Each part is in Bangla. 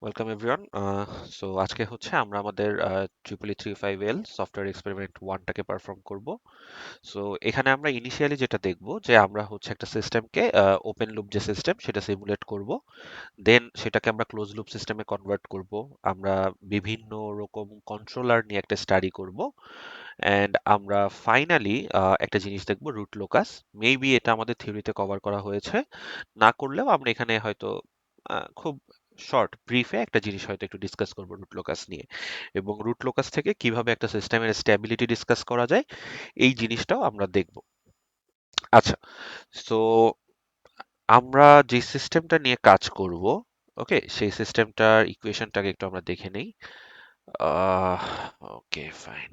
Welcome everyone. সো আজকে হচ্ছে আমরা আমাদের EEE 35L সফটওয়্যার এক্সপেরিমেন্ট ওয়ানটাকে পারফর্ম করব। সো এখানে আমরা ইনিশিয়ালি যেটা দেখব যে আমরা হচ্ছে একটা সিস্টেমকে ওপেন লুপ যে সিস্টেম সেটা সিমুলেট করব, দেন সেটাকে আমরা ক্লোজ লুপ সিস্টেমে কনভার্ট করব। আমরা বিভিন্ন রকম কন্ট্রোলার নিয়ে একটা স্টাডি করব, অ্যান্ড আমরা ফাইনালি একটা জিনিস দেখব, রুট লোকাস। মেবি এটা আমাদের থিওরিতে কভার করা হয়েছে, না করলেও আমরা এখানে হয়তো খুব শর্ট ব্রিফে একটা জিনিস হয়তো একটু ডিসকাস করবো রুট লোকাস নিয়ে, এবং রুট লোকাস থেকে কিভাবে একটা সিস্টেমের স্ট্যাবিলিটি ডিসকাস করা যায় এই জিনিসটাও আমরা দেখব। আচ্ছা, সো আমরা যে সিস্টেমটা নিয়ে কাজ করব, ওকে, সেই সিস্টেমটার ইকুয়েশনটাকে একটু আমরা দেখে নেই। ওকে, ফাইন।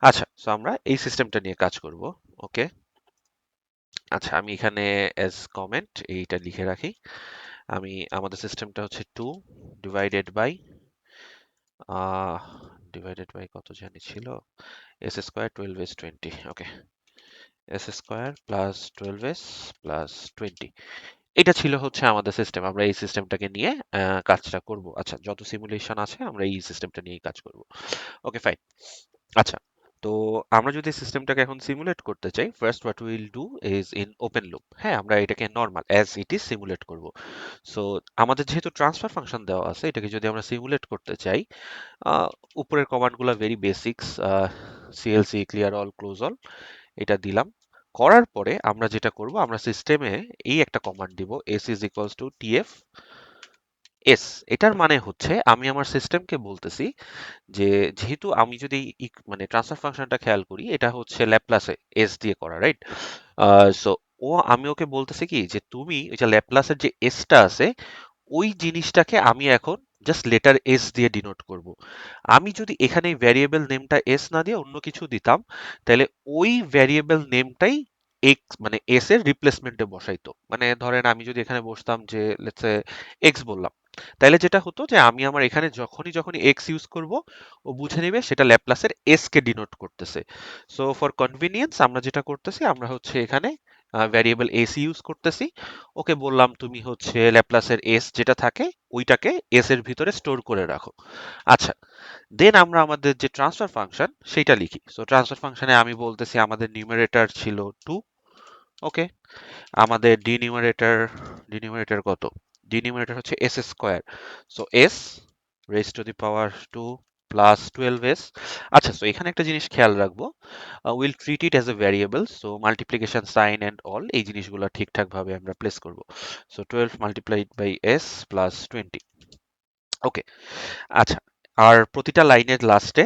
আচ্ছা, সো আমরা এই সিস্টেমটা নিয়ে কাজ করব। ওকে, আচ্ছা, আমি এখানে অ্যাজ কমেন্ট এইটা লিখে রাখি। আমাদের সিস্টেমটা হচ্ছে 2 divided by uh divided by কত জানি ছিল, s square 12s 20। Okay, s square plus 12s plus 20, এটা ছিল হচ্ছে আমাদের সিস্টেম। আমরা এই সিস্টেমটাকে নিয়ে কাজটা করব। আচ্ছা, যত সিমুলেশন আছে আমরা এই সিস্টেমটা নিয়ে কাজ করব। ওকে, ফাইন। আচ্ছা, তো আমরা যদি সিস্টেমটাকে এখন সিমুলেট করতে চাই, first what will do is in open loop, হ্যাঁ, আমরা এটাকে normal as it is simulate করব। সো আমাদের যেহেতু ট্রান্সফার ফাংশন দেওয়া আছে, এটাকে যদি আমরা সিমুলেট করতে চাই, আহ, উপরের কমান্ডগুলো very basics, C L C clear all close all, এটা দিলাম। করার পরে আমরা যেটা করব, আমরা সিস্টেমে এই একটা কমান্ড দিব, S is equals to TF S. এটার মানে হচ্ছে আমি আমার সিস্টেমকে বলতেছি যে যেহেতু আমি যদি মানে ট্রান্সফার ফাংশনটা খেয়াল করি, এটা হচ্ছে ল্যাপ্লাসে এস দিয়ে করা, রাইট? সো আমি ওকে বলতেছি কি যে তুমি ওই যে ল্যাপ্লাসের যে এসটা আছে, ওই জিনিসটাকে আমি এখন জাস্ট লেটার এস দিয়ে ডিনোট করব। আমি যদি এখানে ভ্যারিয়েবল নেমটা এস না দিয়ে অন্য কিছু দিতাম, তাহলে ওই ভ্যারিয়েবল নেমটাই এক্স মানে এস এর রিপ্লেসমেন্টে বসাইতো। মানে ধরেন আমি যদি এখানে বসতাম যে লেটস সে এক্স বললাম, তাহলে যেটা হতো যে আমি আমার এখানে যখনই এক্স ইউজ করব, ও বুঝে নেবে সেটা ল্যাপ্লাসের এস কে ডিনোট করতেছে। সো ফর কনভিনিয়েন্স আমরা যেটা করতেছি, আমরা হচ্ছে এখানে ভ্যারিয়েবল এস ইউজ করতেছি। ওকে বললাম তুমি হচ্ছে ল্যাপ্লাসের এস যেটা থাকে ওইটাকে এস এর ভিতরে স্টোর করে রাখো। আচ্ছা, দেন আমরা আমাদের যে ট্রান্সফার ফাংশন সেটা লিখি। সো ট্রান্সফার ফাংশনে আমি বলতেছি আমাদের নিউমারেটর ছিল 2। ওকে, আমাদের ডিনিউমারেটর কত? ডিনিউমারেটর হচ্ছে s square. So s raised to the power 2 plus 12s। আচ্ছা, সো এখানে একটা জিনিস খেয়াল রাখবো, will treat it as a variable. So multiplication sign and all এই জিনিসগুলো ঠিকঠাক ভাবে আমরা প্লেস করব। So 12 multiplied by S plus 20। Okay, আচ্ছা, আর প্রতিটা লাইনের লাস্টে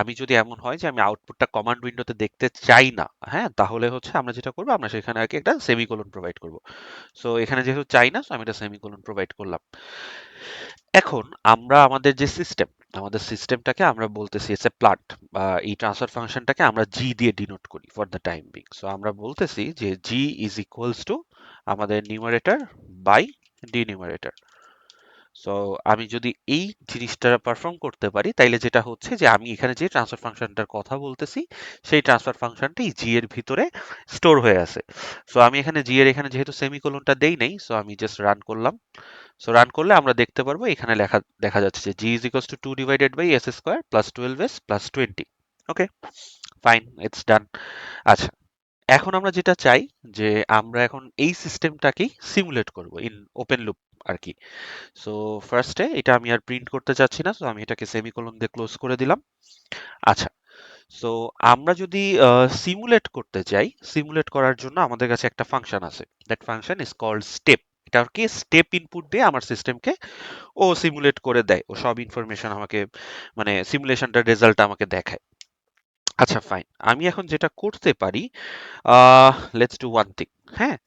আমি যদি এমন হয় যে আমি আউটপুটটা কমান্ড উইন্ডোতে দেখতে চাই না, হ্যাঁ, তাহলে হচ্ছে আমরা যেটা করবো, আমরা সেখানে আর কি একটা সেমিকোলন প্রোভাইড করব। সো এখানে যেহেতু চাই না, সো আমি একটা সেমিকোলন প্রোভাইড করলাম। এখন আমরা আমাদের সিস্টেমটাকে আমরা বলতেছি এস এ প্লান্ট, বা এই ট্রান্সফার ফাংশনটাকে আমরা জি দিয়ে ডিনোট করি for the time being. So আমরা বলতেছি যে জি ইজ ইকুয়ালস টু আমাদের নিউমারেটর বাই ডিনিউমারেটর। সো আমি যদি এই জিনিসটা পারফর্ম করতে পারি, তাইলে যেটা হচ্ছে যে আমি এখানে যে ট্রান্সফার ফাংশনটার কথা বলতেছি, সেই ট্রান্সফার ফাংশনটি জি এর ভিতরে স্টোর হয়ে আছে। সো আমি এখানে জি এর এখানে যেহেতু সেমিকোলনটা দেই নাই, সো আমি জাস্ট রান করলাম। সো রান করলে আমরা দেখতে পারবো এখানে দেখা যাচ্ছে যে G is equals to 2 divided by S square plus 12s plus 20। Okay, fine, it's done. আচ্ছা, এখন আমরা যেটা চাই যে আমরা এখন এই সিস্টেমটাকেই সিমুলেট করব ইন ওপেন লুপ আর কি। সো ফার্স্টে এটা আমি আর প্রিন্ট করতে চাচ্ছি না, সো আমি এটাকে সেমিকোলন দিয়ে ক্লোজ করে দিলাম। আচ্ছা, সো আমরা যদি সিমুলেট করতে চাই, সিমুলেট করার জন্য আমাদের কাছে একটা ফাংশন আছে, that function is called step. এটাকে স্টেপ ইনপুট দিয়ে আমার সিস্টেমকে ও সিমুলেট করে দেয়, ও সব ইনফরমেশন আমাকে মানে সিমুলেশনটার রেজাল্ট আমাকে দেখায়। আচ্ছা, ফাইন, আমি এখন যেটা করতে পারি, লেটস ডু ওয়ান থিং। হ্যাঁ,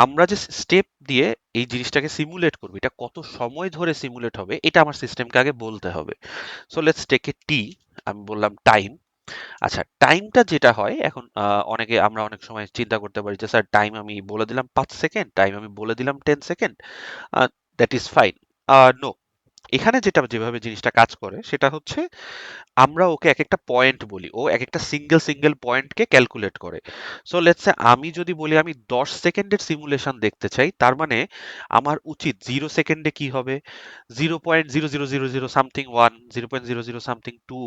আমরা যে স্টেপ দিয়ে এই জিনিসটাকে সিমুলেট করবো, এটা কত সময় ধরে সিমুলেট হবে এটা আমার সিস্টেমকে আগে বলতে হবে। সো লেটস টেক এ টি, আমি বললাম টাইম। আচ্ছা, টাইমটা যেটা হয় এখন, আমরা অনেক সময় চিন্তা করতে পারি যে স্যার টাইম আমি বলে দিলাম 5 সেকেন্ড, টাইম আমি বলে দিলাম 10 second, that is fine. No, এখানে যেভাবে জিনিসটা কাজ করে সেটা হচ্ছে আমরা ওকে এক একটা পয়েন্ট বলি, ও এক একটা সিঙ্গেল সিঙ্গেল পয়েন্টকে ক্যালকুলেট করে। সো লেটস সে আমি যদি বলি আমি 10 সেকেন্ডের সিমুলেশন দেখতে চাই, তার মানে আমার উচিত 0 সেকেন্ডে কি হবে, 0.0000 সামথিং 1, 0.00 সামথিং 2,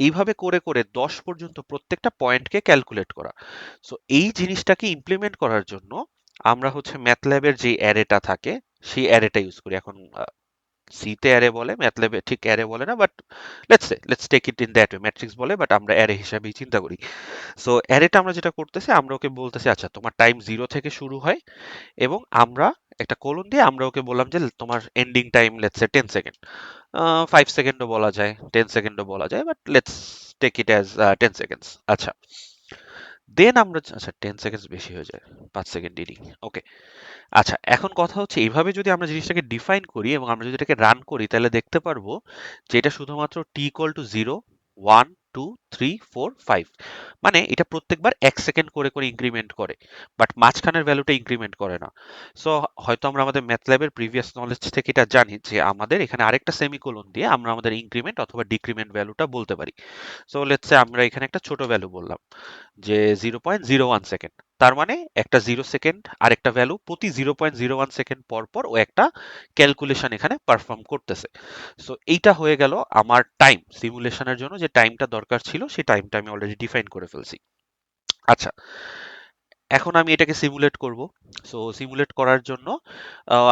এইভাবে করে করে 10 পর্যন্ত প্রত্যেকটা পয়েন্টকে ক্যালকুলেট করা। সো এই জিনিসটাকে ইমপ্লিমেন্ট করার জন্য আমরা হচ্ছে ম্যাথল্যাবের যে অ্যারেটা থাকে সেই অ্যারেটা ইউজ করি। এখন সিতে অ্যারে বলে, ম্যাথল্যাবে ঠিক অ্যারে বলে না, but let's take it in that way, matrix বলে, বাট আমরা অ্যারে হিসাবেই চিন্তা করি। সো অ্যারেটা আমরা যেটা করতেছি, আমরা ওকে বলতেছি আচ্ছা তোমার টাইম 0 থেকে শুরু হয়, এবং আমরা একটা কোলন দিয়ে আমরা ওকে বললাম যে তোমার ending time let's say 10 second, 5 সেকেন্ডও বলা যায়, 10 সেকেন্ডও বলা যায়, but let's take it as 10 seconds. আচ্ছা, দেন আমরা আচ্ছা 10 সেকেন্ডস বেশি হয়ে যায়, 5 সেকেন্ডেরই, ওকে। আচ্ছা, এখন কথা হচ্ছে এইভাবে যদি আমরা জিনিসটাকে ডিফাইন করি এবং আমরা যদি এটাকে রান করি, তাহলে দেখতে পারবো যে এটা শুধুমাত্র t=0, 1, 2, 3, 4, 5, মানে এটা প্রত্যেকবার 1 সেকেন্ড করে করে ইনক্রিমেন্ট করে, বাট মাঝখানের ভ্যালুটা ইনক্রিমেন্ট করে না। সো হয়তো আমরা আমাদের ম্যাথল্যাবের প্রিভিয়াস নলেজ থেকে এটা জানি যে আমাদের এখানে আরেকটা সেমিকোলন দিয়ে আমরা আমাদের ইনক্রিমেন্ট অথবা ডিক্রিমেন্ট ভ্যালুটা বলতে পারি। সো লেটস সে আমরা এখানে একটা ছোট ভ্যালু বললাম যে 0.01 সেকেন্ড, তার মানে একটা 0 সেকেন্ড আর একটা ভ্যালু প্রতি 0.01 সেকেন্ড পর পর ও একটা ক্যালকুলেশন এখানে পারফর্ম করতেছে। সো এইটা হয়ে গেল আমার টাইম, সিমুলেশনের জন্য যে টাইমটা দরকার ছিল সেই টাইমটা আমি অলরেডি ডিফাইন করে ফেলছি। আচ্ছা, এখন আমি এটাকে সিমুলেট করব। সো সিমুলেট করার জন্য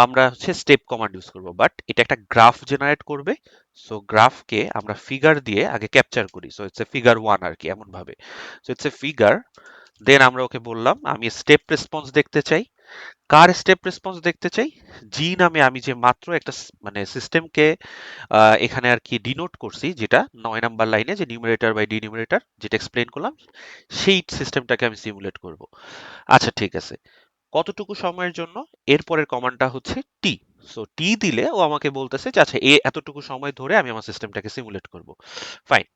আমরা হচ্ছে স্টেপ কমান্ড ইউজ করব, বাট এটা একটা গ্রাফ জেনারেট করবে। সো গ্রাফকে আমরা ফিগার দিয়ে আগে ক্যাপচার করি, সো ইটস এ ফিগার 1 আর কি, এমন ভাবে। সো ইটস এ ফিগার, দেন আমরা ওকে বললাম আমি স্টেপ রেসপন্স দেখতে চাই। কার স্টেপ রেসপন্স দেখতে চাই? জি নামে আমি যে মাত্র একটা মানে সিস্টেমকে এখানে আর কি ডিনোট করছি, যেটা 9 নাম্বার লাইনে যে নিউমারেটর বাই ডিনিউমারেটর যেটা এক্সপ্লেন করলাম, সেই সিস্টেমটাকে আমি সিমুলেট করব। আচ্ছা ঠিক আছে, কতটুকু সময়ের জন্য? এরপরের কমান্ডটা হচ্ছে টি। সো টি দিলে ও আমাকে বলতেছে যে আচ্ছা এতটুকু সময় ধরে আমি আমার সিস্টেমটাকে সিমুলেট করব। ফাইন।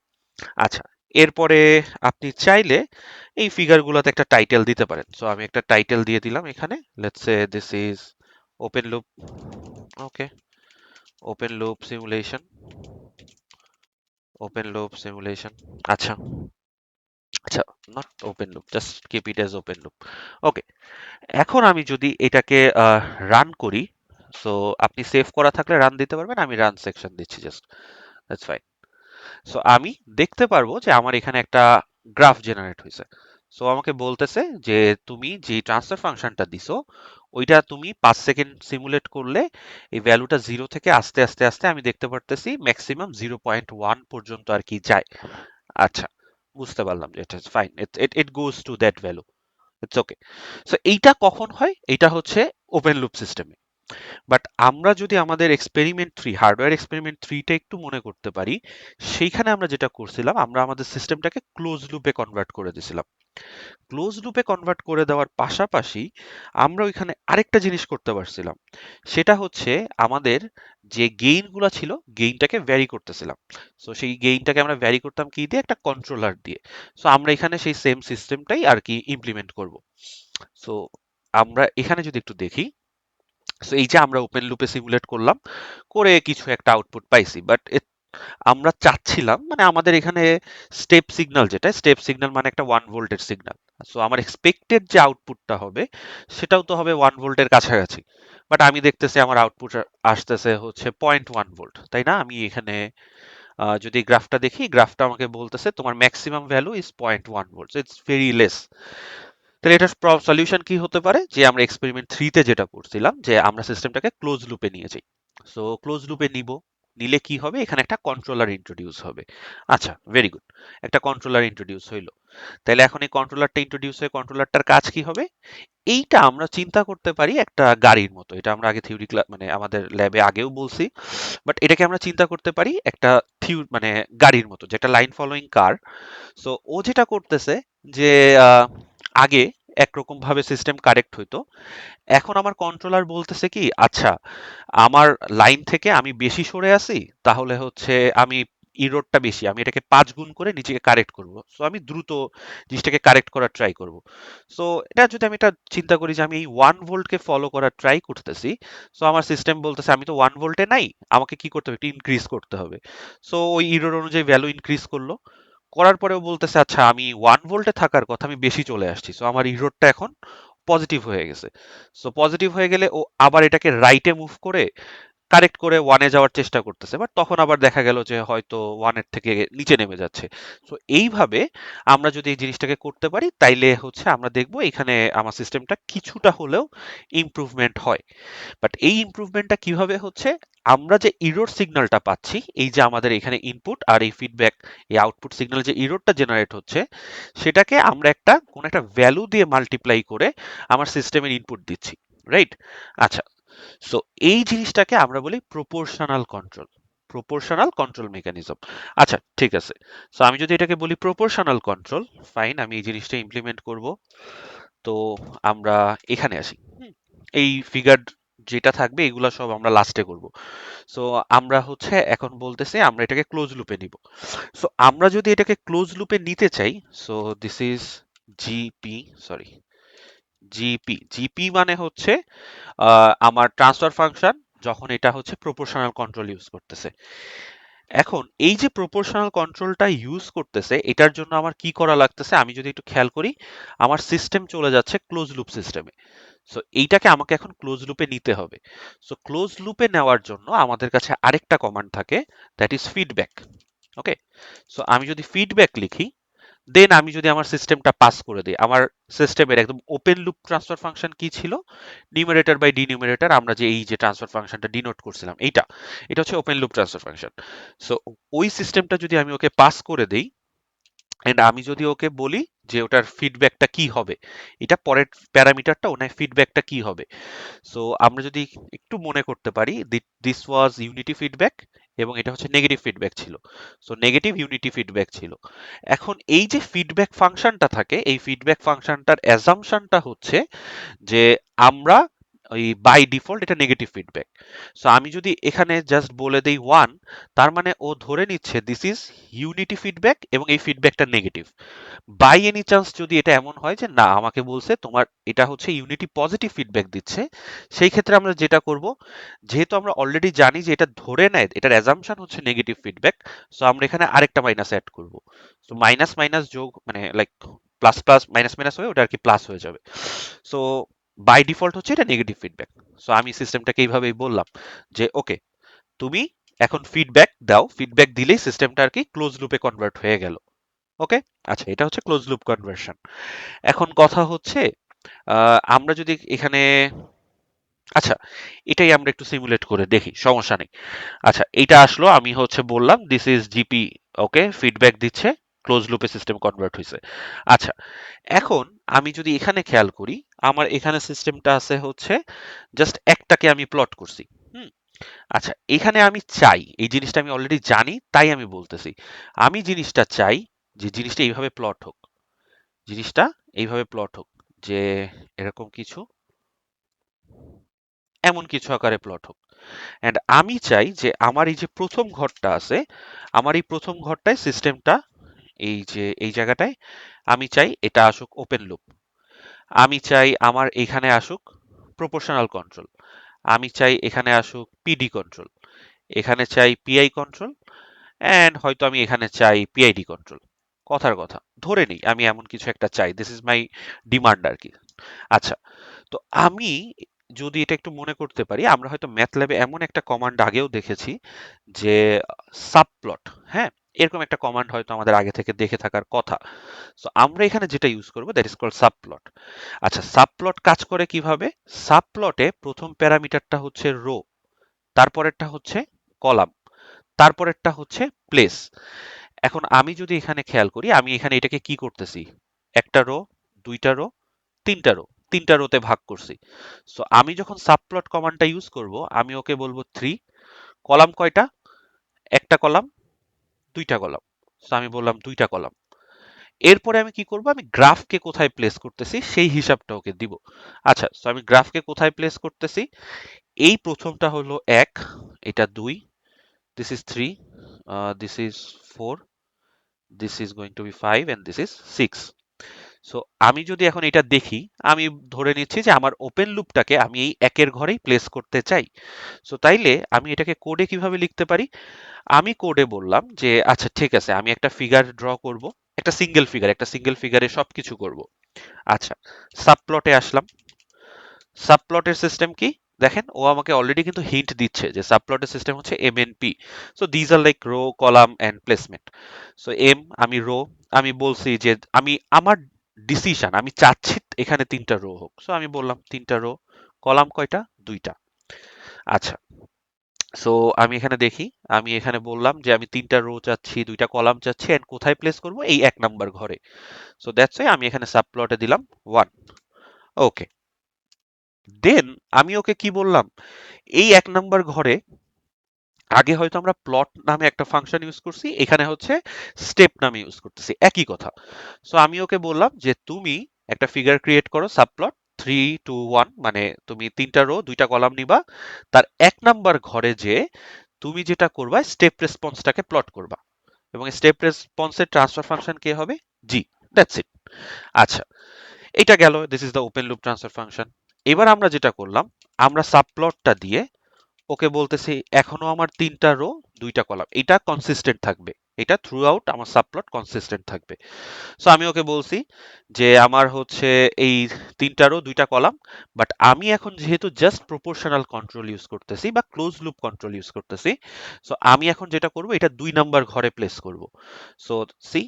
আচ্ছা, এরপরে আপনি চাইলে এই ফিগারগুলোতে একটা টাইটেল দিতে পারেন। সো আমি একটা টাইটেল দিয়ে দিলাম এখানে, let's say this is open loop, okay, open loop simulation, open loop simulation. আচ্ছা, আচ্ছা, not open loop, just keep it as open loop, okay. এখন আমি যদি এটাকে রান করি, সো আপনি সেভ করা থাকলে রান দিতে পারবেন, আমি রান সেকশন দিচ্ছি জাস্ট, দ্যাটস ফাইন। সো আমি দেখতে পারবো যে আমার এখানে একটা গ্রাফ জেনারেট হয়েছে। সো আমাকে বলতেছে যে তুমি যে ট্রান্সফার ফাংশনটা দিছো ওইটা তুমি 5 সেকেন্ড সিমুলেট করলে এই ভ্যালুটা 0 থেকে আস্তে আস্তে আস্তে আমি দেখতে পারতেছি ম্যাক্সিমাম 0.1 পর্যন্ত আর কি যায়। আচ্ছা, বুঝতে পারলাম যে এটা fine, it goes to that value, it's okay. So এইটা কখন হয়? এটা হচ্ছে ওপেন লুপ সিস্টেমে। বাট আমরা যদি আমাদের এক্সপেরিমেন্ট 3, হার্ডওয়্যার এক্সপেরিমেন্ট 3টা একটু মনে করতে পারি, সেইখানে আমরা যেটা করছিলাম, আমরা আমাদের সিস্টেমটাকে ক্লোজ লুপে কনভার্ট করে দিয়েছিলাম। ক্লোজ লুপে কনভার্ট করে দেওয়ার পাশাপাশি আমরা ওইখানে আরেকটা জিনিস করতে পারছিলাম, সেটা হচ্ছে আমাদের যে গেইন গুলা ছিল গেইনটাকে ভ্যারি করতেছিলাম। সো সেই গেইনটাকে আমরা ভ্যারি করতাম কি দিয়ে? একটা কন্ট্রোলার দিয়ে। সো আমরা এখানে সেই সেম সিস্টেমটাই আর কি ইমপ্লিমেন্ট করব। সো আমরা এখানে যদি একটু দেখি, সো এই যে আমরা ওপেন লুপে সিমুলেট করলাম, করে কিছু একটা আউটপুট পাইছি, বাট আমরা চাচ্ছিলাম মানে আমাদের এখানে স্টেপ সিগন্যাল, যেটা স্টেপ সিগন্যাল মানে একটা 1 ভোল্টের সিগন্যাল। সো আমার এক্সপেক্টেড যে আউটপুটটা হবে সেটাও তো হবে 1 ভোল্টের কাছাকাছি, বাট আমি দেখতেছি আমার আউটপুট আসতেছে হচ্ছে 0.1 ভোল্ট, তাই না? আমি এখানে যদি গ্রাফটা দেখি, গ্রাফটা আমাকে বলতেছে তোমার maximum value is 0.1 volt, it's very less. তাহলে এটার সলিউশন কি হতে পারে? যে আমরা এক্সপেরিমেন্ট 3তে যেটা করছিলাম, যে আমরা সিস্টেমটাকে ক্লোজ লুপে নিয়ে যাই। সো ক্লোজ লুপে নিলে কি হবে? এখানে একটা কন্ট্রোলার ইন্ট্রোডিউস হবে। আচ্ছা, ভেরি গুড, একটা কন্ট্রোলার ইন্ট্রোডিউস হইলো। তাহলে এখন এই কন্ট্রোলারটা ইন্ট্রোডিউস হয়ে কন্ট্রোলারটার কাজ কি হবে? এইটা আমরা চিন্তা করতে পারি একটা গাড়ির মতো। এটা আমরা আগে থিওরি মানে আমাদের ল্যাবে আগেও বলছি, বাট এটাকে আমরা চিন্তা করতে পারি একটা মানে গাড়ির মতো, যেটা লাইন ফলোয়িং কার। সো ও যেটা করতেছে যে আহ, আগে একরকম ভাবে সিস্টেম কারেক্ট হইতো, এখন আমার কন্ট্রোলার বলতেছে কি, আচ্ছা আমার লাইন থেকে আমি বেশি সরে আছি, তাহলে হচ্ছে আমি ইরোরটা বেশি, আমি এটাকে 5 গুণ করে নিজেকে কারেক্ট করব। সো আমি দ্রুত জিনিসটাকে কারেক্ট করার ট্রাই করব। সো এটা যদি আমি এটা চিন্তা করি যে আমি এই 1 ভোল্টকে ফলো করার ট্রাই করতেছি, সো আমার সিস্টেম বলতেছে আমি তো 1 ভোল্টে নাই, আমাকে কি করতে হবে, একটু ইনক্রিজ করতে হবে। সো ওই ইরোর অনুযায়ী ভ্যালু ইনক্রিজ করলো, করার পরেও বলতেছে আচ্ছা আমি 1 ভোল্টে থাকার কথা, আমি বেশি চলে আসছি, সো আমার ইরোরটা এখন পজিটিভ হয়ে গেছে। সো পজিটিভ হয়ে গেলে ও আবার এটাকে রাইটে মুভ করে কারেক্ট করে ওয়ানে যাওয়ার চেষ্টা করতেছে, বাট তখন আবার দেখা গেল যে হয়তো ওয়ানের থেকে নিচে নেমে যাচ্ছে। সো এইভাবে আমরা যদি এই জিনিসটাকে করতে পারি তাইলে হচ্ছে আমরা দেখব এখানে আমার সিস্টেমটা কিছুটা হলেও ইমপ্রুভমেন্ট হয়। বাট এই ইমপ্রুভমেন্টটা কিভাবে হচ্ছে, আমরা যে ইরর সিগন্যালটা পাচ্ছি, এই যে আমাদের এখানে ইনপুট আর এই ফিডব্যাক, এই আউটপুট সিগন্যাল যে ইররটা জেনারেট হচ্ছে, সেটাকে আমরা কোন একটা ভ্যালু দিয়ে মাল্টিপ্লাই করে আমার সিস্টেমের ইনপুট দিচ্ছি, রাইট? আচ্ছা, সো এই জিনিসটাকে আমরা বলি proportional control, proportional control mechanism. আচ্ছা ঠিক আছে, সো আমি যদি এটাকে বলি প্রপোর্শনাল কন্ট্রোল, ফাইন, আমি এই জিনিসটা ইমপ্লিমেন্ট করব। তো আমরা এখানে আসি। এই ফিগার যেটা থাকবে এগুলা সব আমরা লাস্টে করব। সো আমরা হচ্ছে এখন বলতেছি আমরা এটাকে ক্লোজ লুপে নিব। সো আমরা যদি এটাকে ক্লোজ লুপে নিতে চাই, so this is GP, sorry, GP মানে হচ্ছে আমার ট্রান্সফার ফাংশন, যখন এটা হচ্ছে প্রপোর্শনাল কন্ট্রোল ইউজ করতেছে। এখন এই যে প্রপোর্শনাল কন্ট্রোলটা ইউজ করতেছে, এটার জন্য আমার কি করা লাগতেছে, আমি যদি একটু খেয়াল করি, আমার সিস্টেম চলে যাচ্ছে ক্লোজ লুপ সিস্টেমে। সো এইটাকে আমাকে এখন ক্লোজ লুপে নিতে হবে। সো ক্লোজ লুপে নেওয়ার জন্য আমাদের কাছে আরেকটা কমান্ড থাকে, that is feedback. Okay, so আমি যদি ফিডব্যাক লিখি, দেন আমি যদি আমার সিস্টেমটা পাস করে দিই, আমার সিস্টেমের একদম ওপেন লুপ ট্রান্সফার ফাংশন কি ছিল, নিউমারেটর বাই ডিনিউমারেটর, আমরা যে এই যে ট্রান্সফার ফাংশনটা ডিনোট করছিলাম, এটা হচ্ছে open loop transfer function. So ওই সিস্টেমটা যদি আমি ওকে পাস করে দেই, এন্ড আমি যদি ওকে বলি যে ওটার ফিডব্যাকটা কি হবে, এটা পরের প্যারামিটারটা, ওনার ফিডব্যাকটা কি হবে। সো আমরা যদি একটু মনে করতে পারি, দিস ওয়াজ ইউনিটি ফিডব্যাক এবং এটা হচ্ছে নেগেটিভ ফিডব্যাক ছিল। সো নেগেটিভ ইউনিটি ফিডব্যাক ছিল। এখন এই যে ফিডব্যাক ফাংশনটা থাকে, এই ফিডব্যাক ফাংশনটার অ্যাজাম্পশনটা হচ্ছে যে আমরা ওই বাই ডিফল্ট এটা নেগেটিভ ফিডব্যাক। সো আমি যদি এখানে জাস্ট বলে দেই 1, তার মানে ও ধরে নিচ্ছে দিস ইজ ইউনিটি ফিডব্যাক এবং এই ফিডব্যাকটা নেগেটিভ। বাই এনি চান্স যদি এটা এমন হয় যে না, আমাকে বলছে তোমার এটা হচ্ছে ইউনিটি পজিটিভ ফিডব্যাক দিচ্ছে, সেই ক্ষেত্রে আমরা যেটা করব, যেহেতু আমরা অলরেডি জানি যে এটা ধরে নেয়, এটার অ্যাজাম্পশন হচ্ছে নেগেটিভ ফিডব্যাক, সো আমরা এখানে আরেকটা মাইনাস অ্যাড করব। সো মাইনাস মাইনাস যোগ মানে like plus plus minus minus হয়ে ওটা আর কি প্লাস হয়ে যাবে। সো বাই ডিফল্ট হচ্ছে এটা নেগেটিভ ফিডব্যাক। সো আমি সিস্টেমটাকে এইভাবেই বললাম যে ওকে, তুমি এখন ফিডব্যাক দাও, ফিডব্যাক দিলেই সিস্টেমটা আর কি ক্লোজ লুপে কনভার্ট হয়ে গেল। ওকে, আচ্ছা, এটা হচ্ছে ক্লোজ লুপ কনভার্সন। এখন কথা হচ্ছে আমরা যদি এখানে, আচ্ছা, এটাই আমরা একটু সিমুলেট করে দেখি, সমস্যা নেই। আচ্ছা, এইটা আসলো, আমি হচ্ছে বললাম this is GP, okay, feedback দিচ্ছে, ক্লোজ লুপে সিস্টেম কনভার্ট হয়েছে। আচ্ছা, এখন আমি যদি এখানে খেয়াল করি, আমার এখানে সিস্টেমটা আছে হচ্ছে জাস্ট একটাকে আমি প্লট করছি। হুম, আচ্ছা, এখানে আমি চাই, এই জিনিসটা আমি অলরেডি জানি তাই আমি বলতেছি, আমি জিনিসটা চাই যে জিনিসটা এইভাবে প্লট হোক, জিনিসটা এইভাবে প্লট হোক, যে এরকম কিছু, এমন কিছু আকারে প্লট হোক। এন্ড আমি চাই যে আমার এই যে প্রথম ঘরটা আছে, আমার এই প্রথম ঘরটায় সিস্টেমটা, এই যে এই জায়গাটায় আমি চাই এটা আসুক ওপেন লুপ, আমি চাই আমার এখানে আসুক প্রপোর্শনাল কন্ট্রোল, আমি চাই এখানে আসুক পিডি কন্ট্রোল, এখানে চাই পিআই কন্ট্রোল, এন্ড হয়তো আমি এখানে চাই পিআইডি কন্ট্রোল। কথার কথা ধরে নিই আমি এমন কিছু একটা চাই, দিস ইজ মাই ডিমান্ড আর কি। আচ্ছা, তো আমি যদি এটা একটু মনে করতে পারি, আমরা হয়তো ম্যাথল্যাবে এমন একটা কমান্ড আগেও দেখেছি যে সাবপ্লট, হ্যাঁ, এরকম একটা কমান্ড হয়তো আমাদের আগে থেকে দেখে থাকার কথা। সো আমরা এখানে যেটা ইউজ করব দ্যাট ইজ কল্ড সাবপ্লট। আচ্ছা, সাবপ্লট কাজ করে কিভাবে, সাবপ্লটে প্রথম প্যারামিটারটা হচ্ছে রো, তারপরেরটা হচ্ছে কলাম, তারপরেরটা হচ্ছে প্লেস। এখন আমি যদি এখানে খেয়াল করি, আমি এখানে এটাকে কি করতেছি, একটা রো, দুইটা রো, তিনটা রো, তিনটা রোতে ভাগ করছি। সো আমি যখন সাবপ্লট কমান্ডটা ইউজ করব, আমি ওকে বলবো 3, কলাম কয়টা, একটা কলাম, দুইটা কলাম। সো আমি বললাম দুইটা কলাম। এরপরে আমি কি করব, আমি গ্রাফকে কোথায় প্লেস করতেছি সেই হিসাবটা ওকে দিব। আচ্ছা, সো আমি গ্রাফকে কোথায় প্লেস করতেছি, এই প্রথমটা হলো 1, এটা 2, this is 3, this is 4, this is going to be 5 and this is 6. So আমি যদি এখন এটা দেখি, আমি ধরে নিচ্ছি যে আমার ওপেন লুপটাকে আমি এই একের ঘরেই প্লেস করতে চাই। সো তাইলে আমি এটাকে কোডে কিভাবে লিখতে পারি? আমি কোডে বললাম যে আচ্ছা ঠিক আছে, আমি একটা ফিগার ড্র করব, একটা সিঙ্গেল ফিগারে সবকিছু করব। আচ্ছা, সাবপ্লটে আসলাম। সাবপ্লটের সিস্টেম কি? দেখেন ও আমাকে অলরেডি কিন্তু হিন্ট দিচ্ছে যে সাবপ্লটের সিস্টেম হচ্ছে MNP. So these are like row, column and placement. So M, আমি রো, আমি বলছি যে আমি আমার ডিসিশন, আমি চাচ্ছি এখানে 3টা রো হোক। সো আমি বললাম 3টা রো। কলাম কয়টা? 2টা। আচ্ছা, সো আমি এখানে দেখি, আমি এখানে বললাম যে আমি 3টা রো চাচ্ছি, 2টা কলাম চাচ্ছি, এন্ড কোথায় প্লেস করব? এই 1 নাম্বার ঘরে। সো দ্যাটস ওয়াই আমি এখানে সাবপ্লটে দিলাম 1। ওকে, দেন আমি ওকে কি বললাম? এই 1 নাম্বার ঘরে আগে হয়তো আমরা প্লট নামে একটা ফাংশন ইউজ করছি, এখানে হচ্ছে স্টেপ নামে ইউজ করতেছি, একই কথা। সো আমি ওকে বললাম যে তুমি একটা ফিগার ক্রিয়েট করো, সাবপ্লট 3 2 1, মানে তুমি 3টা রো 2টা কলাম নিবা, তার 1 নাম্বার ঘরে যে তুমি যেটা করবা স্টেপ রেসপন্সটাকে প্লট করবা, এবং স্টেপ রেসপন্সের ট্রান্সফার ফাংশন কে হবে? জি। That's it. আচ্ছা, এটা গেল, this is the open loop transfer function. এবার আমরা যেটা করলাম, আমরা সাবপ্লটটা দিয়ে ওকে বলতেছি এখনো আমার 3টা রো 2টা কলাম, এটা কনসিস্টেন্ট থাকবে, এটা থ্রু আউট আমার সাবপ্লট কনসিস্টেন্ট থাকবে। সো আমি ওকে বলছি যে আমার হচ্ছে এই 3টা রো 2টা কলাম, বাট আমি এখন যেহেতু জাস্ট প্রপোর্শনাল কন্ট্রোল ইউজ করতেছি বা ক্লোজ লুপ কন্ট্রোল ইউজ করতেছি, সো আমি এখন যেটা করব এটা 2 নাম্বার ঘরে প্লেস করব। সো সি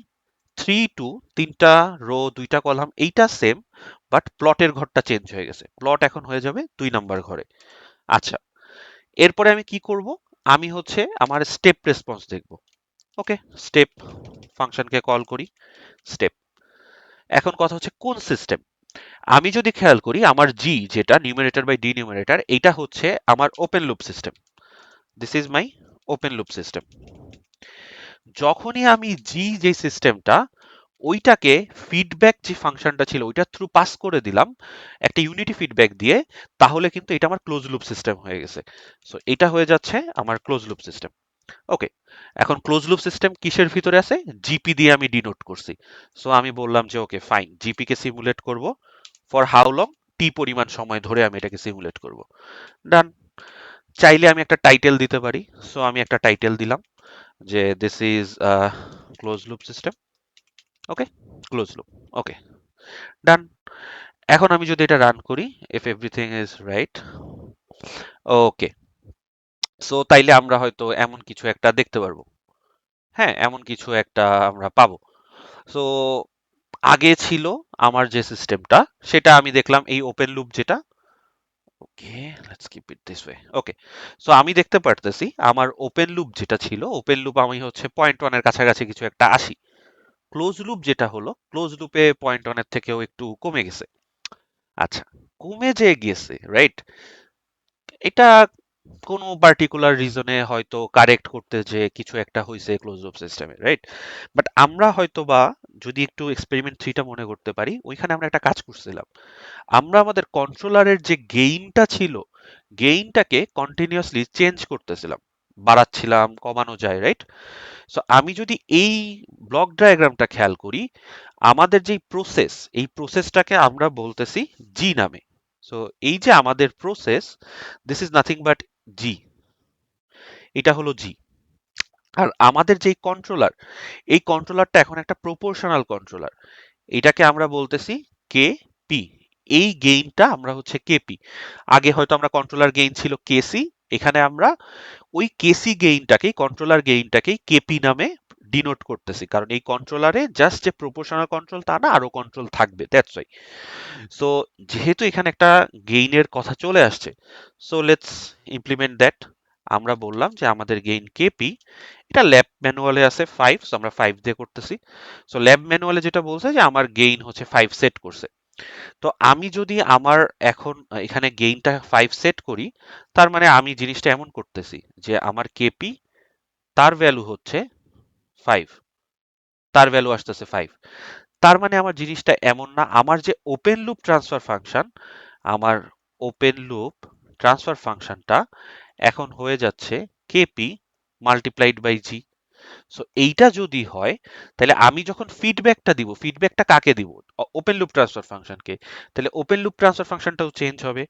3 2, 3টা রো 2টা কলাম, এইটা সেম, বাট প্লটের ঘরটা চেঞ্জ হয়ে গেছে, প্লট এখন হয়ে যাবে 2 নাম্বার ঘরে। আচ্ছা, এরপরে আমি কি করব? আমি হচ্ছে আমার স্টেপ রেসপন্স দেখব। ওকে, স্টেপ ফাংশনকে কল করি, স্টেপ। এখন কথা হচ্ছে কোন সিস্টেম? আমি যদি খেয়াল করি আমার জি, যেটা নিউমারেটর বাই ডিনিউমারেটর, এটা হচ্ছে আমার open loop system. This is my open loop system. যখনই আমি জি যে সিস্টেমটা, ওইটাকে ফিডব্যাক যে ফাংশনটা ছিল ওইটা থ্রু পাস করে দিলাম একটা ইউনিটি ফিডব্যাক দিয়ে, তাহলে কিন্তু এটা আমার ক্লোজ লুপ সিস্টেম হয়ে গেছে। সো এটা হয়ে যাচ্ছে আমার ক্লোজ লুপ সিস্টেম। ওকে, এখন ক্লোজ লুপ সিস্টেম কিসের ভিতরে আছে? জিপি দিয়ে আমি ডিনোট করছি। সো আমি বললাম যে ওকে ফাইন, জিপি কে সিমুলেট করব ফর হাউ লং, টি পরিমাণ সময় ধরে আমি এটাকে সিমুলেট করব। ডান। চাইলে আমি একটা টাইটেল দিতে পারি। সো আমি একটা টাইটেল দিলাম যে this is close loop system. Okay, close loop. Okay, done. এখন আমি যদি এটা রান করি, if everything is right, okay, so তাইলে আমরা হয়তো এমন কিছু একটা দেখতে পারবো। হ্যাঁ, এমন কিছু একটা আমরা পাবো। সো আগে ছিল আমার যে সিস্টেমটা, সেটা আমি দেখলাম এই ওপেন লুপ যেটা, okay let's keep it this way. Okay, so আমি দেখতে পারতেছি আমার ওপেন লুপ যেটা ছিল, ওপেন লুপ আমি হচ্ছে পয়েন্ট ওয়ানের কাছাকাছি কিছু একটা আসি। ক্লোজ লুপ যেটা হলো, ক্লোজ লুপে পয়েন্ট ওয়ানের থেকেও একটু কমে গেছে। আচ্ছা, কমে যে গেছে, রাইট, এটা কোনো পার্টিকুলার রিজনে হয়তো কারেক্ট করতে যে কিছু একটা হয়েছে ক্লোজ লুপ সিস্টেমে, রাইট? বাট আমরা হয়তো বা যদি একটু এক্সপেরিমেন্ট 3টা মনে করতে পারি, ওইখানে আমরা একটা কাজ করছিলাম। আমরা আমাদের কন্ট্রোলারের যে গেইনটা ছিল, গেইনটাকে কন্টিনিউয়াসলি চেঞ্জ করতেছিলাম, বাড়াচ্ছিলাম, কমানো যায়, রাইট? সো আমি যদি এই ব্লক ডায়াগ্রামটা খেয়াল করি, আমাদের যেই প্রসেস, এই প্রসেসটাকে আমরা বলতেছি জি নামে। সো এই যে আমাদের process, this is nothing but G, এটা হলো জি। আর আমাদের যেই কন্ট্রোলার, এই কন্ট্রোলারটা এখন একটা প্রপোর্শনাল কন্ট্রোলার, এটাকে আমরা বলতেছি কে পি। এই গেইনটা আমরা হচ্ছে কেপি। আগে হয়তো আমরা কন্ট্রোলার গেইন ছিল কেসি, এখানে আমরা ওই কেসি গেইনটাকেই, কন্ট্রোলার গেইনটাকেই কেপি নামে ডিনোট করতেছি, কারণ এই কন্ট্রোলারে জাস্ট যে প্রপোর্শনাল কন্ট্রোল তা না, আরো কন্ট্রোল থাকবে, দ্যাটস ওয়াই। সো যেহেতু এখানে একটা গেইনের কথা চলে আসছে, সো লেটস ইমপ্লিমেন্ট দ্যাট। আমরা বললাম যে আমাদের গেইন কেপি, এটা ল্যাব ম্যানুয়ালে আছে 5, সো আমরা 5 দিয়ে করতেছি। সো ল্যাব ম্যানুয়ালে যেটা বলছে যে আমার গেইন হচ্ছে 5 সেট করছে। তো আমি যদি আমার এখন এখানে গেইনটা 5 সেট করি, তার মানে আমি জিনিসটা এমন করতেছি যে আমার কেপি, তার ভ্যালু হচ্ছে 5, তার ভ্যালু আসতেছে 5। তার মানে আমার জিনিসটা এমন না, আমার যে ওপেন লুপ ট্রান্সফার ফাংশন, আমার ওপেন লুপ ট্রান্সফার ফাংশনটা এখন হয়ে যাচ্ছে KP multiplied by G. So এইটা যদি হয় তাহলে আমি যখন ফিডব্যাকটা দিব, ফিডব্যাকটা কাকে দিব? ওপেন লুপ ট্রান্সফার ফাংশনকে। তাহলে ওপেন লুপ ট্রান্সফার ফাংশনটাও চেঞ্জ হবে।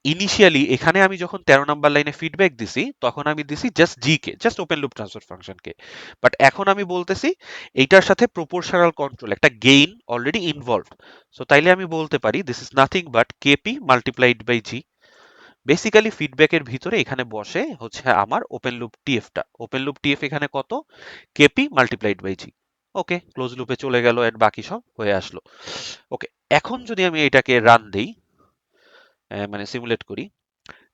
ইনিশিয়ালি এখানে আমি যখন 13 নাম্বার লাইনে ফিডব্যাক দিছি তখন আমি দিছি জাস্ট জি কে, জাস্ট ওপেন লুপ ট্রান্সফার ফাংশনকে। বাট এখন আমি বলতেছি এইটার সাথে প্রপোর্শনাল কন্ট্রোল, একটা গেইন অলরেডি ইনভলভড। সো তাইলে আমি বলতে পারি this is nothing but KP multiplied by G. Basically ফিডব্যাকের ভিতরে এখানে বসে হচ্ছে আমার ওপেন লুপ টিএফটা। ওপেন লুপ টিএফ এখানে কত? KP multiplied by G. Okay, close লুপে চলে গেল এন্ড বাকি সব হয়ে আসলো। ওকে, এখন যদি আমি এটাকে রান দেই, মানে সিমুলেট করি,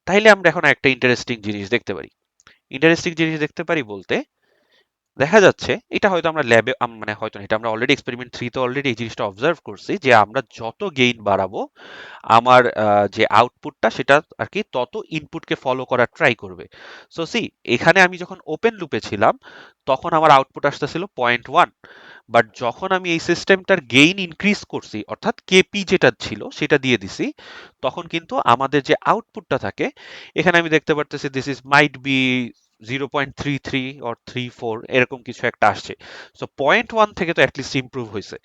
তাইলে আমরা এখন একটা ইন্টারেস্টিং জিনিস দেখতে পারি। ইন্টারেস্টিং জিনিস দেখতে পারি বলতে দেখা যাচ্ছে এটা হয়তো আমরা ল্যাবে, মানে হয়তো না, এটা আমরা অলরেডি এক্সপেরিমেন্ট 3 তে অলরেডি এই জিনিসটা অবজার্ভ করছি যে আমরা যত গেইন বাড়াবো আমার যে আউটপুটটা সেটা আর কি তত ইনপুটকে ফলো করার ট্রাই করবে। সো সি, এখানে আমি যখন ওপেন লুপে ছিলাম তখন আমার আউটপুট আসতেছিল 0.1, বাট যখন আমি এই সিস্টেমটার গেইন ইনক্রিজ করছি অর্থাৎ কেপি যেটা ছিল সেটা দিয়ে দিছি, তখন কিন্তু আমাদের যে আউটপুটটা থাকে এখানে আমি দেখতে পারতেছি this is might be 0.33 or 34 এরকম কিছু একটা আসছে। সো 0.1 থেকে তো অ্যাটলিস্ট ইমপ্রুভ হয়েছে।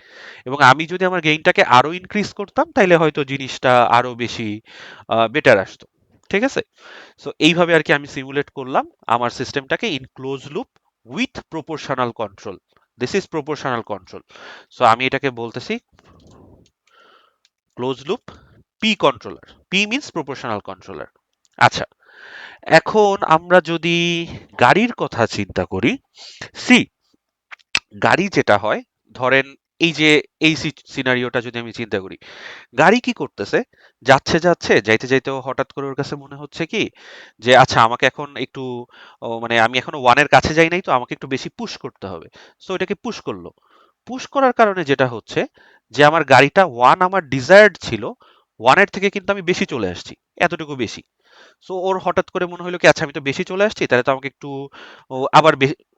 এবং আমি যদি আমার গেইনটাকে আরো ইনক্রিজ করতাম তাইলে হয়তো জিনিসটা আরো বেশি বেটার আসতো। ঠিক আছে? সো এইভাবে আর কি আমি সিমুলেট করলাম আমার সিস্টেমটাকে in close loop with proportional control. This is proportional control. So আমি এটাকে বলতেছি close loop P controller. P means proportional controller. আচ্ছা, এখন আমরা যদি গাড়ির কথা চিন্তা করি, সি, গাড়ি যেটা হয়, ধরেন এই যে এই সিনারিওটা যদি আমি চিন্তা করি, গাড়ি কি করতেছে, যাচ্ছে যাচ্ছে যাইতে যাইতে ও হঠাৎ করে ওর কাছে মনে হচ্ছে কি যে আচ্ছা আমাকে এখন একটু মানে আমি এখনো ওয়ানের কাছে যাই নাই, তো আমাকে একটু বেশি পুশ করতে হবে। সো এটাকে পুশ করলো। পুশ করার কারণে যেটা হচ্ছে যে আমার গাড়িটা ওয়ান আমার ডিজায়ার্ড ছিল, ওয়ানের থেকে কিন্তু আমি বেশি চলে আসছি, এতটুকু বেশি। সো ওর হঠাৎ করে মনে হলো কি আচ্ছা আমি তো বেশি চলে আসছি, তাহলে তো আমাকে একটু আবার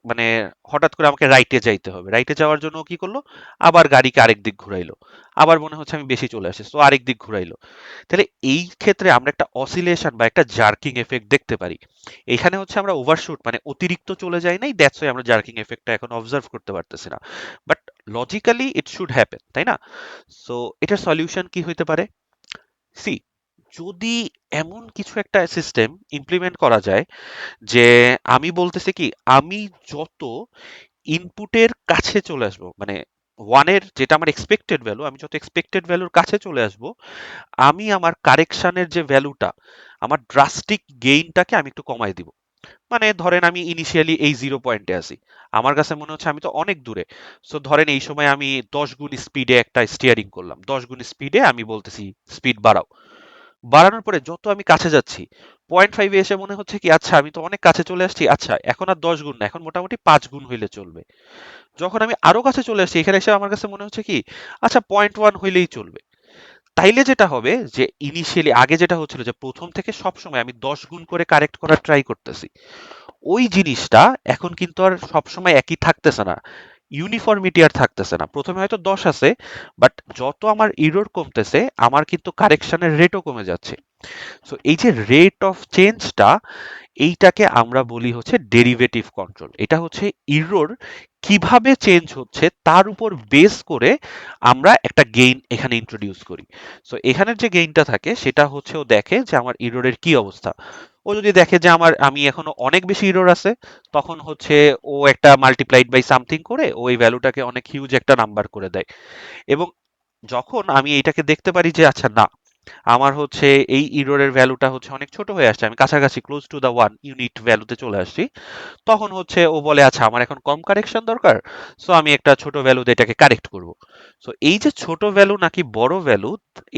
মানে হঠাৎ করে আমাকে রাইটে যাইতে হবে। রাইটে যাওয়ার জন্য ও কি করলো, আবার গাড়িকে আরেক দিক ঘুরাইলো। আবার মনে হচ্ছে আমি বেশি চলে আসছি, তো আরেক দিক ঘুরাইলো। তাহলে এই ক্ষেত্রে আমরা একটা অসিলেশন বা একটা জার্কিং এফেক্ট দেখতে পারি। এখানে হচ্ছে আমরা ওভারশুট মানে অতিরিক্ত চলে যাই নাই, দ্যাটস ওয়াই আমরা জার্কিং এফেক্টটা এখন অবজার্ভ করতে পারতেছি না। But logically it should happen, তাই না? সো এটার সলিউশন কি হইতে পারে? সি, যদি এমন কিছু একটা সিস্টেম ইমপ্লিমেন্ট করা যায় যে আমি বলতেছি কি আমি যত ইনপুটের কাছে চলে আসবো, মানে ওয়ানের যেটা আমার এক্সপেক্টেড ভ্যালু, আমি যত এক্সপেক্টেড ভ্যালুর কাছে চলে আসবো, আমি আমার কারেকশনের যে ভ্যালুটা, আমার ড্রাস্টিক গেইনটাকে আমি একটু কমাই দিব। মানে ধরেন আমি ইনিশিয়ালি এই 0 পয়েন্টে আছি, আমার কাছে মনে হচ্ছে আমি তো অনেক দূরে। সো ধরেন এই সময় আমি 10 গুণ স্পিডে একটা স্টিয়ারিং করলাম, 10 গুণ স্পিডে আমি বলতেছি স্পিড বাড়াও। বাড়ানোর পরে যত আমি কাছে যাচ্ছি, 0.5-এ এসে মনে হচ্ছে কি আচ্ছা আমি তো অনেক কাছে চলে আসছি, আচ্ছা এখন আর 10 গুণ না, এখন মোটামুটি 5 গুণ হইলে চলবে। যখন আমি আরো কাছে চলে আসছি এখানে এসে আমার কাছে মনে হচ্ছে কি আচ্ছা 0.1 হইলেই চলবে। তাইলে যেটা হবে যে ইনিশিয়ালি আগে যেটা হচ্ছিল যে প্রথম থেকে সব সময় আমি 10 গুণ করে কারেক্ট করার ট্রাই করতেছি, ওই জিনিসটা এখন কিন্তু আর সবসময় একই থাকতেছে না, ইউনিফর্মিটি আর থাকতেছে না। প্রথমে হয়তো 10 আছে, বাট যত আমার ইরর কমতেছে আমার কিন্তু কারেকশনের রেটও কমে যাচ্ছে। সো এই যে রেট অফ চেঞ্জটা, এইটাকে আমরা বলি হচ্ছে ডেরিভেটিভ কন্ট্রোল। এটা হচ্ছে ইরর কিভাবে চেঞ্জ হচ্ছে তার উপর বেস করে আমরা একটা গেইন এখানে ইন্ট্রোডিউস করি। সো এখানের যে গেইনটা থাকে সেটা হচ্ছে ও দেখে যে আমার ইররের কি অবস্থা। ও যদি দেখে যে আমি এখনো অনেক বেশি ইরর আছে, তখন হচ্ছে ও একটা মাল্টিপ্লাইড বাই সামথিং করে ওই ভ্যালুটাকে অনেক হিউজ একটা নাম্বার করে দেয়। এবং যখন আমি এইটাকে দেখতে পারি যে আচ্ছা না, আমার হচ্ছে এই ইররের ভ্যালুটা হচ্ছে অনেক ছোট হয়ে আসছে, আমি কাছাকাছি ক্লোজ টু দা 1 ইউনিট ভ্যালুতে চলে আসছি, তখন হচ্ছে ও বলে আচ্ছা আমার এখন কম কারেকশন দরকার, সো আমি একটা ছোট ভ্যালুতে এটাকে কারেক্ট করব। সো এই যে ছোট ভ্যালু নাকি বড় ভ্যালু,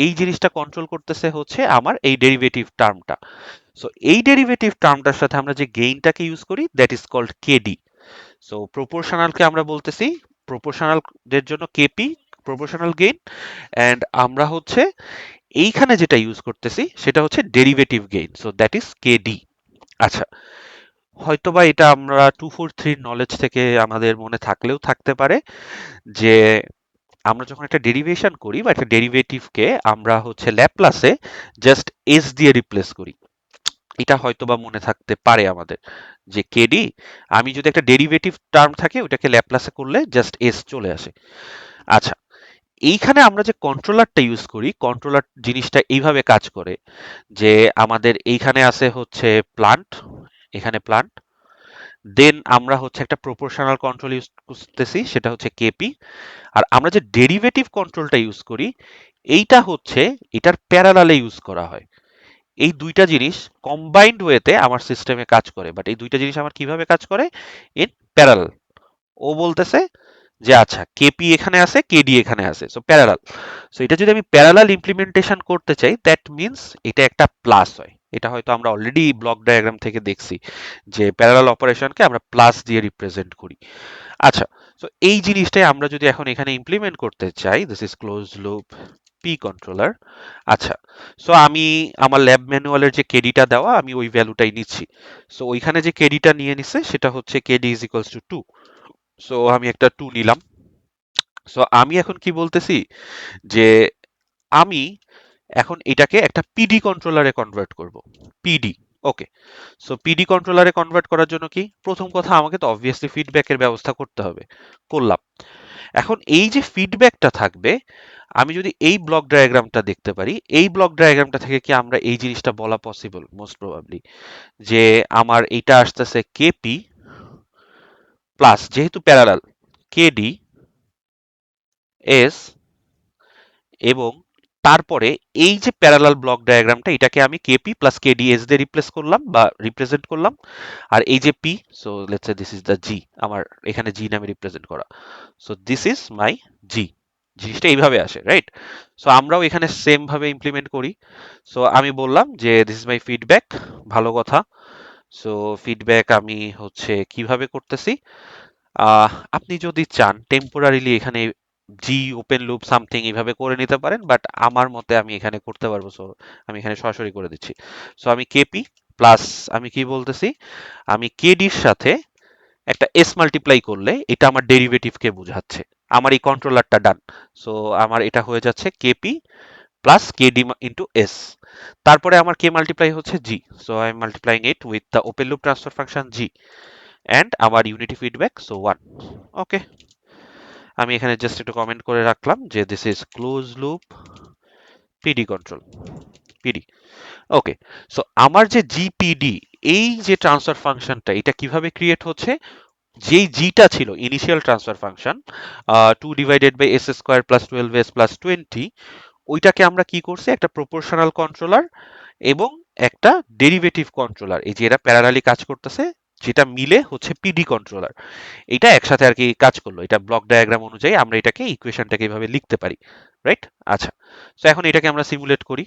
এই জিনিসটা কন্ট্রোল করতেছে হচ্ছে আমার এই ডেরিভেটিভ টার্মটা। সো এই ডেরিভেটিভ টার্মটার সাথে আমরা যে গেইনটাকে ইউজ করি that is called KD. So প্রপোর্শনালকে আমরা বলতেছি প্রপোর্শনাল এর জন্য কেপি, প্রপোর্শনাল গেইন। এন্ড আমরা হচ্ছে এইখানে যেটা ইউজ করতেছি সেটা হচ্ছে derivative gain, so that is KD. আচ্ছা, হয়তোবা এটা আমরা 243 নলেজ থেকে আমাদের মনে থাকলেও থাকতে পারে যে আমরা যখন একটা ডেরিভেশন করি বা একটা ডেরিভেটিভকে আমরা হচ্ছে ল্যাপ্লাসে জাস্ট এস দিয়ে রিপ্লেস করি। এটা হয়তো বা মনে থাকতে পারে আমাদের যে কেডি, আমি যদি একটা ডেরিভেটিভ টার্ম থাকে ওটাকে ল্যাপ্লাসে করলে জাস্ট এস চলে আসে। আচ্ছা, এইখানে আমরা যে কন্ট্রোলারটা ইউজ করি, কন্ট্রোলার জিনিসটা এইভাবে কাজ করে যে আমাদের এইখানে আছে হচ্ছে প্লান্ট, এখানে প্লান্ট, দেন আমরা হচ্ছে একটা প্রপোর্শনাল কন্ট্রোল ইউজ করতেছি, সেটা হচ্ছে কেপি। আর আমরা যে ডেরিভেটিভ কন্ট্রোলটা ইউজ করি, এইটা হচ্ছে এটার প্যারালালে ইউজ করা হয়। এই দুইটা জিনিস কম্বাইন্ড ওয়েতে আমার সিস্টেমে কাজ করে, বাট এই দুইটা জিনিস আমার কিভাবে কাজ করে, ইন প্যারালাল। ও বলতেছে যে আচ্ছা কেপি এখানে আছে, কেডি এখানে আছে, সো প্যারালাল। সো এটা যদি আমি প্যারালাল ইমপ্লিমেন্টেশন করতে চাই, দ্যাট মিনস এটা একটা প্লাস হয়। এটা হয়তো আমরা অলরেডি ব্লক ডায়াগ্রাম থেকে দেখছি যে প্যারালাল অপারেশনকে আমরা প্লাস দিয়ে রিপ্রেজেন্ট করি। আচ্ছা, তো এই জিনিসটাই আমরা যদি এখন এখানে ইমপ্লিমেন্ট করতে চাই, this is close loop P controller. আচ্ছা, সো আমি আমার ল্যাব ম্যানুয়ালের যে কেডিটা দেওয়া, আমি ওই ভ্যালুটাই নিচ্ছি। সো ওইখানে যে কেডিটা নিয়ে নিছে সেটা হচ্ছে KD is equals to 2। So আমি একটা 2 নিলাম। সো আমি এখন কি বলতেছি যে আমি এখন এটাকে একটা পিডি কন্ট্রোলারে কনভার্ট করব। PD, okay. So PD কন্ট্রোলারে convert করার জন্য কি, প্রথম কথা আমাকে তো অবভিয়াসলি ফিডব্যাকের ব্যবস্থা করতে হবে, করলাম। এখন এই যে ফিডব্যাকটা থাকবে, আমি যদি এই ব্লক ডায়াগ্রামটা দেখতে পারি, এই ব্লক ডায়াগ্রামটা থেকে কি আমরা এই জিনিসটা বলা পসিবল? মোস্ট প্রবাবলি যে আমার এইটা আসতেছে কেপি প্লাস, যেহেতু প্যারালাল, কেডি এস, এবং তারপরে এই যে প্যারালাল ব্লক ডায়াগ্রামটা, এটাকে আমি কেপি প্লাস কেডিএস দিয়ে রিপ্লেস করলাম বা রিপ্রেজেন্ট করলাম। আর এই যে P, so let's say this is the G, আমার এখানে জি নামে রিপ্রেজেন্ট করা। সো দিস ইজ মাই জি। জিনিসটা এইভাবে আসে, রাইট? সো আমরাও এখানে সেম ভাবে ইমপ্লিমেন্ট করি। সো আমি বললাম যে দিস ইজ মাই ফিডব্যাক, ভালো কথা। সো ফিডব্যাক আমি হচ্ছে কিভাবে করতেছি, আপনি যদি চান টেম্পোরারিলি এখানে জি ওপেন লুপ সামথিং এইভাবে করে নিতে পারেন, বাট আমার মতে আমি এখানে করতে পারবো। সো আমি এখানে সরাসরি করে দিচ্ছি। সো আমি কেপি প্লাস, আমি কি বলতেছি, আমি কেডির সাথে একটা এস মাল্টিপ্লাই করলে এটা আমার ডেরিভেটিভকে বোঝাচ্ছে। আমার এই কন্ট্রোলারটা ডান। সো আমার এটা হয়ে যাচ্ছে KP plus KD into S. তারপরে আমার কে মাল্টিপ্লাই হচ্ছে G. So I am multiplying it with the open loop transfer function G, and আমার ইউনিটি ফিডব্যাক, সো 1। ওকে, আমি এখানে জাস্ট একটু কমেন্ট করে রাখলাম যে this is close loop PD control, PD. Okay, so আমার যে জিপিডি, এই যে ট্রান্সফার ফাংশনটা, এটা কিভাবে ক্রিয়েট হচ্ছে, যেই জিটা ছিল initial transfer function 2 divided by S square plus 12 s plus 20, ওইটাকে আমরা কি করছি, একটা প্রপোর্শনাল কন্ট্রোলার এবং একটা ডেরিভেটিভ কন্ট্রোলার, এই যে এরা প্যারালালি কাজ করতেছে, যেটা মিলে হচ্ছে পিডি কন্ট্রোলার, এটা একসাথে আর কি কাজ করলো। এটা ব্লক ডায়াগ্রাম অনুযায়ী আমরা এটাকে ইকুয়েশনটাকে এইভাবে লিখতে পারি, রাইট? আচ্ছা, তো এখন এটাকে আমরা সিমুলেট করি।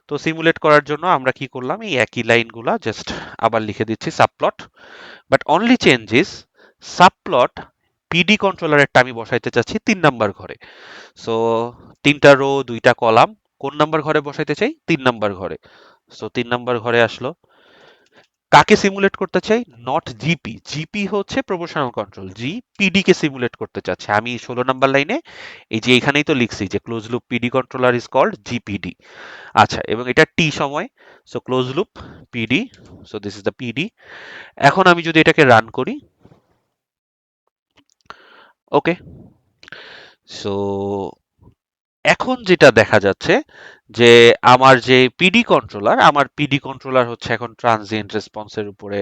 তো সিমুলেট করার জন্য আমরা কি করলাম, এই একই লাইনগুলা জাস্ট আবার লিখে দিচ্ছি, subplot. But only change is subplot PD কন্ট্রোলারেরটা আমি বসাইতে চাচ্ছি 3 নাম্বার ঘরে। সো 3টা রো 2টা কলাম, কোন নাম্বার ঘরে বসাইতে চাই, 3 নাম্বার ঘরে। সো 3 নাম্বার ঘরে আসলো। কাকে সিমুলেট করতে চাই, নট জিপি। জিপি হচ্ছে প্রপোর্শনাল কন্ট্রোল, জি পিডি কে সিমুলেট করতে চাচ্ছে। আমি 16 নাম্বার লাইনে এই যে এখানেই তো লিখছি যে close loop PD controller is called GPD. আচ্ছা, এবং এটা টি সময়, so close loop PD, so this is the PD. এখন আমি যদি এটাকে রান করি, ওকে, সো এখন যেটা দেখা যাচ্ছে যে আমার যে পিডি কন্ট্রোলার, আমার পিডি কন্ট্রোলার হচ্ছে এখন ট্রানজিয়েন্ট রেসপন্সের উপরে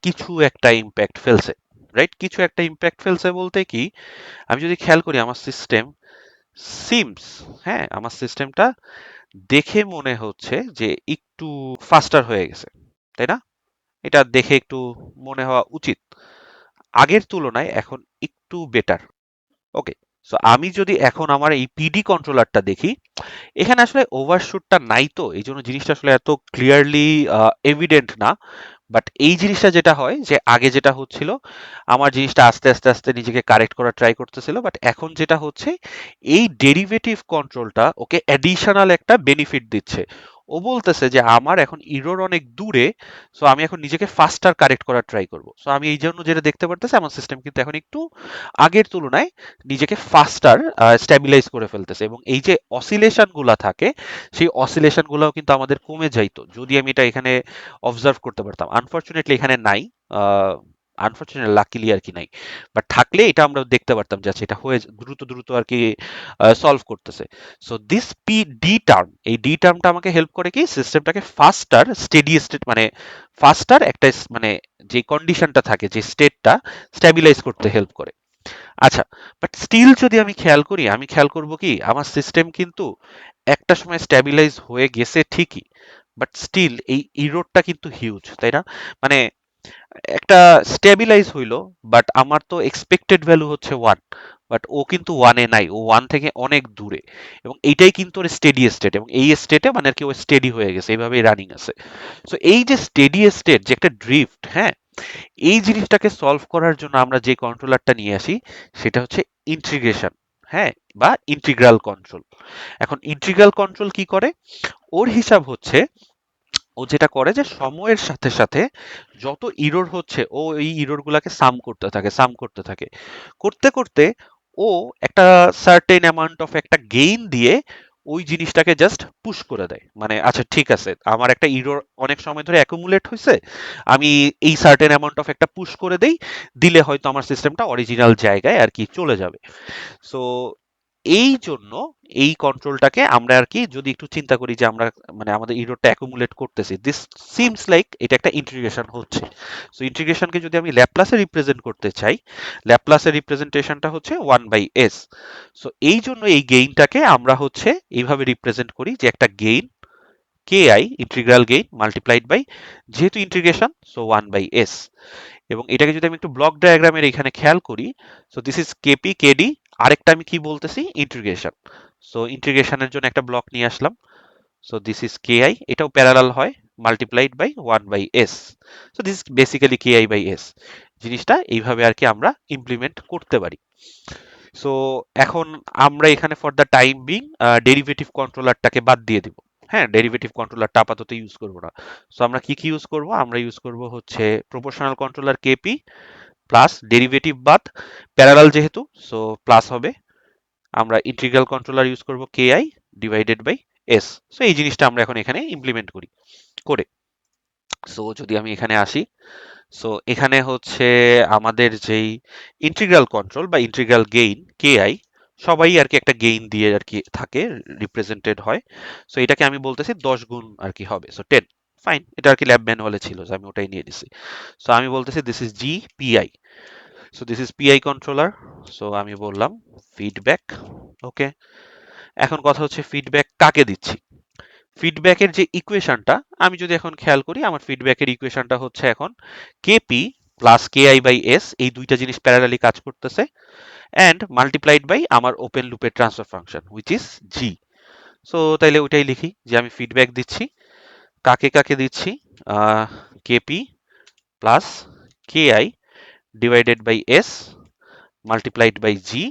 কিছু একটা ইম্প্যাক্ট ফেলছে, রাইট? কিছু একটা ইম্প্যাক্ট ফেলছে বলতে কি, আমি যদি খেয়াল করি আমার সিস্টেম সিমস, হ্যাঁ, আমার সিস্টেমটা দেখে মনে হচ্ছে যে একটু ফাস্টার হয়ে গেছে, তাই না? এটা দেখে একটু মনে হওয়া উচিত, আগের তুলনায় এখন একটু বেটার। ওকে, সো আমি যদি এখন আমার এই পিডি কন্ট্রোলারটা দেখি, এখানে আসলে ওভারশুটটা নাই, তো এই জন্য জিনিসটা আসলে এত ক্লিয়ারলি এভিডেন্ট না। বাট এই জিনিসটা যেটা হয় যে আগে যেটা হচ্ছিল, আমার জিনিসটা আস্তে আস্তে আস্তে নিজেকে কারেক্ট করার ট্রাই করতেছিল, বাট এখন যেটা হচ্ছে, এই ডেরিভেটিভ কন্ট্রোলটা ওকে অ্যাডিশনাল একটা বেনিফিট দিচ্ছে। ও বলতেছে যে আমার এখন ইরর অনেক দূরে, সো আমি এখন নিজেকে ফাস্টার কারেক্ট করার ট্রাই করব। সো আমি এই জন্য যেটা দেখতে পারতেছি আমার সিস্টেম কিন্তু এখন একটু আগের তুলনায় নিজেকে ফাস্টার স্ট্যাবিলাইজ করে ফেলতেছে, এবং এই যে অসিলেশন গুলা থাকে সেই অসিলেশন গুলাও কিন্তু আমাদের কমে যাইতো যদি আমি এটা এখানে অবজার্ভ করতে পারতাম। আনফরচুনেটলি এখানে নাই, আনফরচুনেটলি লাকিলি আর কি নাই, বাট থাকলে এটা আমরা দেখতে পারতাম যে আচ্ছা এটা হয়ে দ্রুত দ্রুত আর কি সলভ করতেছে। So this P D term, এই ডি টার্মটা আমাকে হেল্প করে কি সিস্টেমটাকে ফাস্টার স্টেডি স্টেট মানে ফাস্টার একটা মানে যে কন্ডিশনটা থাকে যে স্টেটটা স্ট্যাবিলাইজ করতে হেল্প করে। আচ্ছা, বাট স্টিল যদি আমি খেয়াল করি, আমি খেয়াল করব কি আমার সিস্টেম কিন্তু একটা সময় স্ট্যাবিলাইজ হয়ে গেছে ঠিকই, বাট স্টিল এই ইরোরটা কিন্তু হিউজ, তাই না? মানে একটা স্টেবিলাইজ হইলো, বাট আমার তো এক্সপেক্টেড ভ্যালু হচ্ছে ওয়ান, বাট ও কিন্তু ওয়ানে নাই, ও ওয়ান থেকে অনেক দূরে, এবং এইটাই কিন্তু ওর স্টেডি স্টেট, এবং এই স্টেটে মানে আর কি ও স্টেডি হয়ে গেছে, এইভাবেই রানিং আছে। সো এই যে স্টেডি স্টেট যে একটা ড্রিফট, হ্যাঁ, এই জিনিসটাকে সলভ করার জন্য আমরা যে কন্ট্রোলারটা নিয়ে আসি সেটা হচ্ছে ইন্টিগ্রেশন, হ্যাঁ, বা ইন্টিগ্রাল কন্ট্রোল। এখন ইন্টিগ্রাল কন্ট্রোল কি করে? ওর হিসাব হচ্ছে, ও যেটা করে যে সময়ের সাথে সাথে যত ইরর হচ্ছে ও এই ইরর গুলাকে সাম করতে থাকে, সাম করতে থাকে, করতে করতে ও একটা সার্টেন অ্যামাউন্ট অফ একটা গেইন দিয়ে ওই জিনিসটাকে জাস্ট পুশ করে দেয়। মানে আচ্ছা ঠিক আছে, আমার একটা ইরর অনেক সময় ধরে অ্যাকুমুলেট হয়েছে, আমি এই সার্টেন অ্যামাউন্ট অফ একটা পুশ করে দেই, দিলে হয়তো আমার সিস্টেমটা অরিজিনাল জায়গায় আর কি চলে যাবে। সো এই জন্য এই কন্ট্রোলটাকে আমরা আর কি যদি একটু চিন্তা করি যে আমরা মানে আমাদের ইরোরটা অ্যাকুমুলেট করতেছি, দিস সিমস লাইক এটা একটা ইন্টিগ্রেশন হচ্ছে। সো ইন্টিগ্রেশনকে যদি আমি ল্যাপ্লাসে রিপ্রেজেন্ট করতে চাই, ল্যাপ্লাসের রিপ্রেজেন্টেশনটা হচ্ছে ওয়ান বাই এস। সো এই জন্য এই গেইনটাকে আমরা হচ্ছে এইভাবে রিপ্রেজেন্ট করি যে একটা gain K I integral gain multiplied by, যেহেতু integration so one by S. এবং এটাকে যদি আমি একটু ব্লক ডায়াগ্রামের এখানে খেয়াল করি, so this is KP KD, আরেকটা আমি কি বলতেছি ইন্টিগ্রেশন। সো ইন্টিগ্রেশনের জন্য একটা ব্লক নিয়ে আসলাম, so this is K I, এটাও প্যারালাল হয় multiplied by one by S. So this basically K I by S. জিনিসটা এইভাবে আর কি আমরা ইমপ্লিমেন্ট করতে পারি। সো এখন আমরা এখানে for the time being derivative কন্ট্রোলারটাকে বাদ দিয়ে দিব। হ্যাঁ, ডেরিভেটিভ কন্ট্রোলারটা আপাতত ইউজ করব না। সো আমরা কি কি ইউজ করব? আমরা ইউজ করব হচ্ছে proportional controller KP plus derivative বাদ, প্যারালাল যেহেতু সো প্লাস হবে। আমরা ইন্টিগ্রাল কন্ট্রোলার ইউজ করব K I divided by S. So এই জিনিসটা আমরা এখন এখানে ইমপ্লিমেন্ট করি করে। সো যদি আমি এখানে আসি, সো এখানে হচ্ছে আমাদের যেই ইন্টিগ্রাল কন্ট্রোল বা ইন্টিগ্রাল গেইন কে আই, সবাই আর কি একটা গেইন দিয়ে আর কি থাকে, রিপ্রেজেন্টেড হয়। সো এটাকে আমি বলতেছি 10 গুণ আর কি হবে, সো 10। ফাইন, এটা আর কি ল্যাব ম্যানুয়ালে ছিল, আমি ওটাই নিয়ে নিছি। সো আমি বলতেছি this is G PI. So this is PI controller. So আমি বললাম ফিডব্যাক। ওকে, এখন কথা হচ্ছে ফিডব্যাক কাকে দিচ্ছি? ফিডব্যাকের যে ইকুয়েশনটা, আমি যদি এখন খেয়াল করি আমার ফিডব্যাকের ইকুয়েশনটা হচ্ছে এখন KP plus K I by s, এই দুইটা জিনিস প্যারালালি কাজ করতেছে, অ্যান্ড মাল্টিপ্লাইড বাই আমার ওপেন লুপের transfer function which is G. So তাইলে ওইটাই লিখি যে আমি ফিডব্যাক দিচ্ছি, কাকে কাকে দিচ্ছি, KP plus K I divided by S multiplied by G,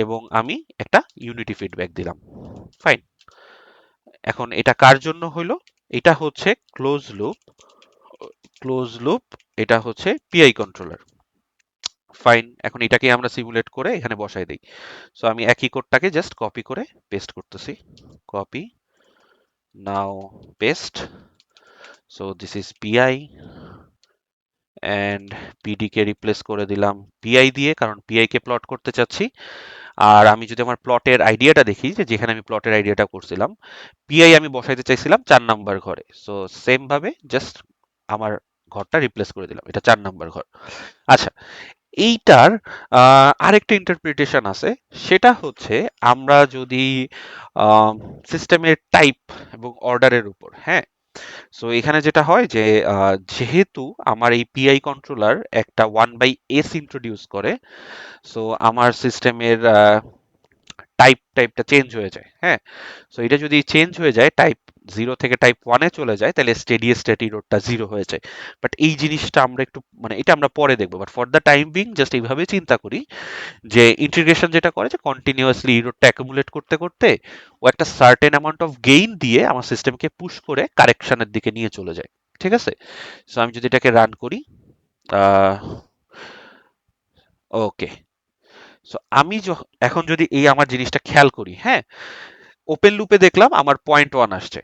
এবং আমি একটা ইউনিটি ফিডব্যাক দিলাম। ফাইন, এখন এটা কার জন্য হইলো? এটা হচ্ছে ক্লোজ লুপ, ক্লোজ লুপ, এটা হচ্ছে পিআই কন্ট্রোলার। ফাইন, এখন এটাকে আমরা সিমুলেট করে এখানে বসাই দিই। সো আমি একই কোডটাকে জাস্ট কপি করে পেস্ট করতেছি, copy, now paste. So this is PI and PD কে রিপ্লেস করে দিলাম পিআই দিয়ে, কারণ পিআই কে প্লট করতে চাচ্ছি। আর আমি যদি আমার প্লটের আইডিয়াটা দেখি, যে যেখানে আমি প্লটের আইডিয়াটা করছিলাম, পিআই আমি বসাইতে চাইছিলাম 4 নাম্বার ঘরে। সো সেম ভাবে জাস্ট আমার ঘরটা রিপ্লেস করে দিলাম, এটা 4 নাম্বার ঘর। আচ্ছা, এইটার আরেকটা ইন্টারপ্রিটেশন আছে, সেটা হচ্ছে আমরা যদি সিস্টেমের টাইপ এবং অর্ডারের উপর, হ্যাঁ, সো এখানে যেটা হয় যে যেহেতু আমার এই পিআই কন্ট্রোলার একটা ওয়ান বাই এস ইন্ট্রোডিউস করে, সো আমার সিস্টেমের টাইপটা চেঞ্জ হয়ে যায়, হ্যাঁ। সো এটা যদি চেঞ্জ হয়ে যায়, টাইপ 0 থেকে টাইপ 1-এ চলে যায়, তাহলে স্টেডি স্টেট ইরোরটা 0 হয়ে যায়। বাট এই জিনিসটা আমরা একটু মানে এটা আমরা পরে দেখবো, but for the time being just এইভাবে চিন্তা করি যে ইন্টিগ্রেশন যেটা করে যে কন্টিনিউয়াসলি ইরোরটা অ্যাকুমুলেট করতে করতে ও একটা সার্টেন অ্যামাউন্ট অফ গেইন দিয়ে আমার সিস্টেমকে পুশ করে কারেকশনের দিকে নিয়ে চলে যায়। ঠিক আছে? সো আমি যদি এটাকে রান করি, ওকে, সো আমি এখন যদি এই আমার জিনিসটা খেয়াল করি, হ্যাঁ, ওপেন লুপে দেখলাম আমার 0.1 আসছে।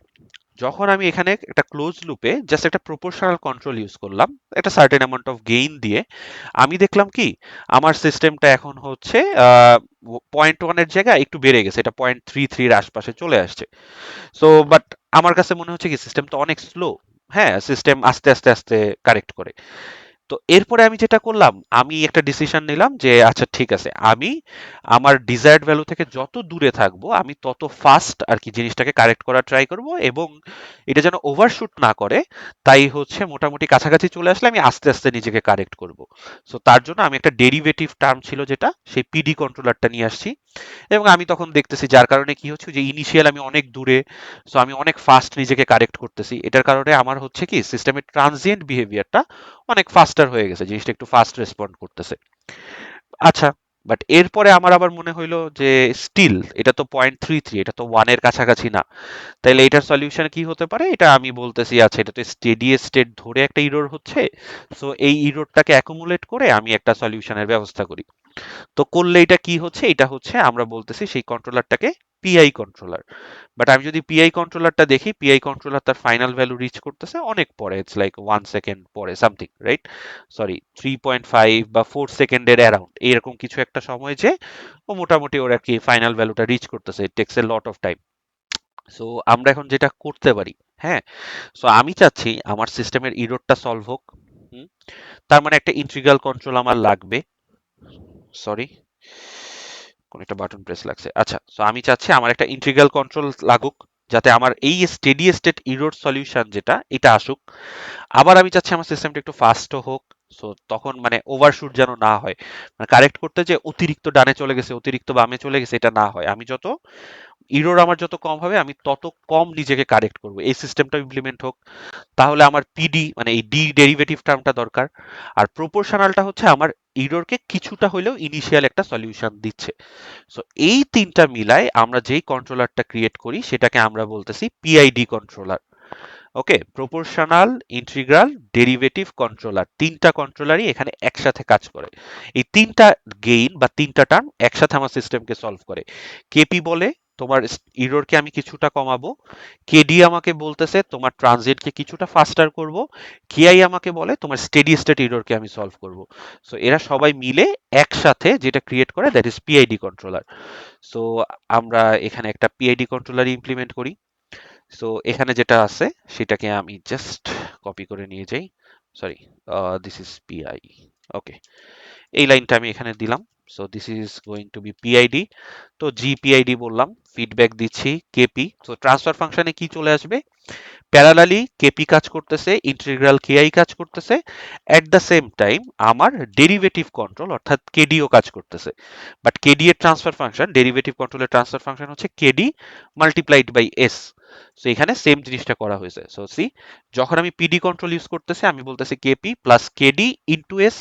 যখন আমি এখানে একটা ক্লোজ লুপে জাস্ট একটা প্রপোর্শনাল কন্ট্রোল ইউজ করলাম একটা সার্টেন অ্যামাউন্ট অফ গেইন দিয়ে, আমি দেখলাম কি আমার সিস্টেমটা এখন হচ্ছে 0.1-এর জায়গায় একটু বেড়ে গেছে, এটা 0.33-এর আশপাশে চলে আসছে। সো বাট আমার কাছে মনে হচ্ছে কি সিস্টেম তো অনেক স্লো, হ্যাঁ, সিস্টেম আস্তে আস্তে আস্তে কারেক্ট করে। তো এরপরে আমি যেটা করলাম, আমি একটা ডিসিশন নিলাম যে আচ্ছা ঠিক আছে, আমি আমার ডিজায়ার্ড ভ্যালু থেকে যত দূরে থাকবো আমি তত ফাস্ট আর কি জিনিসটাকে কারেক্ট করার ট্রাই করব, এবং এটা যেন ওভারশুট না করে, তাই হচ্ছে মোটামুটি কাছাকাছি চলে আসলে আমি আস্তে আস্তে নিজেকে কারেক্ট করব। সো তার জন্য আমি একটা ডেরিভেটিভ টার্ম ছিল যেটা সেই পিডি কন্ট্রোলারটা নিয়ে আসছি, এবং আমি তখন দেখতেছি যার কারণে কি হচ্ছে যে ইনিশিয়াল আমি অনেক দূরে, সো আমি অনেক ফাস্ট নিজেকে কারেক্ট করতেছি, এটার কারণে আমার হচ্ছে কি সিস্টেমের ট্রানজিয়েন্ট বিহেভিয়ারটা অনেক ফাস্টার হয়ে গেছে, জিনিসটা একটু ফাস্ট রেসপন্ড করতেছে। আচ্ছা, বাট এরপরে আমার আবার মনে হইলো যে স্টিল এটা তো 0.33, এটা তো 1-এর কাছাকাছি না, তাইলে এটার সলিউশন কি হতে পারে, এটা আমি বলতেছি আচ্ছা এটা তো স্টেডি স্টেট ধরে একটা ইরর হচ্ছে, সো এই ইররটাকে অ্যাকুমুলেট করে আমি একটা সলিউশনের ব্যবস্থা করি। তো করলে এটা কি হচ্ছে, এটা হচ্ছে আমরা বলতেছি সেই কন্ট্রোলারটাকে পিআই কন্ট্রোলার। বাট আমি যদি পিআই কন্ট্রোলারটা দেখি, পিআই কন্ট্রোলার তার ফাইনাল ভ্যালু রিচ করতেছে অনেক পরে, ইটস লাইক 1 সেকেন্ড পরে সামথিং, রাইট? সরি, 3.5 বা 4 সেকেন্ডের অ্যারাউন্ড এরকম কিছু একটা সময় যে ও মোটামুটি ওর আর কি ফাইনাল ভ্যালুটা রিচ করতেছে, it takes A lot of time. So আমরা এখন যেটা করতে পারি, হ্যাঁ, সো আমি চাচ্ছি আমার সিস্টেমের ইররটা সলভ হোক। হুম, তার মানে একটা ইন্টিগ্রাল কন্ট্রোল আমার লাগবে। সরি, কোন একটা বাটন প্রেস লাগছে। আচ্ছা, সো আমি চাচ্ছি আমার একটা ইন্টিগ্রাল কন্ট্রোল লাগুক, যাতে আমার এই স্টেডি স্টেট ইরর সলিউশন যেটা এটা আসুক। আবার আমি চাচ্ছি আমার সিস্টেমটা একটু ফাস্টও হোক, সো তখন মানে ওভারশুট যেন না হয়, মানে কারেক্ট করতে যে অতিরিক্ত ডানে চলে গেছে অতিরিক্ত বামে চলে গেছে এটা না হয়, আমি যত ইরর আমার যত কম হবে আমি তত কম নিজেকে কারেক্ট করব, এই সিস্টেমটা ইমপ্লিমেন্ট হোক। তাহলে আমার পিডি মানে এই ডি ডেরিভেটিভ টার্মটা দরকার, আর প্রপোর্শনালটা হচ্ছে আমার ইররকে কিছুটা হলেও ইনিশিয়াল একটা সলিউশন দিচ্ছে। সো এই তিনটা মিলায় আমরা যেই কন্ট্রোলারটা ক্রিয়েট করি সেটাকে আমরা বলতেছি পিআইডি কন্ট্রোলার। ওকে, প্রপোর্শনাল, ইন্টিগ্রাল, ডেরিভেটিভ কন্ট্রোলার, তিনটা কন্ট্রোলারই এখানে একসাথে কাজ করে। এই তিনটা গেইন বা তিনটা টার্ম একসাথে আমার সিস্টেমকে সলভ করে। কেপি বলে তোমার ইররকে আমি কিছুটা কমাবো, কেডি আমাকে বলতেছে তোমার ট্রানজিটকে কিছুটা ফাস্টার করব, কেআই আমাকে বলে তোমার স্টেডি স্টেট ইররকে আমি সলভ করব। সো এরা সবাই মিলে একসাথে যেটা ক্রিয়েট করে that is PID controller. So আমরা এখানে একটা পিআইডি কন্ট্রোলার ইমপ্লিমেন্ট করি। সো এখানে যেটা আছে সেটাকে আমি জাস্ট কপি করে নিয়ে যাই। Sorry, this is PI. Okay, এই লাইনটা আমি এখানে দিলাম। So this is going to be PID. তো জিপিআইডি বললাম, ফিডব্যাক দিচ্ছি কেপি। তো ট্রান্সফার ফাংশনে কি চলে আসবে, প্যারালালি কেপি কাজ করতেছে, ইন্টিগ্রাল কেআই কাজ করতেছে, অ্যাট দ্য সেম টাইম আমার ডেরিভেটিভ কন্ট্রোল অর্থাৎ কেডিও কাজ করতেছে। বাট কেডি এর ট্রান্সফার ফাংশন, ডেরিভেটিভ কন্ট্রোলের ট্রান্সফার ফাংশন হচ্ছে KD multiplied by S. So এখানে সেম জিনিসটা করা হয়েছে। সো সি, যখন আমি পিডি কন্ট্রোল ইউজ করতেছি আমি বলতেছি KP plus KD into S,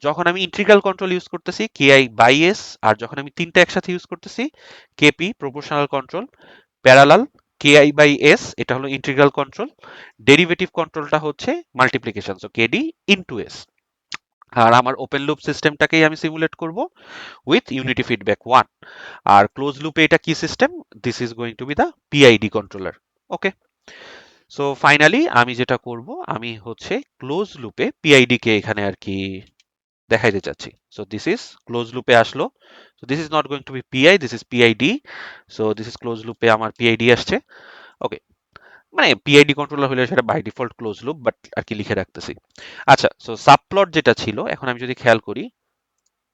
যখন আমি ইন্টিগ্রাল কন্ট্রোল ইউজ করতেছি কেআই বাই এস, আর যখন আমি তিনটা একসাথে ইউজ করতেছি KP proportional control, parallel, KI by S এটা হলো ইন্টিগ্রাল কন্ট্রোল, ডেরিভেটিভ কন্ট্রোলটা হচ্ছে multiplication, so KD into S. আর আমার ওপেন লুপ সিস্টেমটাকেই আমি সিমুলেট করব উইথ ইউনিটি ফিডব্যাক 1। আর ক্লোজ লুপে এটা কি system, this is going to be the PID controller. Okay, so finally আমি যেটা করব আমি হচ্ছে ক্লোজ লুপে পিআইডি কে এখানে আর কি দেখাইতে চাচ্ছি। সো দিস ইজ ক্লোজ লুপে আসলো। So this is not going to be PI, this is PID. So this is close লুপে আমার পিআইডি আসছে। ওকে, মানে পিআইডি কন্ট্রোলার হলে সেটা by default close loop, but আর কি লিখে রাখতেছি। আচ্ছা, সো সাবপ্লট যেটা ছিল এখন আমি যদি খেয়াল করি,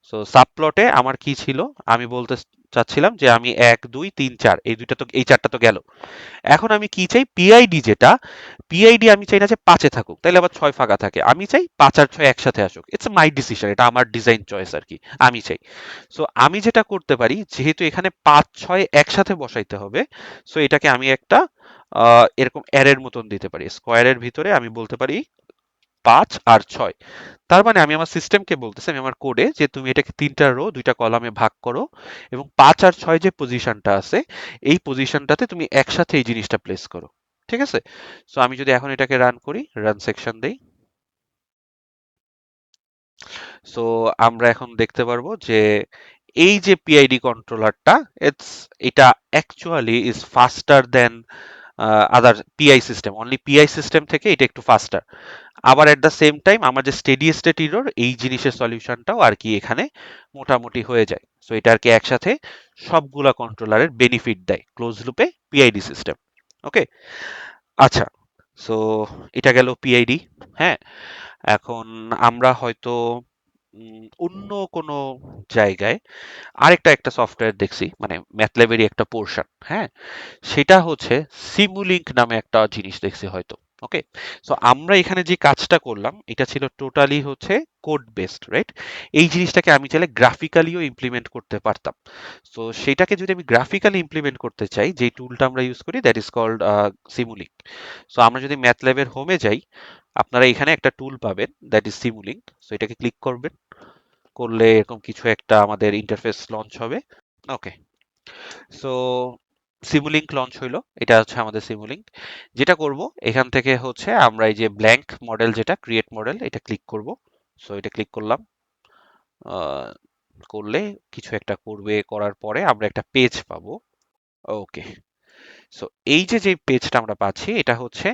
সো সাবপ্লটে আমার কি ছিল, আমি বলতে চাচ্ছিলাম যে আমি 1 2 3 4 এই চারটা তো গেল। এখন আমি কি চাই, পিআইডি যেটা, পিআইডি আমি চাই না যে 5-এ থাকুক, তাইলে আবার 6 ফাঁকা থাকে। আমি চাই 5 আর 6 একসাথে আসুক। ইটস মাই ডিসিশন, এটা আমার ডিজাইন চয়েস আর কি। আমি চাই। সো আমি যেটা করতে পারি, যেহেতু এখানে 5 6 একসাথে বসাইতে হবে, সো এটাকে আমি একটা এরকম অ্যারের মতন দিতে পারি। স্কোয়ারের ভিতরে আমি বলতে পারি 5 আর 6। তার মানে আমি আমার সিস্টেমকে বলতেছি, আমি আমার কোডে, যে তুমি এটাকে 3টা রো 2টা কলামে ভাগ করো, এবং 5 আর 6 যে পজিশনটা আছে, এই পজিশনটাতে তুমি একসাথে এই জিনিসটা প্লেস করো। ঠিক আছে? সো আমি যদি এখন এটাকে রান করি, রান সেকশন দেই, সো আমরা এখন দেখতে পারবো যে এই যে পিআইডি কন্ট্রোলারটা, এটা actually is faster than other PI system. Only PI system থেকে এটা একটু ফাস্টার। আবার এট দ্য সেম টাইম আমার যে স্টেডি স্টেট এরর, এই জিনিসের সলিউশনটাও আর কি এখানে মোটামুটি হয়ে যায়। সো এটা আর কি একসাথে সবগুলা কন্ট্রোলারের বেনিফিট দেয় ক্লোজ লুপে পিআইডি সিস্টেম। ওকে, আচ্ছা। সো এটা গেল পিআইডি। হ্যাঁ, এখন আমরা হয়তো অন্য কোনো জায়গায় আরেকটা একটা সফটওয়্যার দেখছি, মানে ম্যাথল্যাবেরই একটা পোর্শন। হ্যাঁ, সেটা হচ্ছে সিমুলিঙ্ক নামে একটা জিনিস দেখছি হয়তো। ওকে, সো আমরা এখানে যে কাজটা করলাম, এটা ছিল টোটালি হচ্ছে কোড বেসড, রাইট? এই জিনিসটাকে আমি চাইলে গ্রাফিক্যালিও ইমপ্লিমেন্ট করতে পারতাম। সো সেটাকে যদি আমি গ্রাফিক্যালি ইমপ্লিমেন্ট করতে চাই, যে টুলটা আমরা ইউজ করি, দ্যাট ইজ কল্ড সিমুলিঙ্ক। সো আমরা যদি ম্যাথল্যাবের হোমে যাই, আপনারা এখানে একটা টুল পাবেন, দ্যাট ইজ সিমুলিঙ্ক। সো এটাকে ক্লিক করবেন, করলে এরকম কিছু একটা আমাদের ইন্টারফেস লঞ্চ হবে। ওকে, সো সিমুলিঙ্ক লঞ্চ হইলো। এটা হচ্ছে আমাদের সিমুলিঙ্ক। যেটা করব, এখান থেকে হচ্ছে আমরা এই যে ব্ল্যাঙ্ক মডেল, যেটা ক্রিয়েট মডেল, এটা ক্লিক করব। সো এটা ক্লিক করলাম। আহ, করলে কিছু একটা করবে, করার পরে আমরা একটা পেজ পাবো। ওকে, সো এই যে যে পেজটা আমরা পাচ্ছি, এটা হচ্ছে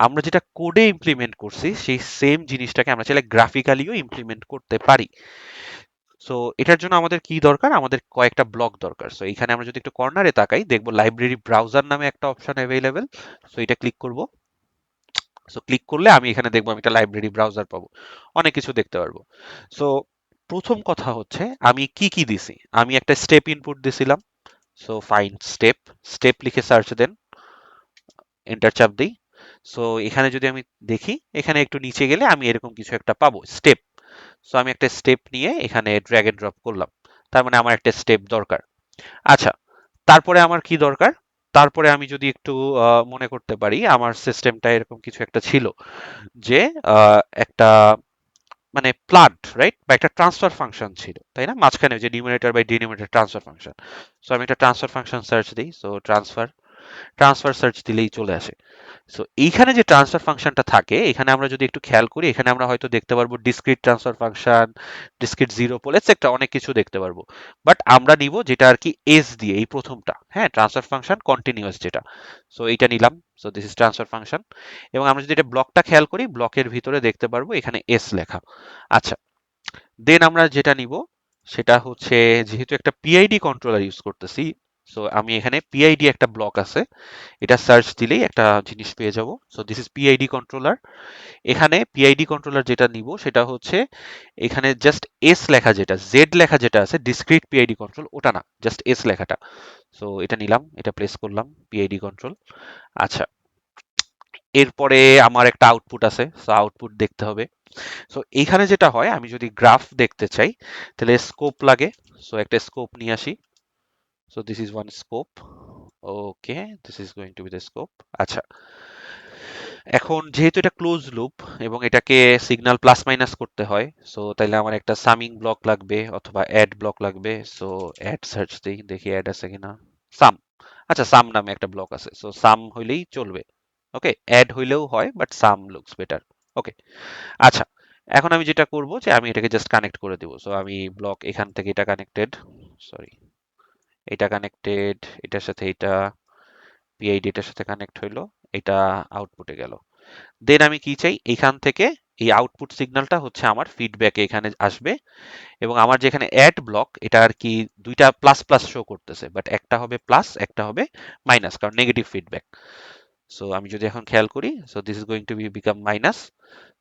আমরা যেটা কোডে ইমপ্লিমেন্ট করছি, সেই সেম জিনিসটাকে আমরা চাইলে গ্রাফিক্যালিও ইমপ্লিমেন্ট করতে পারি। সো এটার জন্য আমাদের কি দরকার, আমাদের কয়েকটা ব্লক দরকার। সো এখানে আমরা যদি একটু কর্নারে তাকাই, দেখবো লাইব্রেরি ব্রাউজার নামে একটা অপশন অ্যাভেলেবেল। সো এটা ক্লিক করব। সো ক্লিক করলে আমি এখানে দেখবো আমি একটা লাইব্রেরি ব্রাউজার পাবো, অনেক কিছু দেখতে পারবো। সো প্রথম কথা হচ্ছে আমি কি কি দিছি, আমি একটা স্টেপ ইনপুট দিছিলাম। সো ফাইন্ড স্টেপ, স্টেপ লিখে সার্চ দেন, এন্টার চাপ দিই। সো এখানে যদি আমি দেখি, এখানে একটু নিচে গেলে আমি এরকম কিছু একটা পাবো, স্টেপ। সো আমি একটা স্টেপ নিয়ে এখানে ড্র্যাগ এন্ড ড্রপ করলাম। তার মানে আমার একটা স্টেপ দরকার। আচ্ছা, তারপরে আমার কি দরকার? তারপরে আমি যদি একটু মনে করতে পারি, আমার সিস্টেমটা এরকম কিছু একটা ছিল, যে একটা মানে প্লান্ট, রাইট, বা একটা ট্রান্সফার ফাংশন ছিল, তাই না? মাঝখানে যে numerator by denominator transfer function. So আমি একটা ট্রান্সফার ফাংশন সার্চ দিই। সো ট্রান্সফার, ট্রান্সফার সার্চ দিলেই চলে আসে। সো এইখানে যে ট্রান্সফার ফাংশনটা থাকে, এখানে আমরা যদি একটু খেয়াল করি, এখানে আমরা হয়তো দেখতে পারবো discrete transfer function, discrete zero pole, etcetera, অনেক কিছু দেখতে পারবো। বাট আমরা নিব যেটা আর কি এস দিয়ে, এই প্রথমটা, হ্যাঁ, ট্রান্সফার ফাংশন কন্টিনিউয়াস যেটা। সো এইটা নিলাম। So this is transfer function. এবং আমরা যদি এটা ব্লকটা খেয়াল করি, ব্লকের ভিতরে দেখতে পারবো এখানে এস লেখা। আচ্ছা, দেন আমরা যেটা নিব, সেটা হচ্ছে, যেহেতু একটা পিআইডি কন্ট্রোলার ইউজ করতেছি, সো আমি এখানে পিআইডি একটা ব্লক আছে, এটা সার্চ দিলেই একটা জিনিস পেয়ে যাব। So this is PID controller. এখানে পিআইডি কন্ট্রোলার যেটা নিব, সেটা হচ্ছে এখানে জাস্ট এস লেখা, যেটা জেড লেখা যেটা আছে, ডিসক্রিট পিআইডি কন্ট্রোল, ওটা না, জাস্ট এস লেখাটা। সো এটা নিলাম, এটা প্রেস করলাম, পিআইডি কন্ট্রোল। আচ্ছা, এরপরে আমার একটা আউটপুট আছে, সো আউটপুট দেখতে হবে। সো এইখানে যেটা হয়, আমি যদি গ্রাফ দেখতে চাই, তাহলে স্কোপ লাগে। সো একটা স্কোপ নিয়ে আসি। So this is one scope. Okay, this is going to be the scope. আচ্ছা, এখন যেহেতু এটা ক্লোজ লুপ এবং এটাকে সিগন্যাল প্লাস মাইনাস করতে হয়, সো তাইলে আমার একটা সামিং ব্লক লাগবে অথবা অ্যাড ব্লক লাগবে। সো অ্যাড সার্চ দিই, দেখি অ্যাড আছে কিনা। সাম, আচ্ছা, সাম নামে একটা ব্লক আছে। সো সাম হইলেই চলবে। ওকে, অ্যাড হইলেও হয়, বাট সাম লুকস বেটার। ওকে, আচ্ছা, এখন আমি যেটা করব, যে আমি এটাকে জাস্ট কানেক্ট করে দেবো। সো আমি ব্লক এখান থেকে, এটা কানেক্টেড, সরি, এটা কানেক্টেড, এটার সাথে এটা, পিআইডি এটার সাথে কানেক্ট হইলো, এটা আউটপুটে গেল। দেন আমি কি চাই, এখান থেকে এই আউটপুট সিগন্যালটা হচ্ছে আমার ফিডব্যাকে এখানে আসবে। এবং আমার যেখানে অ্যাড ব্লক, এটা আর কি দুইটা প্লাস প্লাস শো করতেছে, বাট একটা হবে প্লাস, একটা হবে মাইনাস, কারণ নেগেটিভ ফিডব্যাক। সো আমি যদি এখন খেয়াল করি, so this is going to be become minus.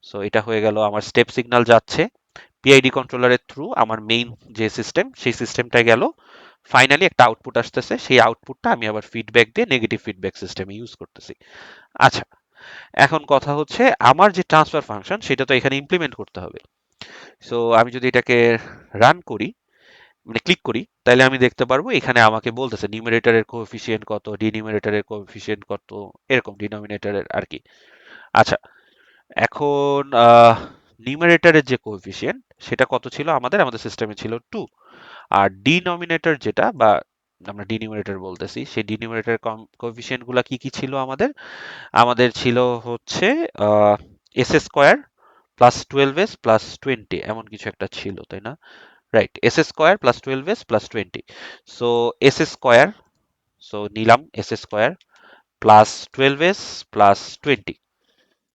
So এটা হয়ে গেল, আমার স্টেপ সিগন্যাল যাচ্ছে পিআইডি কন্ট্রোলারের থ্রু আমার মেইন যে সিস্টেম, সেই সিস্টেমটা গেল ফাইনালি একটা আউটপুট আসতেছে, সেই আউটপুটটা আমি আবার ফিডব্যাক দিয়ে নেগেটিভ ফিডব্যাক সিস্টেমে ইউজ করতেছি। আচ্ছা, এখন কথা হচ্ছে আমার যে ট্রান্সফার ফাংশন সেটা তো এখানে ইমপ্লিমেন্ট করতে হবে। সো আমি যদি এটাকে রান করি, মানে ক্লিক করি, তাহলে আমি দেখতে পারবো এখানে আমাকে বলতেছে নিউমারেটরের কোএফিসিয়েন্ট কত, ডিনিউমারেটরের কোএফিসিয়েন্ট কত, এরকম ডিনোমিনেটরের আর কি। আচ্ছা, এখন নিউমারেটরের যে কোএফিসিয়েন্ট সেটা কত ছিল, আমাদের সিস্টেমে ছিল 2। আর ডিনোমিনেটর যেটা, বা আমরা ডিনিউমারেটর বলতেছি, সেই ডিনিউমারেটর কোএফিসিয়েন্ট গুলা কি কি ছিল আমাদের? আমাদের ছিল হচ্ছে s square plus 12s plus 20, এমন কিছু একটা ছিল, তাই না? Right, S square plus 12s plus 20। So S square, so নিলাম S square plus 12s plus 20।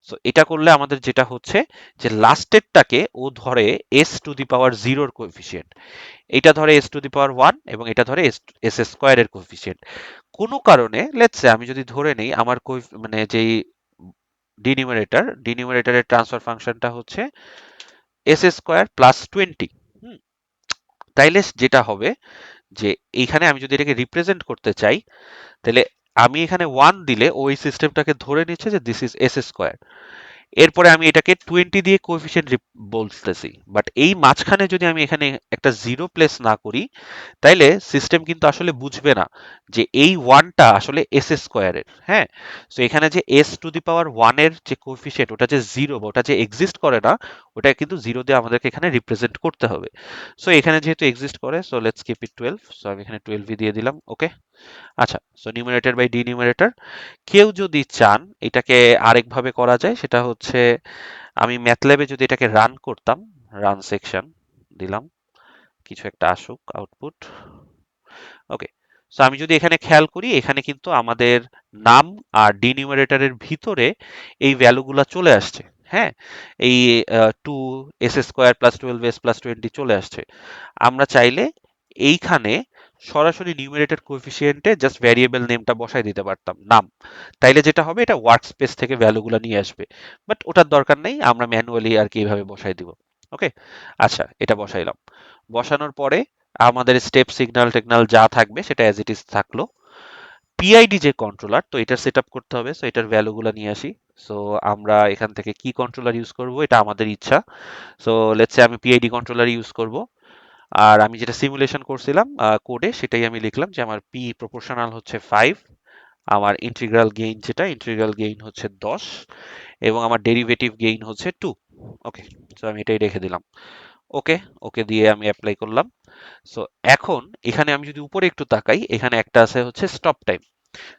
So এটা করলে আমাদের যেটা হচ্ছে যে লাস্টেরটাকে ও ধরে এস টু দি পাওয়ার জিরোর কোএফিসিয়েন্ট, এটা ধরে এস টু দি পাওয়ার 1, এবং এটা ধরে এস স্কোয়ারের কোএফিসিয়েন্ট। কোনো কারণে লেটস সে আমি যদি ধরে নেই আমার মানে যেই ডিনিউমারেটরের ট্রান্সফার ফাংশনটা হচ্ছে এস স্কোয়ার প্লাস 20। তাইলে যেটা হবে যে এইখানে আমি যদি এটাকে রিপ্রেজেন্ট করতে চাই, তাহলে আমি এখানে 1 দিলে ওই সিস্টেমটাকে ধরে নিচ্ছে যে দিস ইজ এস স্কোয়ার। এরপরে আমি এটাকে 20 দিয়ে কোএফিসিয়েন্ট বলতেছি, বাট এই মাঝখানে যদি আমি এখানে একটা জিরো প্লেস না করি, তাইলে সিস্টেম কিন্তু আসলে বুঝবে না যে এই ওয়ানটা আসলে এস স্কোয়ারের। হ্যাঁ, সো এখানে যে এস টু দি পাওয়ার ওয়ানের যে কোএফিসিয়েন্ট, ওটা যে জিরো বা ওটা যে এক্সিস্ট করে না, ওটা কিন্তু জিরো দিয়ে আমাদেরকে এখানে রিপ্রেজেন্ট করতে হবে। সো এখানে যেহেতু এক্সিস্ট করে, so let's keep it 12। So আমি এখানে 12 দিয়ে দিলাম, ওকে। আচ্ছা, সো নিউমারেটর বাই ডিনিউমারেটর। কেউ যদি চান এটাকে আরেকভাবে করা যায়, সেটা হচ্ছে আমি ম্যাথল্যাবে যদি এটাকে রান করতাম, রান সেকশন দিলাম, কিছু একটা আসুক আউটপুট, ওকে। সো আমি যদি এখানে খেয়াল করি, এখানে কিন্তু আমাদের নাম আর ডিনিউমারেটরের ভিতরে এই ভ্যালুগুলা চলে আসছে। হ্যাঁ, এই 2 S square plus 12s plus 20 চলে আসছে। আমরা চাইলে এইখানে সরাসরি নিউমারেটর কোএফিসিয়েন্টে জাস্ট ভ্যারিয়েবল নেমটা বসাই দিতে পারতাম, নাম। তাইলে যেটা হবে, এটা ওয়ার্কস্পেস থেকে ভ্যালুগুলো নিয়ে আসবে, বাট ওটার দরকার নেই, আমরা ম্যানুয়ালি আর কি এইভাবে বসাই দিব। ওকে, আচ্ছা, এটা বসাইলাম। বসানোর পরে আমাদের স্টেপ সিগন্যাল টেগনাল যা থাকবে সেটা অ্যাজ ইট ইজ থাকলো। পিআইডি যে কন্ট্রোলার, তো এটার সেট আপ করতে হবে, সো এটার ভ্যালুগুলো নিয়ে আসি। সো আমরা এখান থেকে কি কন্ট্রোলার ইউজ করব এটা আমাদের ইচ্ছা। সো লেটস সে আমি পিআইডি কন্ট্রোলার ইউজ করব। আর আমি যেটা সিমুলেশন করছিলাম কোডে, সেটাই আমি লিখলাম যে আমার পি প্রপোর্শনাল হচ্ছে 5, আমার ইন্টিগ্রাল গেইন হচ্ছে 10, এবং আমার ডেরিভেটিভ গেইন হচ্ছে 2। ওকে, সো আমি এটাই রেখে দিলাম। ওকে, ওকে দিয়ে আমি অ্যাপ্লাই করলাম। সো এখন এখানে আমি যদি উপরে একটু তাকাই, এখানে একটা আছে হচ্ছে স্টপ টাইম।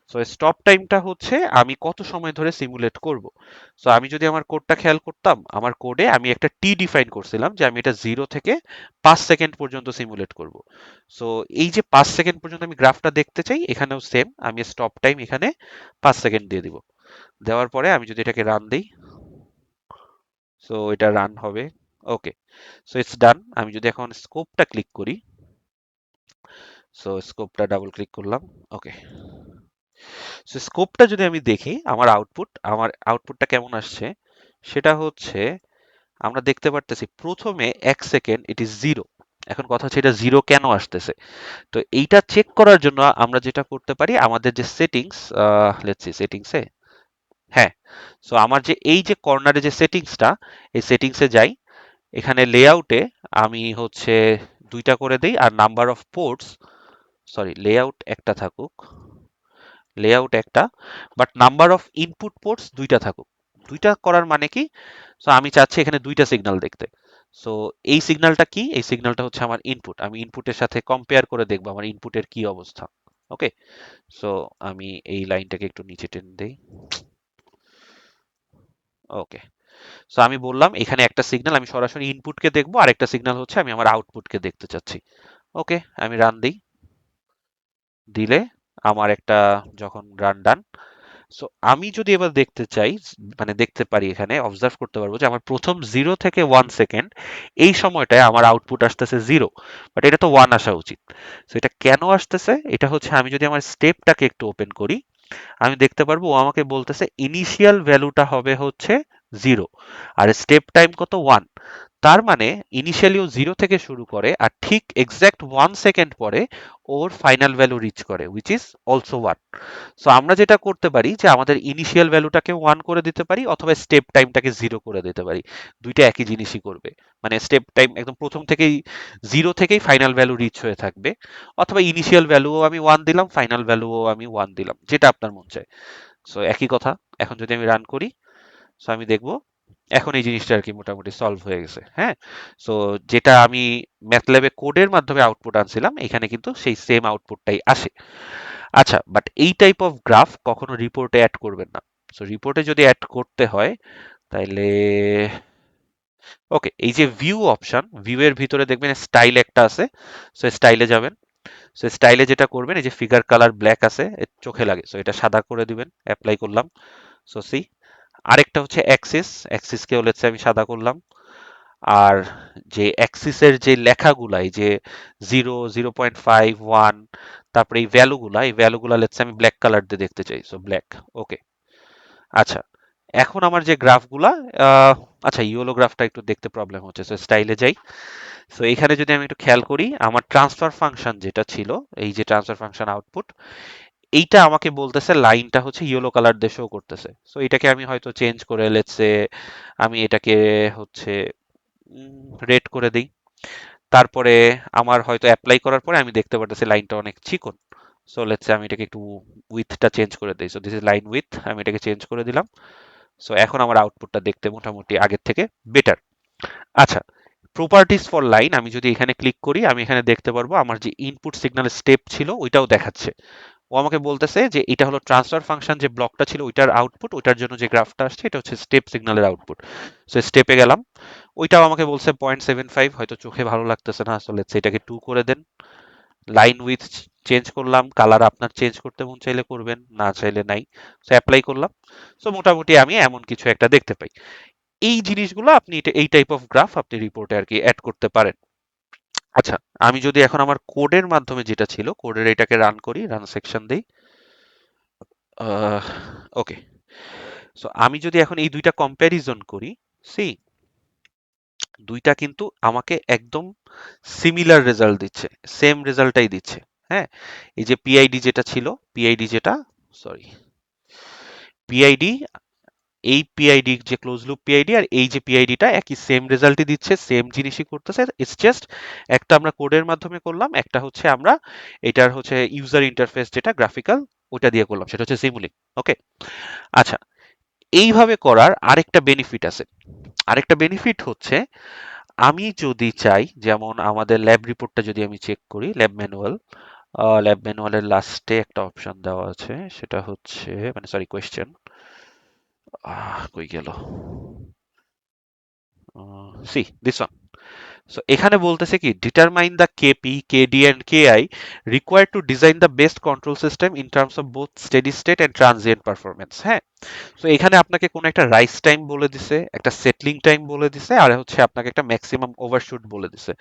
সো স্টপ টাইমটা হচ্ছে আমি কত সময় ধরে সিমুলেট করব। সো আমি যদি আমার কোডটা খেয়াল করতাম, আমার কোডে আমি একটা টি ডিফাইন করছিলাম যে আমি এটা 0 থেকে 5 সেকেন্ড পর্যন্ত সিমুলেট করব। সো এই যে 5 সেকেন্ড পর্যন্ত আমি গ্রাফটা দেখতে চাই, এখানেও সেম, আমি স্টপ টাইম এখানে 5 সেকেন্ড দিয়ে দিব। দেওয়ার পরে আমি যদি এটাকে রান দিই, সো এটা রান হবে। ওকে, সো ইটস ডান। আমি যদি এখন স্কোপটা ক্লিক করি, সো স্কোপটা ডাবল ক্লিক করলাম, ওকে। সো স্কোপটা যদি আমি দেখি, আমার আউটপুটটা কেমন আসছে, সেটা হচ্ছে আমরা দেখতে পারতেছি প্রথমে 1 সেকেন্ড ইট ইজ জিরো। এখন কথা হচ্ছে এটা জিরো কেন আসতেছে। তো এইটা চেক করার জন্য আমরা যেটা করতে পারি, আমাদের যে সেটিংস, লেটস সি সেটিংসে, হ্যাঁ, সো আমার যে এই যে কর্নারে যে সেটিংসটা, এই সেটিংসে যাই, এখানে লেআউটে আমি হচ্ছে 2টা করে দেই, আর number of ports, sorry, layout একটা থাকুক, লেআউট একটা, but number of input ports 2টা থাকুক। 2টা করার মানে কি, সো আমি চাচ্ছি এখানে 2টা সিগন্যাল দেখতে। সো এই সিগন্যালটা কি, এই সিগন্যালটা হচ্ছে আমার ইনপুট, আমি ইনপুটের সাথে কম্পেয়ার করে দেখবো আমার ইনপুটের কি অবস্থা। ওকে, সো আমি এই লাইনটাকে একটু নিচে টেনে দেই, ওকে। সো আমি বললাম এখানে একটা সিগন্যাল আমি সরাসরি ইনপুটকে দেখবো, আর একটা সিগন্যাল হচ্ছে আমি আমার আউটপুটকে দেখতে চাচ্ছি। ওকে, আমি রান দিই, দিলে আমার একটা, যখন রান ডান, সো আমি যদি এবার দেখতে চাই, মানে দেখতে পারি, এখানে অবজার্ভ করতে পারবো যে আমার প্রথম 0 থেকে 1 সেকেন্ড এই সময়টায় আমার আউটপুট আসতেছে 0, বাট এটা তো 1 আসা উচিত। সো এটা কেন আসতেছে, এটা হচ্ছে আমি যদি আমার স্টেপটাকে একটু ওপেন করি, আমি দেখতে পারবো ও আমাকে বলতেছে ইনিশিয়াল ভ্যালুটা হবে হচ্ছে 0, আর স্টেপ টাইম কত, 1। তার মানে ইনিশিয়ালি ও 0 থেকে শুরু করে আর ঠিক এক্সাক্ট 1 সেকেন্ড পরে ওর ফাইনাল ভ্যালু রিচ করে হুইচ ইজ অলসো 1। সো আমরা যেটা করতে পারি যে আমাদের ইনিশিয়াল ভ্যালুটাকে 1 করে দিতে পারি অথবা স্টেপ টাইমটাকে 0 করে দিতে পারি। দুইটা একই জিনিসই করবে। মানে স্টেপ টাইম একদম প্রথম থেকেই 0 থেকেই ফাইনাল ভ্যালু রিচ হয়ে থাকবে, অথবা ইনিশিয়াল ভ্যালুও আমি 1 দিলাম, ফাইনাল ভ্যালুও আমি 1 দিলাম, যেটা আপনার মন চায়। সো একই কথা। এখন যদি আমি রান করি, সো আমি দেখব এখন এই জিনিসটা আর কি মোটামুটি সলভ হয়ে গেছে। হ্যাঁ, সো যেটা আমি ম্যাথল্যাবে কোডের মাধ্যমে আউটপুট আনছিলাম, এখানে কিন্তু সেই সেম আউটপুটটাই আসে। আচ্ছা, বাট এই টাইপ অফ গ্রাফ কখনো রিপোর্টে অ্যাড করবেন না। সো রিপোর্টে যদি অ্যাড করতে হয় তাইলে ওকে, এই যে ভিউ অপশন, ভিউ এর ভিতরে দেখবেন স্টাইল একটা আছে। সো স্টাইলে যাবেন। সো স্টাইলে যেটা করবেন, এই যে ফিগার কালার ব্ল্যাক আছে, চোখে লাগে, সো এটা সাদা করে দিবেন। অ্যাপ্লাই করলাম। সো সি, আরেকটা হচ্ছে অ্যাক্সিস, অ্যাক্সিসকে হচ্ছে আমি সাদা করলাম। আর যে অ্যাক্সিসের যে লেখাগুলা, এই যে 0, 0.5, 1, তারপরে এই ভ্যালুগুলা লেটস আমি ব্ল্যাক কালার দিয়ে দেখতে চাই, সো ব্ল্যাক। ওকে। আচ্ছা, এখন আমার যে গ্রাফগুলা, আচ্ছা ইয়েলো গ্রাফটা একটু দেখতে প্রবলেম হচ্ছে, সো স্টাইলে যাই। সো এখানে যদি আমি একটু খেয়াল করি, আমার ট্রান্সফার ফাংশন যেটা ছিল, এই যে ট্রান্সফার ফাংশন আউটপুট, এইটা আমাকে বলতেছে লাইনটা হচ্ছে ইয়েলো কালার দিয়ে শো করতেছে। সো এটাকে আমি হয়তো চেঞ্জ করে লেটস সে আমি এটাকে হচ্ছে রেড করে দিই। তারপরে আমার হয়তো অ্যাপ্লাই করার পরে আমি দেখতে পারতেছি লাইনটা অনেক চিকন। সো লেটস সে আমি এটাকে একটু উইথটা চেঞ্জ করে দিই। So this is line with, আমি এটাকে চেঞ্জ করে দিলাম। সো এখন আমার আউটপুটটা দেখতে মোটামুটি আগের থেকে বেটার। আচ্ছা, প্রপার্টিস ফর লাইন আমি যদি এখানে ক্লিক করি, আমি এখানে দেখতে পারবো আমার যে ইনপুট সিগন্যাল স্টেপ ছিল ওইটাও দেখাচ্ছে। ও আমাকে বলতেছে যে এটা হলো ট্রান্সফার ফাংশন, যে ব্লকটা ছিল ওইটার আউটপুট, ওইটার জন্য যে গ্রাফটা আসছে এটা হচ্ছে স্টেপ সিগন্যালের আউটপুট। সো স্টেপে গেলাম, ওইটাও আমাকে বলছে 0.75, হয়তো চোখে ভালো লাগতেছে না, আসলে এটাকে 2 করে দেন। লাইন উইথ চেঞ্জ করলাম, কালার আপনার চেঞ্জ করতে মন চাইলে করবেন, না চাইলে নাই। সো অ্যাপ্লাই করলাম। সো মোটামুটি আমি এমন কিছু একটা দেখতে পাই। এই জিনিসগুলো আপনি এই টাইপ অফ গ্রাফ আপনি রিপোর্টে আর কি অ্যাড করতে পারেন। আচ্ছা, আমি যদি এখন আমার কোডের মাধ্যমে যেটা ছিল কোডের এটাকে রান করি, রান সেকশন দেই। ওকে, সো আমি যদি এখন এই দুইটা কম্প্যারিজন করি, সি দুইটা কিন্তু আমাকে একদম সিমিলার রেজাল্ট দিচ্ছে, সেম রেজাল্টটাই দিচ্ছে। হ্যাঁ, এই যে পিআইডি যেটা ছিল, পিআইডি যেটা, সরি, পিআইডি, এই পিআইডি যে ক্লোজ লুপ পিআইডি আর এই যে পিআইডিটা একই সেম রেজাল্টই দিচ্ছে, সেম জিনিসই করতেছে। ইটস জাস্ট একটা আমরা কোডের মাধ্যমে করলাম, একটা হচ্ছে আমরা এটার হচ্ছে ইউজার ইন্টারফেস যেটা গ্রাফিক্যাল ওটা দিয়ে করলাম, সেটা হচ্ছে সিমুলিং। ওকে। আচ্ছা, এইভাবে করার আরেকটা বেনিফিট আছে। আরেকটা বেনিফিট হচ্ছে, আমি যদি চাই, যেমন আমাদের ল্যাব রিপোর্টটা যদি আমি চেক করি, ল্যাব ম্যানুয়ালের লাস্টে একটা অপশন দেওয়া আছে, সেটা হচ্ছে মানে সরি কোয়েশ্চেন, কই গেল, সি দিস ওয়ান। সো এখানে বলতেছে কি, determine the KP, KD and KI required to design the best control system in terms of both steady state and transient performance. হ্যাঁ, তো এখানে আপনাকে কোনো একটা রাইস টাইম বলে দিছে, একটা সেটলিং টাইম বলে দিছে, আর হচ্ছে আপনাকে একটা ম্যাক্সিমাম ওভারশুট বলে দিছে।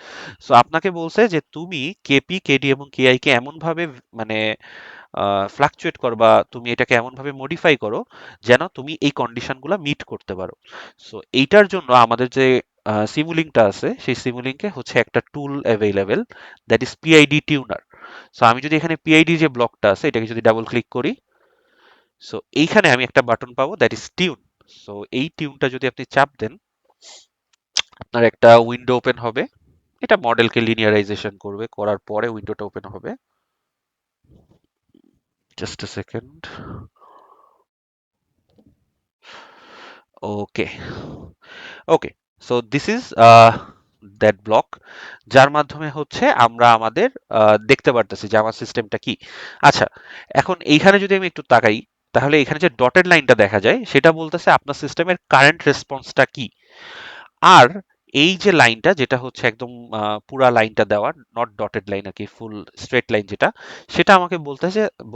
সো আপনাকে বলছে যে তুমি কেপি, কেডি এবং কেআই কে এমন ভাবে মানে ফ্লাকচুয়েট করো, বা তুমি এটাকে এমন ভাবে মডিফাই করো যেন তুমি এই কন্ডিশনগুলো মিট করতে পারো। সো এইটার জন্য আমাদের যে সিমুলিংটা আছে, সেই সিমুলিংকে হচ্ছে একটা tool available, that is PID tuner. So আমি যদি এখানে পিআইডি যে ব্লকটা আছে এটাকে যদি ডাবল ক্লিক করি, সো এইখানে আমি একটা বাটন পাবো, দ্যাট ইজ টিউন। সো এই টিউনটা যদি আপনি চাপ দেন, আপনার একটা উইন্ডো ওপেন হবে। এটা মডেলকে লিনিয়ারাইজেশন করবে, করার পরে উইন্ডোটা ওপেন হবে। Just a second. Okay, okay, so this is that block, যার মাধ্যমে হচ্ছে আমরা আমাদের দেখতে পারতেছি যে আমার সিস্টেমটা কি। আচ্ছা, এখন এইখানে যদি আমি একটু তাকাই, তাহলে এখানে যে ডটেড লাইনটা দেখা যায় সেটা বলতেছে আপনার সিস্টেমের কারেন্ট রেসপন্সটা কি। আর এই যে লাইনটা যেটা হচ্ছে একদম পুরা লাইনটা দেওয়া, নট ডটেড লাইন আর কি, ফুল স্ট্রেট লাইন যেটা, সেটা আমাকে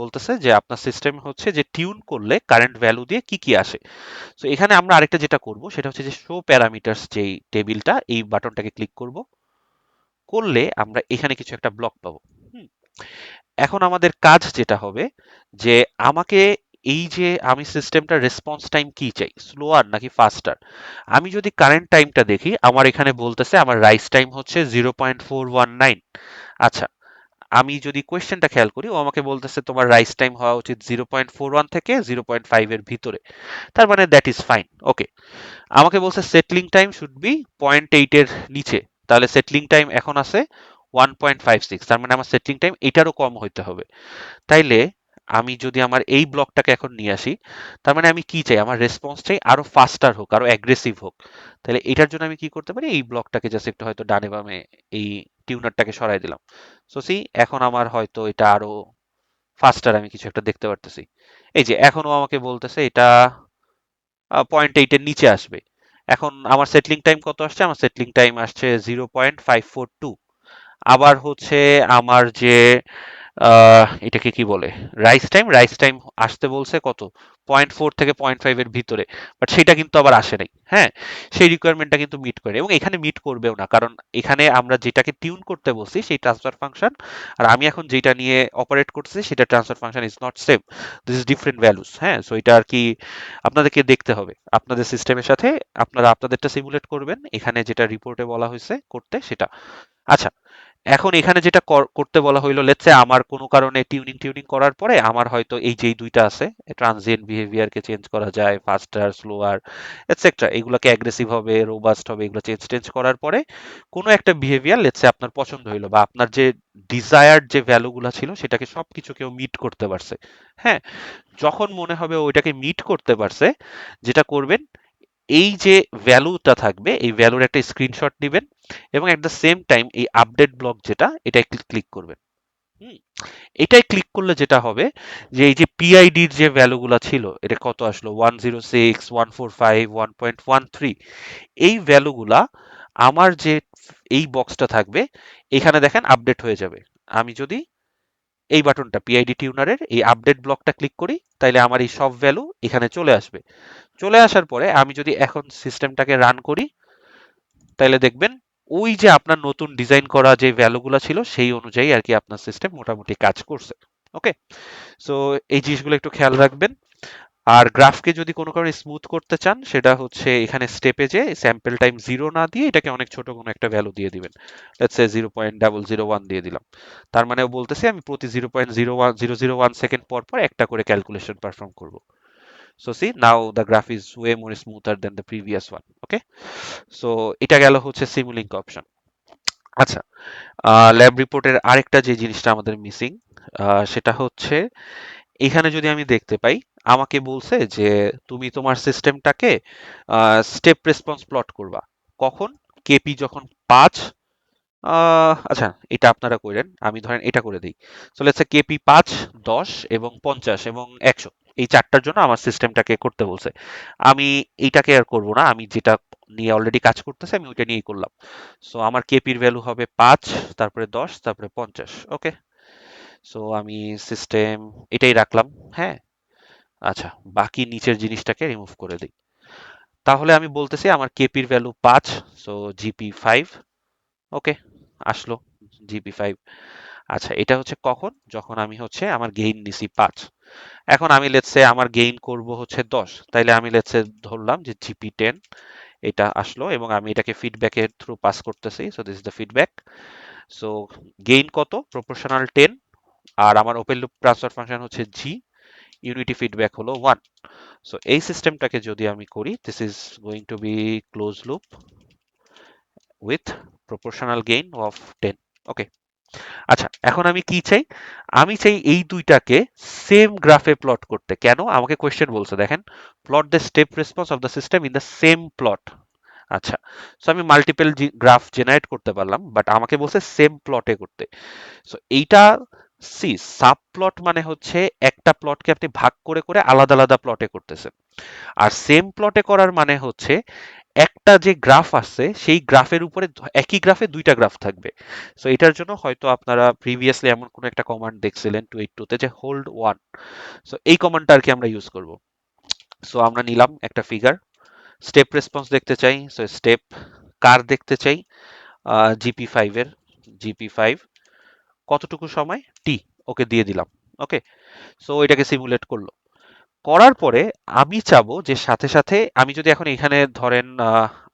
বলতেছে যে আপনার সিস্টেম হচ্ছে যে টিউন করলে কারেন্ট ভ্যালু দিয়ে কি কি আসে। সো এখানে আমরা আরেকটা যেটা করব সেটা হচ্ছে যে শো প্যারামিটারস যেই টেবিলটা, এই বাটনটাকে ক্লিক করব, করলে আমরা এখানে কিছু একটা ব্লক পাবো। হুম, এখন আমাদের কাজ যেটা হবে যে আমাকে এই যে আমি সিস্টেমটা রেসপন্স টাইম কি চাই, স্লোয়ার নাকি ফাস্টার? আমি যদি কারেন্ট টাইমটা দেখি, আমার এখানে বলতেছে আমার রাইস টাইম হচ্ছে 0.419। আচ্ছা, আমি যদি কোয়েশ্চেনটা খেয়াল করি, ও আমাকে বলতেছে তোমার রাইস টাইম হওয়া উচিত 0.41 থেকে 0.5 এর ভিতরে। তার মানে দ্যাট ইজ ফাইন, ওকে। আমাকে বলছে সেটলিং টাইম শুড বি 0.8 এর নিচে, তাহলে সেটলিং টাইম এখন আছে 1.56, তার মানে আমার সেটলিং টাইম এটারও কম হইতে হবে। তাইলে আমি যদি আমার এই ব্লকটাকে এখন নিয়ে আসি, তার মানে আমি কি চাই, আমার রেসপন্স চাই আরো ফাস্টার হোক, আরো অ্যাগ্রেসিভ হোক। তাহলে এটার জন্য আমি কি করতে পারি, এই ব্লকটাকে জাস্ট একটু হয়তো ডানে বামে এই টিউনারটাকে সরাই দিলাম। সো সি, এখন আমার হয়তো এটা আরো ফাস্টার আমি কিছু একটা দেখতে পারতেছি। এই যে এখনো আমাকে বলতেছে এটা 0.8 এর নিচে আসবে। এখন আমার সেটলিং টাইম কত আসছে, আমার সেটলিং টাইম আসছে 0.542। আবার হচ্ছে আমার যে এটাকে কি বলে, রাইস টাইম আসতে বলছে কত, 0.4 থেকে 0.5 এর ভিতরে। বাট সেটা কিন্তু আবার আসে নাই, হ্যাঁ। সেই রিকোয়ারমেন্টটা কিন্তু মিট করে, এবং এখানে মিট করবেও না, কারণ এখানে আমরা যেটাকে টিউন করতে বলছি সেই ট্রান্সফার ফাংশন, আর আমি এখন যেটা নিয়ে অপারেট করতেছি সেটা transfer function is not same, this is different values, হ্যাঁ। সো এটা আর কি আপনাদেরকে দেখতে হবে আপনাদের সিস্টেমের সাথে, আপনারা আপনাদেরটা সিমুলেট করবেন, এখানে যেটা রিপোর্টে বলা হয়েছে করতে সেটা। আচ্ছা, এখন এখানে যেটা করতে বলা হইলো, লেটস সে আমার কোনো কারণে টিউনিং টিউনিং করার পরে আমার হয়তো এই যেই দুইটা আছে, ট্রানজিয়েন্ট বিহেভিয়ারকে চেঞ্জ করা যায়, ফাস্টার, স্লোয়ার, এটসেট্রা, এগুলোকে অ্যাগ্রেসিভ হবে, রোবাস্ট হবে, এগুলো চেঞ্জ টেঞ্জ করার পরে কোনো একটা বিহেভিয়ার লেটস সে আপনার পছন্দ হইলো, বা আপনার যে ডিজায়ার্ড যে ভ্যালুগুলো ছিল সেটাকে সবকিছু কেউ মিট করতে পারছে, হ্যাঁ। যখন মনে হবে ওইটাকে মিট করতে পারছে, যেটা করবেন, এই যে ভ্যালুটা থাকবে এই ভ্যালুর একটা স্ক্রিনশট নেবেন, এবং এট দ্য সেম টাইম এই আপডেট ব্লক যেটা, এটা ক্লিক করবেন। হুম, এটাই ক্লিক করলে যেটা হবে, যে এই যে পিআইডির যে ভ্যালুগুলো ছিল, এটা কত আসলো, 106, 145, 1.13, এই ভ্যালুগুলা আমার যে এই বক্সটা থাকবে এখানে দেখেন আপডেট হয়ে যাবে। আমি যদি এই বাটনটা পিআইডি টিউনারের এই আপডেট ব্লকটা ক্লিক করি, তাইলে আমার এই সব ভ্যালু এখানে চলে আসবে। চলে আসার পরে আমি যদি এখন সিস্টেমটাকে রান করি, তাইলে দেখবেন ওই যে আপনার নতুন ডিজাইন করা যে ভ্যালুগুলো ছিল সেই অনুযায়ী আর কি আপনার সিস্টেম মোটামুটি কাজ করছে। ওকে, সো এই জিনিসগুলো একটু খেয়াল রাখবেন। আর গ্রাফকে যদি কোনো কারণে স্মুথ করতে চান, সেটা হচ্ছে এখানে স্টেপে যে স্যাম্পল টাইম 0 না দিয়ে এটাকে অনেক ছোট কোনো একটা ভ্যালু দিয়ে দিবেন। লেটস সে 0.001 দিয়ে দিলাম। তার মানে ও বলতেছে আমি প্রতি 0.01001 সেকেন্ড পর পর একটা করে ক্যালকুলেশন পারফর্ম করব। So see, now the graph is way more smoother than the previous one. Okay, so এটা গেল হচ্ছে সিমুলিংক অপশন। আচ্ছা, ল্যাব রিপোর্টের আরেকটা যে জিনিসটা আমাদের মিসিং, সেটা হচ্ছে এখানে যদি আমি দেখতে পাই, আমাকে বলছে যে তুমি তোমার সিস্টেমটাকে স্টেপ রেসপন্স প্লট করবা। কখন? কেপি যখন 5, আচ্ছা এটা আপনারা করেন, আমি ধরেন এটা করে দিই। সো লেটস সে কেপি 5, 10 এবং 50 এবং 100, এই চারটার জন্য আমার সিস্টেমটাকে করতে বলছে। আমি এইটাকে আর করব না, আমি যেটা নিয়ে অলরেডি কাজ করতেছে আমি ওইটা নিয়েই করলাম। সো আমার কেপির ভ্যালু হবে 5, তারপরে 10, তারপরে 50। ওকে, সো আমি সিস্টেম এটাই রাখলাম, হ্যাঁ। আচ্ছা, বাকি নিচের জিনিসটাকে রিমুভ করে দিই। তাহলে আমি বলতেছি আমার কেপির ভ্যালু 5, সো জিপি 5। ওকে, আসলো জিপি 5। আচ্ছা, এটা হচ্ছে কখন, যখন আমি হচ্ছে আমার গেইন নিছি 5। এখন আমি লেটস সে আমার গেইন করব হচ্ছে 10, তাইলে আমি লেটস সে ধরলাম যে জিপি 10, এটা আসলো, এবং আমি এটাকে ফিডব্যাকের থ্রু পাস করতেছি। So this is the feedback. So gain কত, প্রপোর্শনাল 10, আর আমার ওপেন লুপ ট্রান্সফার ফাংশন হচ্ছে জি, ইউনিটি ফিডব্যাক হলো 1। সো এই সিস্টেমটাকে যদি আমি করি, this is going to be close loop with proportional gain of 10। Okay, আচ্ছা এখন আমি কি চাই, আমি চাই এই দুইটাকে সেম গ্রাফে প্লট করতে। কেন, আমাকে কোয়েশ্চেন বলছে, দেখেন, plot the step response of the system in the same plot. আচ্ছা, সো আমি মাল্টিপল গ্রাফ জেনারেট করতে পারলাম, বাট আমাকে বলছে সেম প্লটে করতে। সো এইটা, সি, সাব প্লট মানে হচ্ছে একটা প্লটকে আপনি ভাগ করে করে আলাদা আলাদা প্লটে করতেছেন। আর সেম প্লটে করার মানে হচ্ছে একটা যে গ্রাফ আছে সেই গ্রাফের উপরে একই গ্রাফে দুইটা গ্রাফ থাকবে। সো এটার জন্য হয়তো আপনারা প্রিভিয়াসলি এমন কোনো একটা কমান্ড দেখছিলেন 282 তে, যে হোল্ড ওয়ান। সো এই কমান্ডটা আর কি আমরা ইউজ করব। সো আমরা নিলাম একটা ফিগার, স্টেপ রেসপন্স দেখতে চাই, সো স্টেপ কার দেখতে চাই, জিপি 5 এর, জিপি 5 কতটুকু সময়, টি, ওকে দিয়ে দিলাম। ওকে, সো এটাকে সিমুলেট করলো। করার পরে আমি চাবো যে সাথে সাথে আমি যদি এখন এখানে ধরেন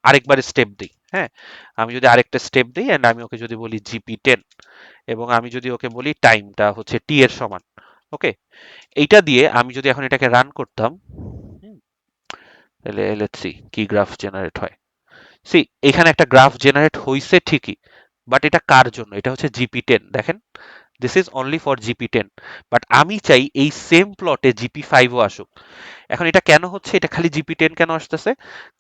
আরেকবার স্টেপ দিই, হ্যাঁ, আমি যদি আরেকটা স্টেপ দিই এন্ড আমি ওকে যদি বলি জিপি 10 এবং আমি যদি ওকে বলি টাইমটা হচ্ছে টি এর সমান, ওকে, এইটা দিয়ে আমি যদি এখন এটাকে রান করতাম, হুম, তাহলে লেটস সি কি গ্রাফ জেনারেট হয়। সি, এখানে একটা গ্রাফ জেনারেট হইছে ঠিকই, বাট এটা কার জন্য? এটা হচ্ছে জিপি 10, দেখেন, this is only for GP 10, but আমি চাই এই সেম প্লটে জিপি 5ও আসুক। এখন এটা কেন হচ্ছে, এটা খালি জিপি 10 কেন আসতেছে?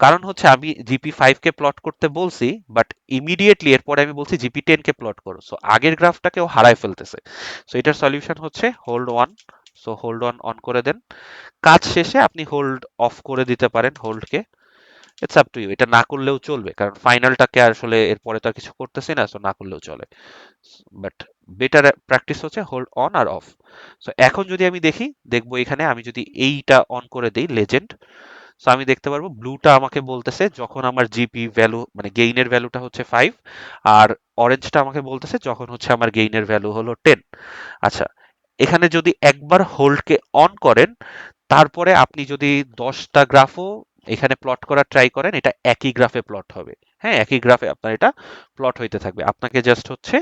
কারণ হচ্ছে আমি জিপি 5 কে প্লট করতে বলছি, বাট ইমিডিয়েটলি এরপরে আমি বলছি জিপি 10 কে প্লট করো, সো আগের গ্রাফটাকে ও হারায় ফেলতেছে। সো এটার সলিউশন হচ্ছে hold one. So hold on on করে দেন, কাজ শেষে আপনি হোল্ড অফ করে দিতে পারেন হোল্ডকে, ইটস আপ টু ইউ। এটা না করলেও চলবে, কারণ ফাইনালটাকে আসলে এরপরে তো আর কিছু করতেছি না, সো না করলেও চলে। বাট বেটার প্র্যাকটিস হচ্ছে হোল্ড অন আর অফ। সো এখন যদি আমি দেখি, দেখবো এখানে আমি যদি এইটা অন করে দিই লেজেন্ড, সো আমি দেখতে পারবো ব্লুটা আমাকে বলতেছে যখন আমার জিপি ভ্যালু মানে গেইনের ভ্যালুটা হচ্ছে 5, আর অরেঞ্জটা আমাকে বলতেছে যখন হচ্ছে আমার গেইনের ভ্যালু হলো 10। আচ্ছা, এখানে যদি একবার হোল্ডকে অন করেন, তারপরে আপনি যদি 10টা গ্রাফও এখানে প্লট করার ট্রাই করেন, এটা একই গ্রাফে প্লট হবে। হ্যাঁ, একই গ্রাফে আপনার এটা প্লট হইতে থাকবে। আপনাকে জাস্ট হচ্ছে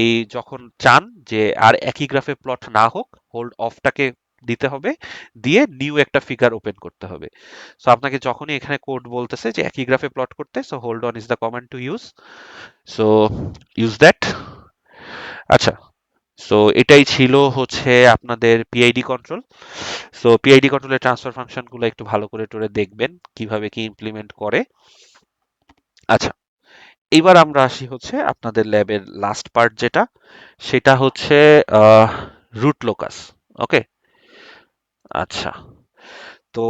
এই যখন চান যে আর একই গ্রাফে প্লট না হোক, হোল্ড অফটাকে দিতে হবে, দিয়ে নিউ একটা ফিগার ওপেন করতে হবে। সো আপনাকে যখনই এখানে কোড বলতেছে যে একই গ্রাফে প্লট করতে, so hold on is the command to use. So use that. আচ্ছা, সো এটাই ছিল হচ্ছে আপনাদের পিআইডি কন্ট্রোল। সো পিআইডি কন্ট্রোলের ট্রান্সফার ফাংশনগুলো একটু ভালো করে টোরে দেখবেন কিভাবে কি ইমপ্লিমেন্ট করে। আচ্ছা, এবার আমরা আসি হচ্ছে আপনাদের ল্যাবের লাস্ট পার্ট যেটা, সেটা হচ্ছে রুট লোকাস। ওকে, আচ্ছা, তো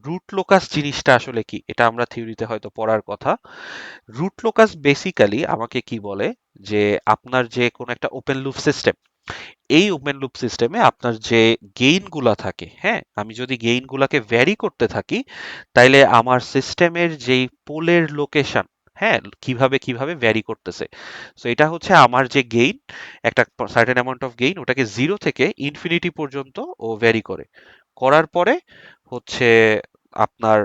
রুট লোকাস জিনিসটা আসলে কি, এটা আমরা থিওরিতে হয়তো পড়ার কথা। রুট লোকাস বেসিক্যালি আমাকে কি বলে, যে আপনার যে কোনো একটা ওপেন লুপ সিস্টেম, এই ওপেন লুপ সিস্টেমে আপনার যে গেইন গুলা থাকে, হ্যাঁ, আমি যদি গেইন গুলাকে ভ্যারি করতে থাকি, তাইলে আমার সিস্টেমের যেই পোলের লোকেশন, হ্যাঁ, কিভাবে কিভাবে ভ্যারি করতেছে। সো এটা হচ্ছে আমার যে গেইন, একটা সার্টেন অ্যামাউন্ট অফ গেইন, ওটাকে 0 থেকে ইনফিনিটি পর্যন্ত ও ভ্যারি করে। করার পরে হচ্ছে আপনার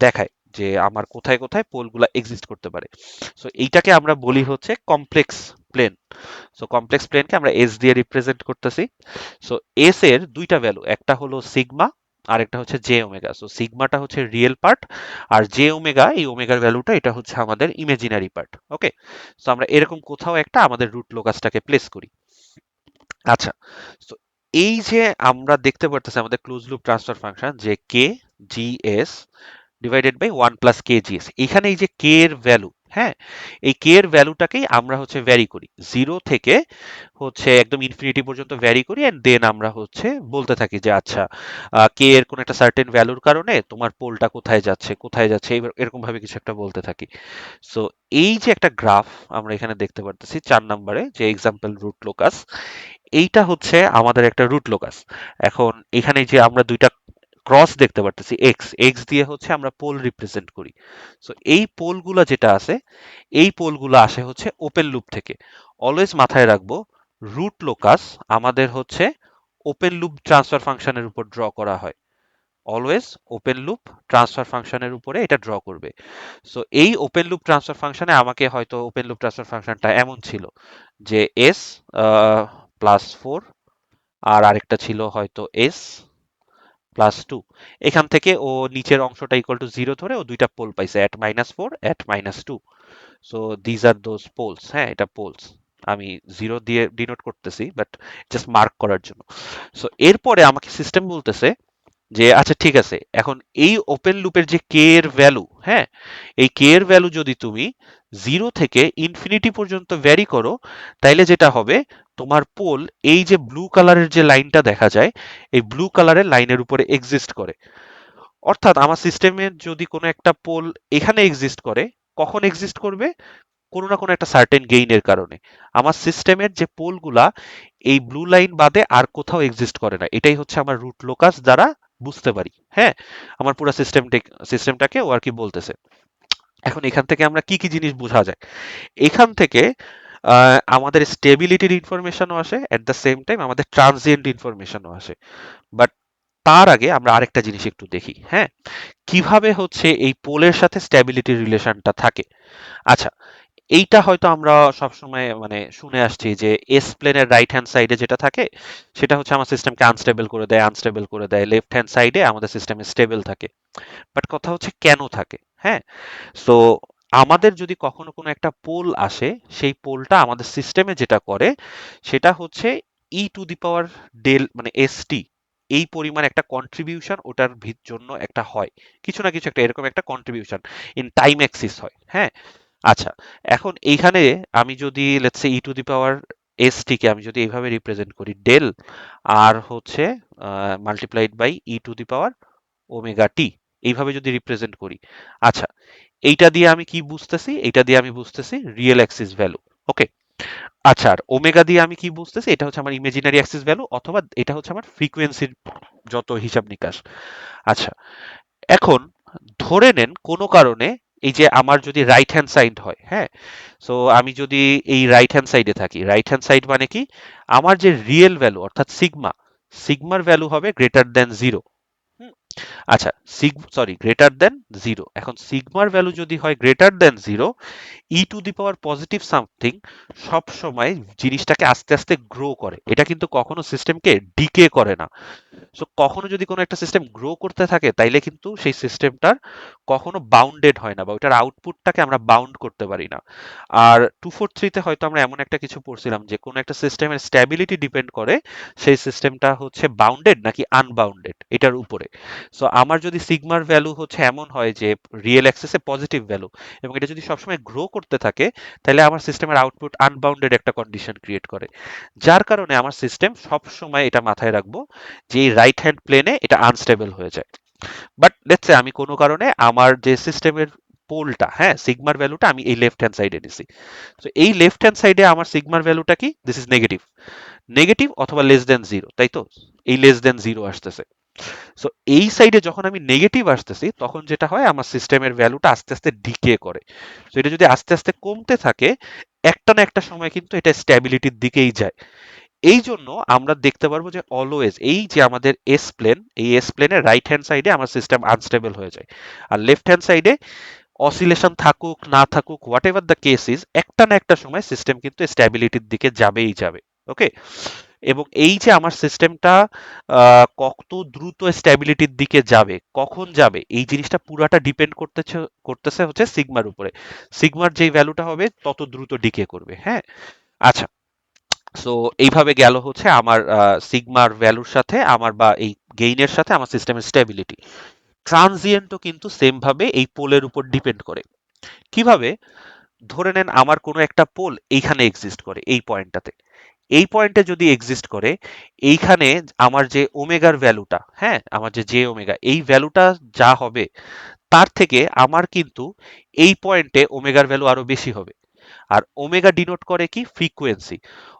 দেখায় যে আমার কোথায় কোথায় পোলগুলা এক্সিস্ট করতে পারে। সো এইটাকে আমরা বলি হচ্ছে কমপ্লেক্স প্লেন। সো কমপ্লেক্স প্লেনকে আমরা এস দিয়ে রিপ্রেজেন্ট করতেছি। সো এস এর দুইটা ভ্যালু, একটা হলো সিগমা আর একটা হচ্ছে জে ওমেগা। সো সিগমাটা হচ্ছে রিয়েল পার্ট, আর জে ওমেগা, এই ওমেগার ভ্যালুটা এটা হচ্ছে আমাদের ইমাজিনারি পার্ট। ওকে, সো আমরা এরকম কোথাও একটা আমাদের রুট লোকাসটাকে প্লেস করি। আচ্ছা, তো এই যে আমরা দেখতে পারতেছি আমাদের ক্লোজ লুপ ট্রান্সফার ফাংশন যে K G S divided by 1 + kgs, এখানে এই যে কে এর ভ্যালু, হ্যাঁ, এই কে এর ভ্যালুটাকেই আমরা হচ্ছে ভ্যারি করি 0 থেকে হচ্ছে একদম ইনফিনিটি পর্যন্ত ভ্যারি করি, এন্ড দেন আমরা হচ্ছে বলতে থাকি যে আচ্ছা কে এর কোন একটা সার্টেন ভ্যালুর কারণে তোমার পোলটা কোথায় যাচ্ছে কোথায় যাচ্ছে, এরকম ভাবে কিছু একটা বলতে থাকি। সো এই যে একটা গ্রাফ আমরা এখানে দেখতে পারতেছি 4 নম্বরে, যে এক্সাম্পল রুট লোকাস, এইটা হচ্ছে আমাদের একটা রুট লোকাস। এখন এখানে যে আমরা দুইটা ক্রস দেখতে পারতেছি, এক্স এক্স দিয়ে হচ্ছে আমরা পোল রিপ্রেজেন্ট করি। সো এই পোলগুলা যেটা আছে, এই পোলগুলো আসে হচ্ছে ওপেন লুপ থেকে। অলওয়েজ মাথায় রাখবো, রুট লোকাস আমাদের হচ্ছে ওপেন লুপ ট্রান্সফার ফাংশনের উপর ড্র করা হয়। অলওয়েজ ওপেন লুপ ট্রান্সফার ফাংশনের উপরে এটা ড্র করবে। সো এই ওপেন লুপ ট্রান্সফার ফাংশনে আমাকে হয়তো ওপেন লুপ ট্রান্সফার ফাংশনটা এমন ছিল যে এস +4, আর আরেকটা ছিল হয়তো এস +2। এখান থেকে ও নিচের অংশটা ইকুয়াল টু 0 ধরে ও দুইটা পোল পাইছে, @-4 @-2। So these are those poles. হ্যাঁ, এটা পোলস, আমি 0 দিয়ে ডিনোট করতেছি বাট জাস্ট মার্ক করার জন্য। সো এরপরে আমাকে সিস্টেম বলতেছে যে আচ্ছা ঠিক আছে, এখন এই ওপেন লুপের যে কে এর ভ্যালু, হ্যাঁ, এই কে এর ভ্যালু যদি তুমি 0 থেকে ইনফিনিটি পর্যন্ত ভ্যারি করো, তাইলে যেটা হবে, তোমার পোল এই যে ব্লু কালারের যে লাইনটা দেখা যায়, এই ব্লু কালারের লাইনের উপরে এক্সিস্ট করে। অর্থাৎ আমার সিস্টেমের যদি কোনো একটা পোল এখানে এক্সিস্ট করে, কখন এক্সিস্ট করবে? কোনো না কোনো একটা সার্টেন গেইনের কারণে। আমার সিস্টেমের যে পোলগুলা এই ব্লু লাইন বাদে আর কোথাও এক্সিস্ট করে না, এটাই হচ্ছে আমার রুট লোকাস দ্বারা বুঝতে পারি। হ্যাঁ, আমার পুরো সিস্টেমটাকে ও আর কি বলতেছে। এখন এখান থেকে আমরা কি কি জিনিস বোঝা যায়, এখান থেকে আমাদের স্টেবিলিটির ইনফরমেশনও আসে, এট দ্য সেম টাইম আমাদের ট্রানজিয়েন্ট ইনফরমেশনও আসে। বাট তার আগে আমরা আরেকটা জিনিস একটু দেখি, হ্যাঁ, কিভাবে হচ্ছে এই পোলের সাথে স্ট্যাবিলিটি রিলেশনটা থাকে। আচ্ছা, এইটা হয়তো আমরা সবসময় মানে শুনে আসছি যে এস প্লেনের রাইট হ্যান্ড সাইডে যেটা থাকে সেটা হচ্ছে আমার সিস্টেমকে আনস্টেবল করে দেয়, আনস্টেবল করে দেয়, লেফট হ্যান্ড সাইডে আমাদের সিস্টেমে স্টেবল থাকে। বাট কথা হচ্ছে কেন থাকে, হ্যাঁ? সো আমাদের যদি কখনো কোনো একটা পোল আসে, সেই পোলটা আমাদের সিস্টেমে যেটা করে সেটা হচ্ছে ই টু দি পাওয়ার ডেল মানে এসটি, এই পরিমাণ একটা কন্ট্রিবিউশন ওটার জন্য একটা হয়, কিছু না কিছু একটা এরকম একটা কন্ট্রিবিউশন ইন টাইম অ্যাক্সিস হয়, হ্যাঁ। আচ্ছা, এখন এইখানে আমি যদি let's say E to the power ST কে আমি যদি এইভাবে রিপ্রেজেন্ট করি ডেল আর হচ্ছে multiplied by E to the power omega T, এইভাবে যদি রিপ্রেজেন্ট করি, আচ্ছা, এইটা দিয়ে আমি কি বুঝতেছি? এইটা দিয়ে আমি বুঝতেছি রিয়েল অ্যাক্সিস ভ্যালু। ওকে, আচ্ছা, আর ওমেগা দিয়ে আমি কি বুঝতেছি? এটা হচ্ছে আমার ইমাজিনারি অ্যাক্সিস ভ্যালু, অথবা এটা হচ্ছে আমার ফ্রিকোয়েন্সির যত হিসাব নিকাশ। আচ্ছা, এখন ধরে নেন কোনো কারণে এই যে আমার যদি রাইট হ্যান্ড সাইড হয়, হ্যাঁ, সো আমি যদি এই রাইট হ্যান্ড সাইডে থাকি, রাইট হ্যান্ড সাইড মানে কি, আমার যে রিয়েল ভ্যালু অর্থাৎ সিগমা, সিগমার ভ্যালু হবে গ্রেটার দেন জিরো। আচ্ছা, গ্রেটার দেন জিরো। এখন সিগমার ভ্যালু যদি হয় greater than zero, E to the power positive something সব সময় জিনিসটাকে আস্তে আস্তে গ্রো করে, এটা কিন্তু কখনো সিস্টেমকে ডিকে করে না। সো কখনো যদি কোনো একটা সিস্টেম গ্রো করতে থাকে তাইলে কিন্তু সেই সিস্টেমটার কখনো বাউন্ডেড হয় না, বা ওইটার আউটপুটটাকে আমরা বাউন্ড করতে পারি না। আর 243-তে হয়তো আমরা এমন একটা কিছু পড়ছিলাম যে কোনো একটা সিস্টেমের স্ট্যাবিলিটি ডিপেন্ড করে সেই সিস্টেমটা হচ্ছে বাউন্ডেড নাকি আনবাউন্ডেড এটার উপরে। সো আমার যদি সিগমার ভ্যালু হচ্ছে এমন হয় যে রিয়েল অ্যাক্সেসে পজিটিভ ভ্যালু, এবং এটা যদি সবসময় গ্রো করতে থাকে, তাহলে আমার সিস্টেমের আউটপুট আনবাউন্ডেড একটা কন্ডিশন ক্রিয়েট করে। যার কারণে আমার সিস্টেম সব সময় এটা মাথায় রাখবো যে এই রাইট হ্যান্ড প্লেনে এটা আনস্টেবল হয়ে যায়। বাট লেটস সে আমি কোনো কারণে আমার যে সিস্টেমের পোলটা, হ্যাঁ, সিগমার ভ্যালুটা আমি এই লেফট হ্যান্ড সাইডে নিছি। তো এই লেফট হ্যান্ড সাইডে আমার সিগমার ভ্যালুটা কি, দিস ইজ নেগেটিভ, নেগেটিভ অথবা লেস দেন জিরো, তাই তো? এই লেস দেন জিরো আসতেছে। সো এই সাইডে যখন আমি নেগেটিভ আসতেছি তখন যেটা হয় আমার সিস্টেমের ভ্যালুটা আস্তে আস্তে ডিকে করে। তো এটা যদি আস্তে আস্তে কমতে থাকে, একটা না একটা সময় কিন্তু এটা স্ট্যাবিলিটির দিকেই যায়। এই জন্য আমরা দেখতে পারবো যে অলওয়েজ এই যে আমাদের এস প্লেন, এই এস প্লেনের রাইট হ্যান্ড সাইডে আমার সিস্টেম আনস্টেবল হয়ে যায়, আর লেফট হ্যান্ড সাইডে অসিলেশন থাকুক না থাকুক, what ever the case is, একটা না একটা সময় সিস্টেম কিন্তু স্ট্যাবিলিটির দিকে যাবেই যাবে। ওকে, এবং এই যে আমার সিস্টেমটা কত দ্রুত স্ট্যাবিলিটির দিকে যাবে, কখন যাবে, এই জিনিসটা পুরাটা ডিপেন্ড করতেছে হচ্ছে সিগমার উপরে। সিগমার যেই ভ্যালুটা হবে তত দ্রুত ডিকে করবে, হ্যাঁ। আচ্ছা, সো এইভাবে গেল হচ্ছে আমার সিগমার ভ্যালুর সাথে আমার বা এই গেইনের সাথে আমার সিস্টেমের স্টেবিলিটি। ট্রানজিয়েন্টও কিন্তু সেম ভাবে এই পোলের উপর ডিপেন্ড করে। কিভাবে? ধরে নেন আমার কোনো একটা পোল এইখানে এক্সিস্ট করে এই পয়েন্টটাতে, এই পয়েন্টে যদি এক্সিস্ট করে, এইখানে আমার যে ওমেগার ভ্যালুটা, হ্যাঁ, আমার যে জে ওমেগা এই ভ্যালুটা যা হবে তার থেকে আমার কিন্তু এই পয়েন্টে ওমেগার ভ্যালু আরো বেশি হবে। আর ওমেগা ডিনোট করে কি, ফ্রিকোয়েন্সি।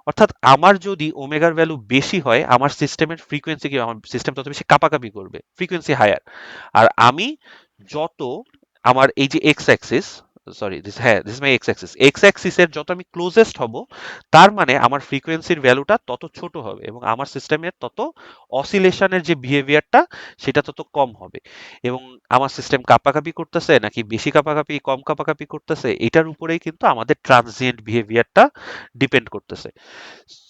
অর্থাৎ আমার যদি ওমেগার ভ্যালু বেশি হয় আমার সিস্টেমের ফ্রিকোয়েন্সি কি, আমার সিস্টেম তত বেশি কাঁপাকাঁপি করবে, ফ্রিকোয়েন্সি হায়ার। আর আমি যত আমার এই যে এক্স অ্যাক্সিস, সরি দিস, হ্যাঁ, this my X axis, X অ্যাক্সিসের যত আমি ক্লোজেস্ট হব, তার মানে আমার ফ্রিকোয়েন্সির ভ্যালুটা তত ছোট হবে এবং আমার সিস্টেমের তত অসিলেশনের যে বিহেভিয়ারটা সেটা তত কম হবে। এবং আমার সিস্টেম কাঁপাকাঁপি করতেছে নাকি বেশি কাঁপাকাঁপি, কম কাঁপাকাঁপি করতেছে, এটার উপরেই কিন্তু আমাদের ট্রানজিয়েন্ট বিহেভিয়ারটা ডিপেন্ড করতেছে।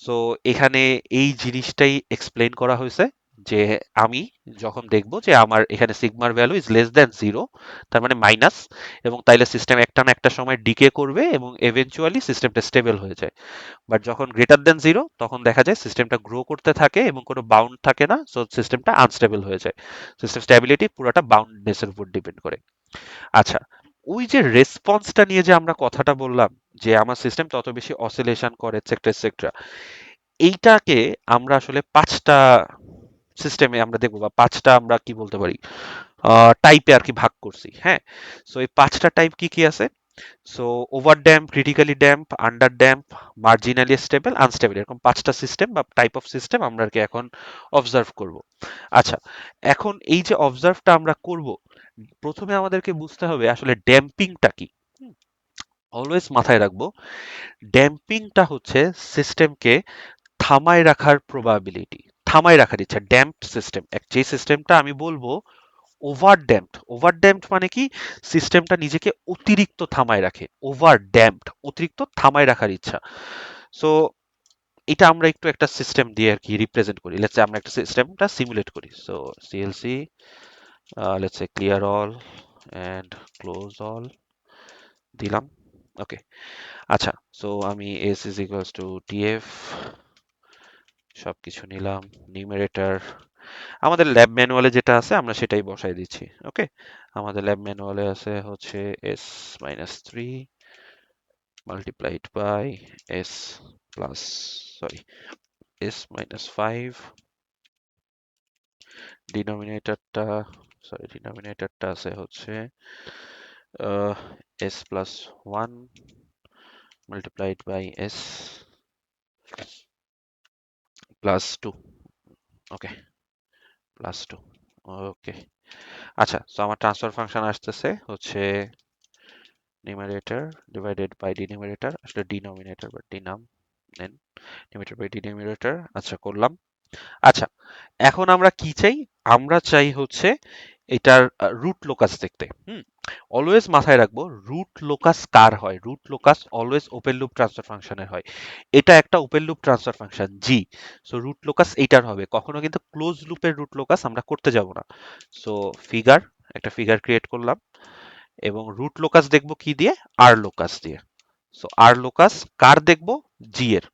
সো এখানে এই জিনিসটাই এক্সপ্লেন করা হয়েছে যে আমি যখন দেখব যে আমার এখানে সিগমার value is less than zero, তার মানে মাইনাস, এবং তাইলে সিস্টেম একটা না একটা সময় ডিকে করবে এবং এভেনচুয়ালি সিস্টেমটা স্টেবল হয়ে যায়। বাট যখন গ্রেটার দেন জিরো তখন দেখা যায় সিস্টেমটা গ্রো করতে থাকে এবং কোনো বাউন্ড থাকে না, সো সিস্টেমটা আনস্টেবল হয়ে যায়। সিস্টেম স্ট্যাবিলিটি পুরোটা বাউন্ডনেসের উপর ডিপেন্ড করে। আচ্ছা, ওই যে রেসপন্সটা নিয়ে যে আমরা কথাটা বললাম যে আমার সিস্টেম তত বেশি অসিলেশন করে এটসেট্রা এটসেট্রা, এইটাকে আমরা আসলে পাঁচটা সিস্টেমে আমরা দেখবো, বা পাঁচটা আমরা কি বলতে পারি টাইপে আর কি ভাগ করছি, হ্যাঁ। সো এই পাঁচটা টাইপ কি কি আছে? So over damp, critically damp, under damp, marginally stable, unstable, এরকম পাঁচটা সিস্টেম বা টাইপ অফ সিস্টেম আমরা আর কি এখন অবজার্ভ করব। আচ্ছা, এখন এই যে অবজার্ভটা আমরা করব, প্রথমে আমাদেরকে বুঝতে হবে আসলে ড্যাম্পিংটা কি। অলওয়েজ মাথায় রাখবো, ড্যাম্পিংটা হচ্ছে সিস্টেমকে থামায় রাখার প্রবাবিলিটি, থামায় রাখার ইচ্ছা, ড্যাম্পড সিস্টেম, যে সিস্টেমটা আমি বলবো ওভার ড্যাম্পড। ওভার ড্যাম্পড মানে কি, সিস্টেমটা নিজেকে অতিরিক্ত থামায় রাখে, ওভার ড্যাম্পড, অতিরিক্ত থামায় রাখার ইচ্ছা। সো এটা আমরা একটু একটা সিস্টেম দিয়ে আর কি রিপ্রেজেন্ট করি। লেটস সে আমরা একটা সিস্টেমটা সিমুলেট করি। So CLC, let's say clear all and close all দিলাম। ওকে, আচ্ছা, সো আমি s is equals to TF সবকিছু নিলাম, নিউমারেটর আমাদের ল্যাব ম্যানুয়ালে যেটা আছে আমরা সেটাই বসাই দিচ্ছি। ওকে, আমাদের ল্যাব ম্যানুয়ালে আছে হচ্ছে S minus three multiplied by S plus, sorry, S minus five, ডিনোমিনেটরটা, সরি ডিনোমিনেটরটা আছে হচ্ছে S plus one multiplied by S plus two. Okay, plus two. Okay, আচ্ছা, তো আমার ট্রান্সফার ফাংশন আসতেছে হচ্ছে নিউমারেটর ডিভাইডেড বাই ডিনোমিনেটর, আসলে ডিনোমিনেটর বা ডিনাম নেন, নিউমারেটর বাই ডিনোমিনেটর। আচ্ছা, করলাম। আচ্ছা, এখন আমরা কি চাই? আমরা চাই হচ্ছে এটার রুট লোকাস দেখতে। অলওয়েজ মাথায় রাখবো, রুট লোকাস কার হয়? Root locus always open loop transfer ফাংশনের হয়। এটা একটা open loop transfer function G, so root locus এইটার হবে, কখনো কিন্তু ক্লোজ লুপের রুট লোকাস আমরা করতে যাব না। সো একটা ফিগার ক্রিয়েট করলাম এবং রুট লোকাস দেখবো কি দিয়ে? আর লোকাস দিয়ে। সো আর লোকাস কার দেখবো? জি এর।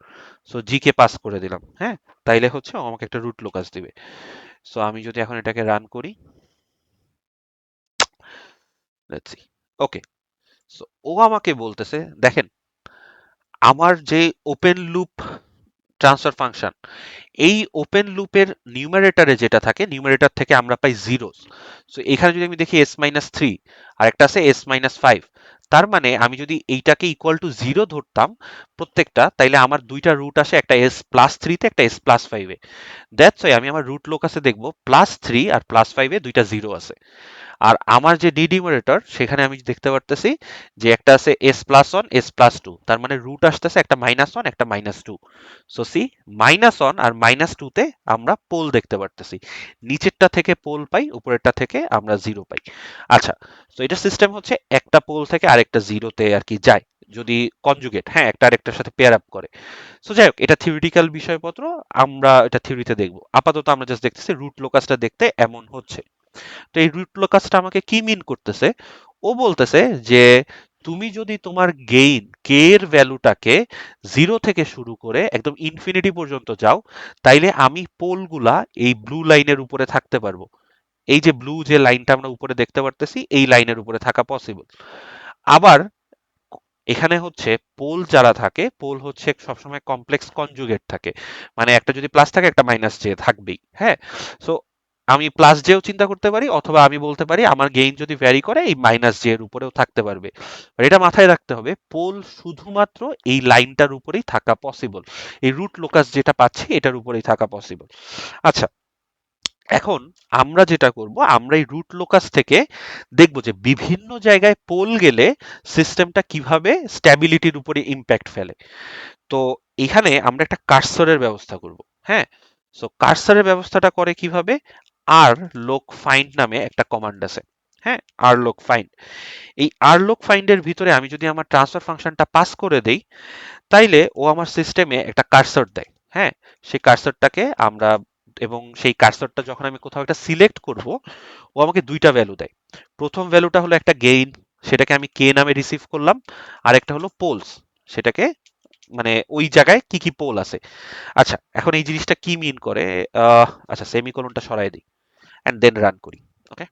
সো জি কে পাস করে দিলাম, হ্যাঁ, তাইলে হচ্ছে ও আমাকে একটা রুট লোকাস দিবে। সো আমি যদি এখন এটাকে রান করি, লেটস সি। ওকে, সো ও আমাকে বলতেছে, দেখেন আমার যে ওপেন লুপ ট্রান্সফার ফাংশন, এই ওপেন লুপের নিউমারেটরে যেটা থাকে, নিউমারেটর থেকে আমরা পাই জিরোস। সো এখানে যদি আমি দেখি এস মাইনাস থ্রি আর একটা আছে এস মাইনাস ফাইভ, তার মানে আমি যদি এইটাকে ইকুয়াল টু জিরো ধরতাম প্রত্যেকটা, তাইলে আমার দুইটা রুট আসে, একটা এস প্লাস থ্রিতে, একটা এস প্লাস ফাইভে। দ্যাটস ওয়াই আমি আমার রুট লোকাসে দেখবো প্লাস থ্রি আর প্লাস ফাইভে দুইটা জিরো আছে। আর আমার যে ডিডিমোরেটর সেখানে আমি দেখতে পারতেছি যে একটা আছে S plus one S plus two, তার মানে রুট আসতেছে একটা মাইনাস ওয়ান একটা minus two. So see, minus one আর মাইনাস টুতে আমরা পোল দেখতে পারতেছি, নিচেরটা থেকে পোল পাই, উপরেরটা থেকে আমরা জিরো পাই। আচ্ছা, তো এটা সিস্টেম হচ্ছে একটা পোল থেকে আরেকটা জিরোতে আর কি যায়, যদি কনজুগেট, হ্যাঁ, একটা আরেকটার সাথে পেয়ার আপ করে। সো যাই হোক, এটা থিওরিটিক্যাল বিষয়পত্র, আমরা এটা থিওরিতে দেখবো। আপাতত আমরা জাস্ট দেখতেছি রুট লোকাসটা দেখতে এমন হচ্ছে। তো এই রুট লোকাসটা আমাকে কি মিন করতেছে? ও বলতেছে যে তুমি যদি তোমার গেইন কে এর ভ্যালুটাকে জিরো থেকে শুরু করে একদম ইনফিনিটি পর্যন্ত যাও, তাইলে আমি পোলগুলা এই ব্লু লাইনের উপরে থাকতে পারবো। এই যে ব্লু যে লাইনটা আমরা উপরে দেখতে পারতেছি, এই লাইনের উপরে থাকা পসিবল। আবার এখানে হচ্ছে পোল যারা থাকে, পোল হচ্ছে সবসময় কমপ্লেক্স কনজুগেট থাকে, মানে একটা যদি প্লাস থাকে একটা মাইনাস জে থাকবেই, হ্যাঁ। সো আমি প্লাস জেও চিন্তা করতে পারি, অথবা আমি বলতে পারি আমার গেইন যদি ভ্যারি করে এই মাইনাস জে এর উপরেও থাকতে পারবে। আর এটা মাথায় রাখতে হবে, পোল শুধুমাত্র এই লাইনটার উপরেই থাকা পসিবল, এই রুট লোকাস যেটা পাচ্ছি এটার উপরেই থাকা পসিবল। আচ্ছা, এখন আমরা যেটা করব, আমরা এই রুট লোকাস থেকে দেখব যে বিভিন্ন জায়গায় পোল গেলে সিস্টেমটা কিভাবে স্ট্যাবিলিটির উপরে ইম্প্যাক্ট ফেলে। তো এখানে আমরা একটা কার্সরের ব্যবস্থা করব, হ্যাঁ। সো কার্সরের ব্যবস্থাটা করে কিভাবে? আর লোক ফাইন্ড নামে একটা কমান্ড আছে, হ্যাঁ, আর লোক ফাইন্ড। এই আর লোক ফাইন্ডের ভিতরে আমি যদি আমার ট্রান্সফার ফাংশনটা পাস করে দেই, তাইলে ও আমার সিস্টেমে একটা কার্সর দেয়, হ্যাঁ। সেই কার্সরটাকে আমরা, এবং সেই কার্সরটা যখন আমি কোথাও একটা সিলেক্ট করব, ও আমাকে দুইটা ভ্যালু দেয়। প্রথম ভ্যালুটা হলো একটা গেইন, সেটাকে আমি কে নামে রিসিভ করলাম। আর একটা হলো পোলস, সেটাকে মানে ওই জায়গায় কি কি পোল আছে। আচ্ছা, এখন এই জিনিসটা কি মিন করে? আচ্ছা, সেমিকোলনটা সরাই দিই এন্ড দেন রান করি। Okay,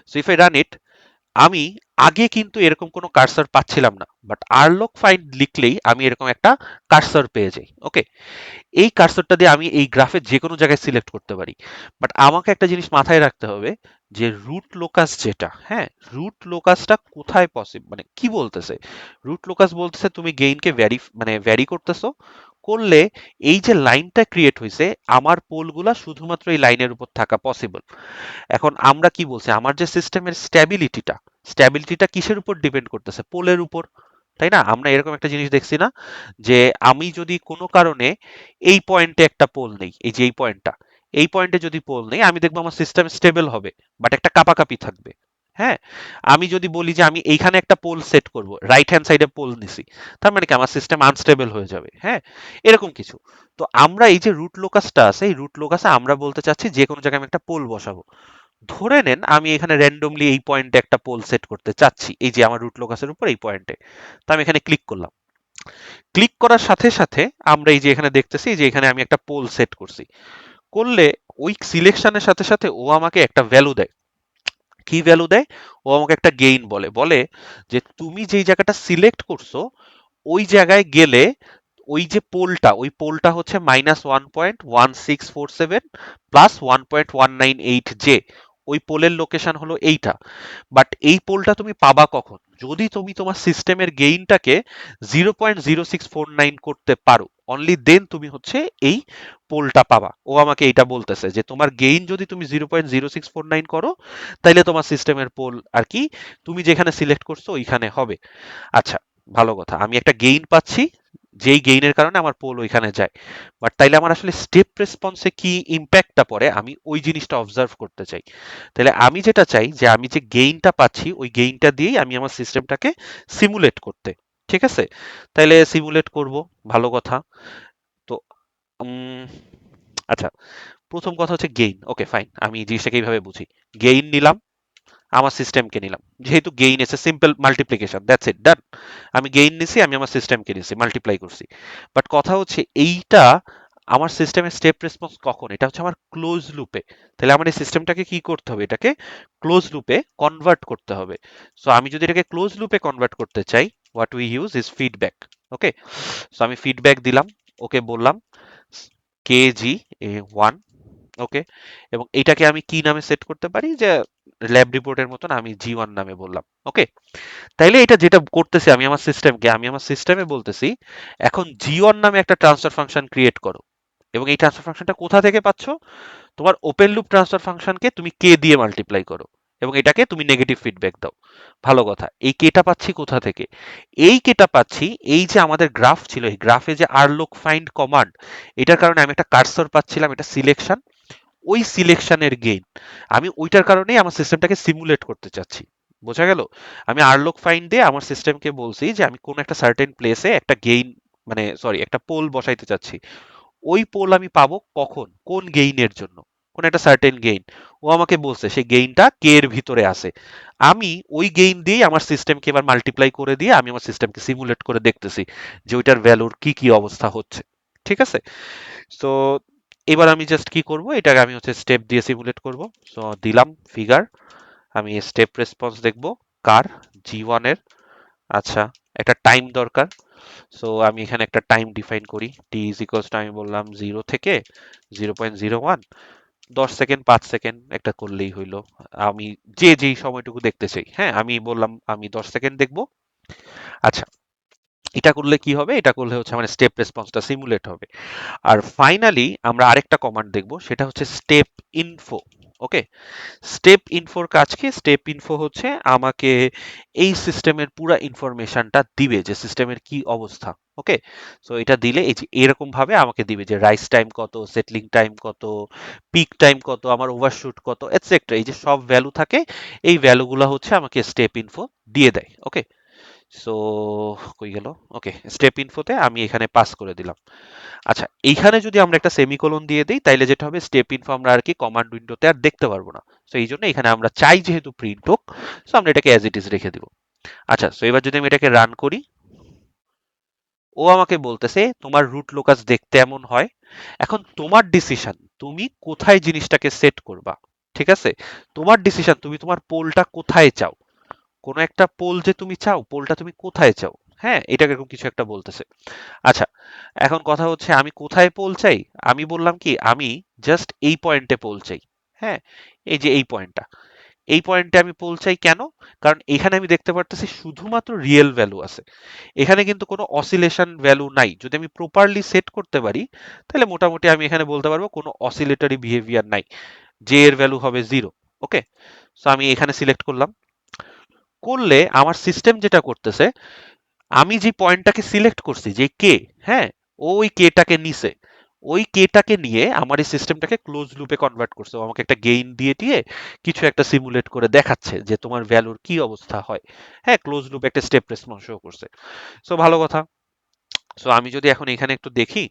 so if I run it, আমি আগে কিন্তু এরকম কোনো কার্সর পাচ্ছিলাম না, বাট আরলক ফাইন্ড লিখলেই আমি এরকম একটা কার্সর পেয়ে যাই। ওকে, এই কার্সরটা দিয়ে আমি এই গ্রাফের যে কোনো জায়গায় সিলেক্ট করতে পারি। বাট আমাকে একটা জিনিস মাথায় রাখতে হবে, যে রুট লোকাস যেটা, হ্যাঁ, রুট লোকাসটা কোথায় পসিবল, মানে কি বলতেছে? রুট লোকাস বলতেছে তুমি গেইনকে ভ্যারি করতেছো, করলে এই যে লাইনটা ক্রিয়েট হয়েছে, আমার পোলগুলা শুধুমাত্র এই লাইনের উপর থাকা পসিবল। এখন আমরা কি বলছি, আমার যে সিস্টেমের স্ট্যাবিলিটিটা কিসের উপর ডিপেন্ড করতেছে? পোলের উপর। তাই না? আমরা এরকম একটা জিনিস দেখছি না যে আমি যদি কোনো কারণে এই পয়েন্টে একটা পোল নেই, এই যে এই পয়েন্টটা, এই পয়েন্টে যদি পোল নেই আমি দেখবো আমার সিস্টেম স্টেবল হবে, বাট একটা কাপাকাপি থাকবে। হ্যাঁ, আমি যদি বলি যে আমি এইখানে একটা পোল সেট করব, রাইট হ্যান্ড সাইডে পোল নিছি, তার মানে কি আমার সিস্টেম আনস্টেবল হয়ে যাবে। হ্যাঁ, এরকম কিছু। তো আমরা এই যে রুট লোকাসটা আছে, এই রুট লোকাসে আমরা বলতে চাচ্ছি যে কোনো জায়গায় আমি একটা পোল বসাবো। ধরে নেন আমি এখানে র্যান্ডমলি এই পয়েন্টে একটা পোল সেট করতে চাচ্ছি, এই যে আমার রুট লোকাসের উপর এই পয়েন্টে। তো আমি এখানে ক্লিক করলাম। ক্লিক করার সাথে সাথে আমরা এই যে এখানে দেখতেছি যে এখানে আমি একটা পোল সেট করছি। করলে ওই সিলেকশনের সাথে সাথে ও আমাকে একটা ভ্যালু দেয়। কি ভ্যালু দেয়? ও আমাকে একটা গেইন বলে, বলে যে তুমি যেই জায়গাটা সিলেক্ট করছো ওই জায়গায় গেলে ওই যে পোলটা, ওই পোলটা হচ্ছে -1.1647 +1.198 জে, ওই পোলের লোকেশন হলো এইটা। বাট এই পোলটা তুমি পাবা কখন? যদি তুমি তোমার সিস্টেমের গেইনটাকে 0.0649 করতে পারো, অনলি দেন তুমি হচ্ছে এই পোলটা পাবা। ও আমাকে এইটা বলতেছে যে তোমার গেইন যদি তুমি 0.0649 করো, তাইলে তোমার সিস্টেমের পোল আর কি তুমি যেখানে সিলেক্ট করছো ওইখানে হবে। আচ্ছা, ভালো কথা, আমি একটা গেইন পাচ্ছি, যেই গেইনের কারণে আমার পোল ওইখানে যায়। বাট তাইলে আমার আসলে স্টেপ রেসপন্সে কি ইম্প্যাক্টটা পড়ে আমি ওই জিনিসটা অবজার্ভ করতে চাই। তাহলে আমি যেটা চাই যে আমি যে গেইনটা পাচ্ছি ওই গেইনটা দিয়েই আমি আমার সিস্টেমটাকে সিমুলেট করতে। ঠিক আছে, তাইলে সিমুলেট করব। ভালো কথা। তো উম, আচ্ছা, প্রথম কথা হচ্ছে গেইন। ওকে ফাইন, আমি জিনিসটাকে এইভাবে বুঝি। গেইন নিলাম, আমার সিস্টেমকে নিলাম, যেহেতু গেইন এসে সিম্পল মাল্টিপ্লিকেশন, দ্যাটস ইট, ডান। আমি গেইন নিছি, আমি আমার সিস্টেমকে নিছি, মাল্টিপ্লাই করছি। বাট কথা হচ্ছে এইটা আমার সিস্টেমের স্টেপ রেসপন্স কখন? এটা হচ্ছে আমার ক্লোজ লুপে। তাহলে আমার এই সিস্টেমটাকে কি করতে হবে? এটাকে ক্লোজ লুপে কনভার্ট করতে হবে। সো আমি যদি এটাকে ক্লোজ লুপে কনভার্ট করতে চাই, what we use is feedback. Okay, so আমি ফিডব্যাক দিলাম, ওকে বললাম KG1। ওকে, এবং এটাকে আমি কি নামে সেট করতে পারি? যে ল্যাব রিপোর্টের মতন আমি G1 নামে বললাম। ওকে, তাইলে এটা যেটা করতেছি আমি আমার সিস্টেমকে, আমি আমার সিস্টেমে বলতেছি এখন G1 নামে একটা ট্রান্সফার ফাংশন ক্রিয়েট করো। এবং এই ট্রান্সফার ফাংশনটা কোথা থেকে পাচ্ছ? তোমার ওপেন লুপ ট্রান্সফার ফাংশনকে তুমি কে দিয়ে মাল্টিপ্লাই করো এবং এটাকে তুমি নেগেটিভ ফিডব্যাক দাও। ভালো কথা, এই কেটা পাচ্ছি কোথা থেকে? এই কেটা পাচ্ছি এই যে আমাদের গ্রাফ ছিল, এই গ্রাফে যে আরলোক ফাইন্ড কমান্ড, এটার কারণে আমি একটা কার্সর পাচ্ছিলাম, এটা সিলেকশন, ওই সিলেকশনের গেইন। আমি ওইটার কারণেই আমার সিস্টেমটাকে সিমুলেট করতে চাচ্ছি। বোঝা গেল? আমি আরলক ফাইন্ড দিয়ে আমার সিস্টেমকে বলছি যে আমি কোন একটা সার্টেন প্লেসে একটা গেইন, মানে সরি একটা পোল বসাইতে চাচ্ছি। ওই পোল আমি পাবো কখন? কোন গেইনের জন্য? কোন একটা সার্টেন গেইন। ও আমাকে বলছে সেই গেইনটা কে এর ভিতরে আছে। আমি ওই গেইন দিয়েই আমার সিস্টেমকে এবার মাল্টিপ্লাই করে দিয়ে আমি আমার সিস্টেমকে সিমুলেট করে দেখতেছি যে ওইটার ভ্যালুর কি কি অবস্থা হচ্ছে। ঠিক আছে? সো এবার আমি জাস্ট কি করব, এটাকে আমি হচ্ছে স্টেপ দিয়ে সিমুলেট করব। সো দিলাম ফিগার, আমি স্টেপ রেসপন্স দেখব কার, G1 এর। আচ্ছা, একটা টাইম দরকার। সো আমি এখানে একটা টাইম ডিফাইন করি, টি ইজ ইকুয়ালস টু আমি বললাম 0 থেকে 0.01, 10 সেকেন্ড 5 সেকেন্ড একটা করলেই হইলো। আমি যে যেই সময়টুকু দেখতে চাই, হ্যাঁ আমি বললাম আমি 10 সেকেন্ড দেখবো। আচ্ছা, এটা করলে কি হবে? এটা করলে হচ্ছে আমার স্টেপ রেসপন্সটা সিমুলেট হবে। আর ফাইনালি আমরা আরেকটা কমান্ড দেখব, সেটা হচ্ছে স্টেপ ইনফো। ওকে, স্টেপ ইনফোর কাজ কি? স্টেপ ইনফো হচ্ছে আমাকে এই সিস্টেমের পুরো ইনফরমেশনটা দিবে যে সিস্টেমের কি অবস্থা। ওকে, সো এটা দিলে এই যে এরকম ভাবে আমাকে দিবে যে রাইস টাইম কত, সেটলিং টাইম কত, পিক টাইম কত, আমার ওভারশুট কত, এটসেট্রা। এই যে সব ভ্যালু থাকে, এই ভ্যালুগুলো হচ্ছে আমাকে স্টেপ ইনফো দিয়ে দেয়। ওকে, সো কই গেল? ওকে, স্টেপ ইনফোতে আমি এখানে পাস করে দিলাম। আচ্ছা, এইখানে যদি আমরা একটা সেমিকোলন দিয়ে দিই তাইলে যেটা হবে, স্টেপ ইনফো আমরা আর কি কমান্ড উইন্ডোতে আর দেখতে পারবো না। সো এই জন্য এখানে আমরা চাই যেহেতু প্রিন্ট হোক, সো আমরা এটাকে অ্যাজ ইট ইজ রেখে দিব। আচ্ছা, সো এবার যদি আমি এটাকে রান করি, ও আমাকে বলতেছে তোমার রুট লোকাস দেখতে এমন হয়। এখন তোমার ডিসিশন, তুমি কোথায় জিনিসটাকে সেট করবা। ঠিক আছে, তোমার ডিসিশন, তুমি তোমার পোলটা কোথায় চাও। কোনো একটা পোল যে তুমি চাও, পোলটা তুমি কোথায় চাও। হ্যাঁ, এটা এরকম কিছু একটা বলতেছে। আচ্ছা, এখন কথা হচ্ছে আমি কোথায় পোল চাই? আমি বললাম কি আমি জাস্ট এই পয়েন্টে পোল চাই। হ্যাঁ, এই যে এই পয়েন্টটা, এই পয়েন্টে আমি পোল চাই কেন? কারণ এখানে আমি দেখতে পারতেছি শুধুমাত্র রিয়েল ভ্যালু আছে, এখানে কিন্তু কোনো অসিলেশন ভ্যালু নাই। যদি আমি প্রপারলি সেট করতে পারি তাহলে মোটামুটি আমি এখানে বলতে পারবো কোনো অসিলেটরি বিহেভিয়ার নাই, জে এর ভ্যালু হবে 0। ওকে, সো আমি এখানে সিলেক্ট করলাম। করলে আমার সিস্টেম যেটা করতেছে, আমি যে পয়েন্টটাকে সিলেক্ট করছি যে কে, হ্যাঁ, ও ওই কেটাকে নিছে, ওই কেটাকে নিয়ে আমার এই সিস্টেমটাকে ক্লোজ লুপে কনভার্ট করছে। ও আমাকে একটা গেইন দিয়ে দিয়ে কিছু একটা সিমুলেট করে দেখাচ্ছে যে তোমার ভ্যালুর কি অবস্থা হয়। হ্যাঁ, ক্লোজ লুপে একটা স্টেপ রেসপন্স শো করছে। সো ভালো কথা। সো আমি যদি এখন এখানে একটু দেখি,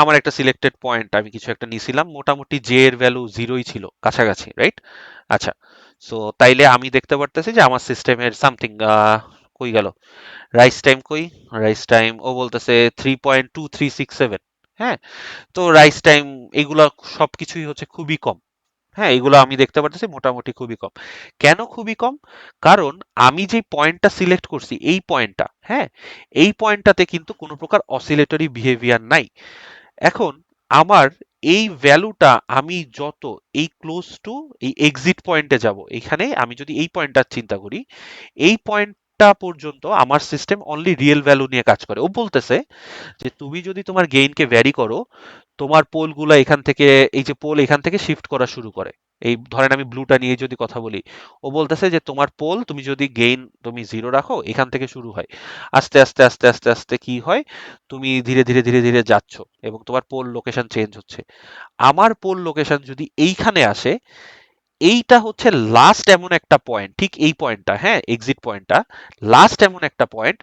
আমার একটা সিলেক্টেড পয়েন্ট আমি কিছু একটা নিছিলাম, মোটামুটি জে এর ভ্যালু জিরোই ছিল, কাছাকাছি, রাইট? আচ্ছা, সো তাইলে আমি দেখতে পারতেছি যে আমার সিস্টেমের সামথিং কই গেল, রাইস টাইম কই, রাইস টাইম ও বলতেছে 3.2367। হ্যাঁ, তো রাইস টাইম এগুলা সবকিছুই হচ্ছে খুবই কম। হ্যাঁ, এগুলো আমি দেখতে পারতেছি মোটামুটি খুবই কম। কেন খুবই কম? কারণ আমি যে পয়েন্টটা সিলেক্ট করছি এই পয়েন্টটা, হ্যাঁ, এই পয়েন্টটাতে কিন্তু কোনো প্রকার অসিলেটরি বিহেভিয়ার নাই। এখন আমার এই ভ্যালুটা আমি যত এই ক্লোজ টু এই এক্সিট পয়েন্টে যাব, এখানে আমি যদি এই পয়েন্টটা চিন্তা করি, এই পয়েন্টটা পর্যন্ত আমার সিস্টেম অনলি রিয়েল ভ্যালু নিয়ে কাজ করে। ও বলতেছে যে তুমি যদি তোমার গেইনকে ভ্যারি করো, তোমার পোলগুলা এখান থেকে, এই যে পোল এখান থেকে শিফট করা শুরু করে। এই ধরেন আমি ব্লুটা নিয়ে যদি কথা বলি, ও বলতেছে যে তোমার পোল তুমি যদি গেইন তুমি জিরো রাখো, এখান থেকে শুরু হয়, আস্তে আস্তে আস্তে আস্তে আস্তে কি হয়, তুমি ধীরে ধীরে ধীরে ধীরে যাচ্ছ এবং তোমার পোল লোকেশন চেঞ্জ হচ্ছে। আমার পোল লোকেশন যদি এইখানে আসে, এইটা হচ্ছে লাস্ট এমন একটা পয়েন্ট, ঠিক এই পয়েন্টটা, হ্যাঁ, এক্সিট পয়েন্টটা লাস্ট এমন একটা পয়েন্ট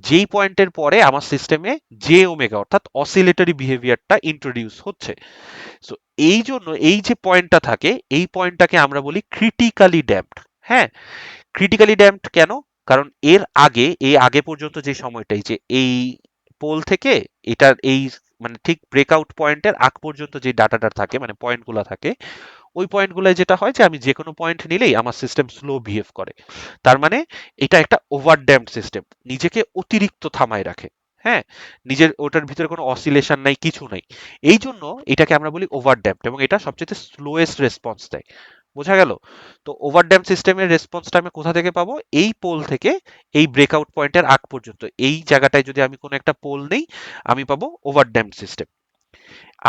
যেই পয়েন্টের পরে আমার সিস্টেমে জে ওমেগা অর্থাৎ অসিলেটরি বিহেভিয়ারটা ইন্ট্রোডিউস হচ্ছে। সো এই জন্য এই যে পয়েন্টটা থাকে, এই পয়েন্টটাকে আমরা বলি ক্রিটিক্যালি ড্যাম্পড। হ্যাঁ, ক্রিটিক্যালি ড্যাম্পড কেন? কারণ এর আগে, এই আগে পর্যন্ত যে সময়টাই যে এই পোল থেকে এটার এই মানে ঠিক ব্রেকআউট পয়েন্টের আগ পর্যন্ত যে ডাটাটা থাকে, মানে পয়েন্টগুলো থাকে, ওই পয়েন্টগুলোয় যেটা হয় যে আমি যে কোনো পয়েন্ট নিলেই আমার সিস্টেম স্লো বিহেভ করে। তার মানে এটা একটা ওভার ড্যাম্পড সিস্টেম, নিজেকে অতিরিক্ত থামায় রাখে। হ্যাঁ, নিজের ওটার ভিতরে কোনো অসিলেশন নাই, কিছু নাই। এই জন্য এটাকে আমরা বলি ওভার ড্যাম্পড এবং এটা সবচেয়ে স্লোয়েস্ট রেসপন্স দেয়। বোঝা গেল? তো ওভার ড্যাম্প সিস্টেমের রেসপন্সটা আমি কোথা থেকে পাবো? এই পোল থেকে এই ব্রেকআউট পয়েন্টের আগ পর্যন্ত এই জায়গাটায় যদি আমি কোনো একটা পোল নেই, আমি পাবো ওভার ড্যাম্প সিস্টেম।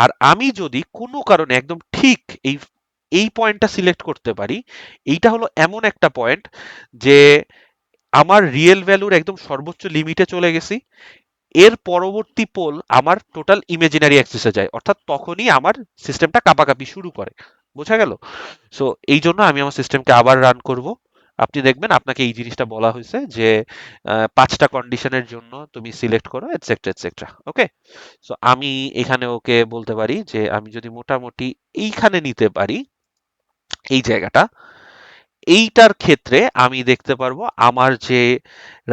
আর আমি যদি কোনো কারণে একদম ঠিক এই এই পয়েন্টটা সিলেক্ট করতে পারি, এইটা হলো এমন একটা পয়েন্ট যে আমার রিয়েল ভ্যালুর একদম সর্বোচ্চ লিমিটে চলে গেছি, এর পরবর্তী পোল আমার টোটাল ইমাজিনারি অ্যাক্সিসে যায়, অর্থাৎ তখনই আমার সিস্টেমটা কাঁপাকাঁপি শুরু করে। বোঝা গেল? সো এই জন্য আমি আমার সিস্টেমকে আবার রান করব। আপনি দেখবেন আপনাকে এই জিনিসটা বলা হয়েছে যে 5টা কন্ডিশনের জন্য তুমি সিলেক্ট করো, এটসেট্রা এটসেট্রা। ওকে, সো আমি এখানে ওকে বলতে পারি যে আমি যদি মোটামুটি এইখানে নিতে পারি এই জায়গাটা, এইটার ক্ষেত্রে আমি দেখতে পারবো আমার যে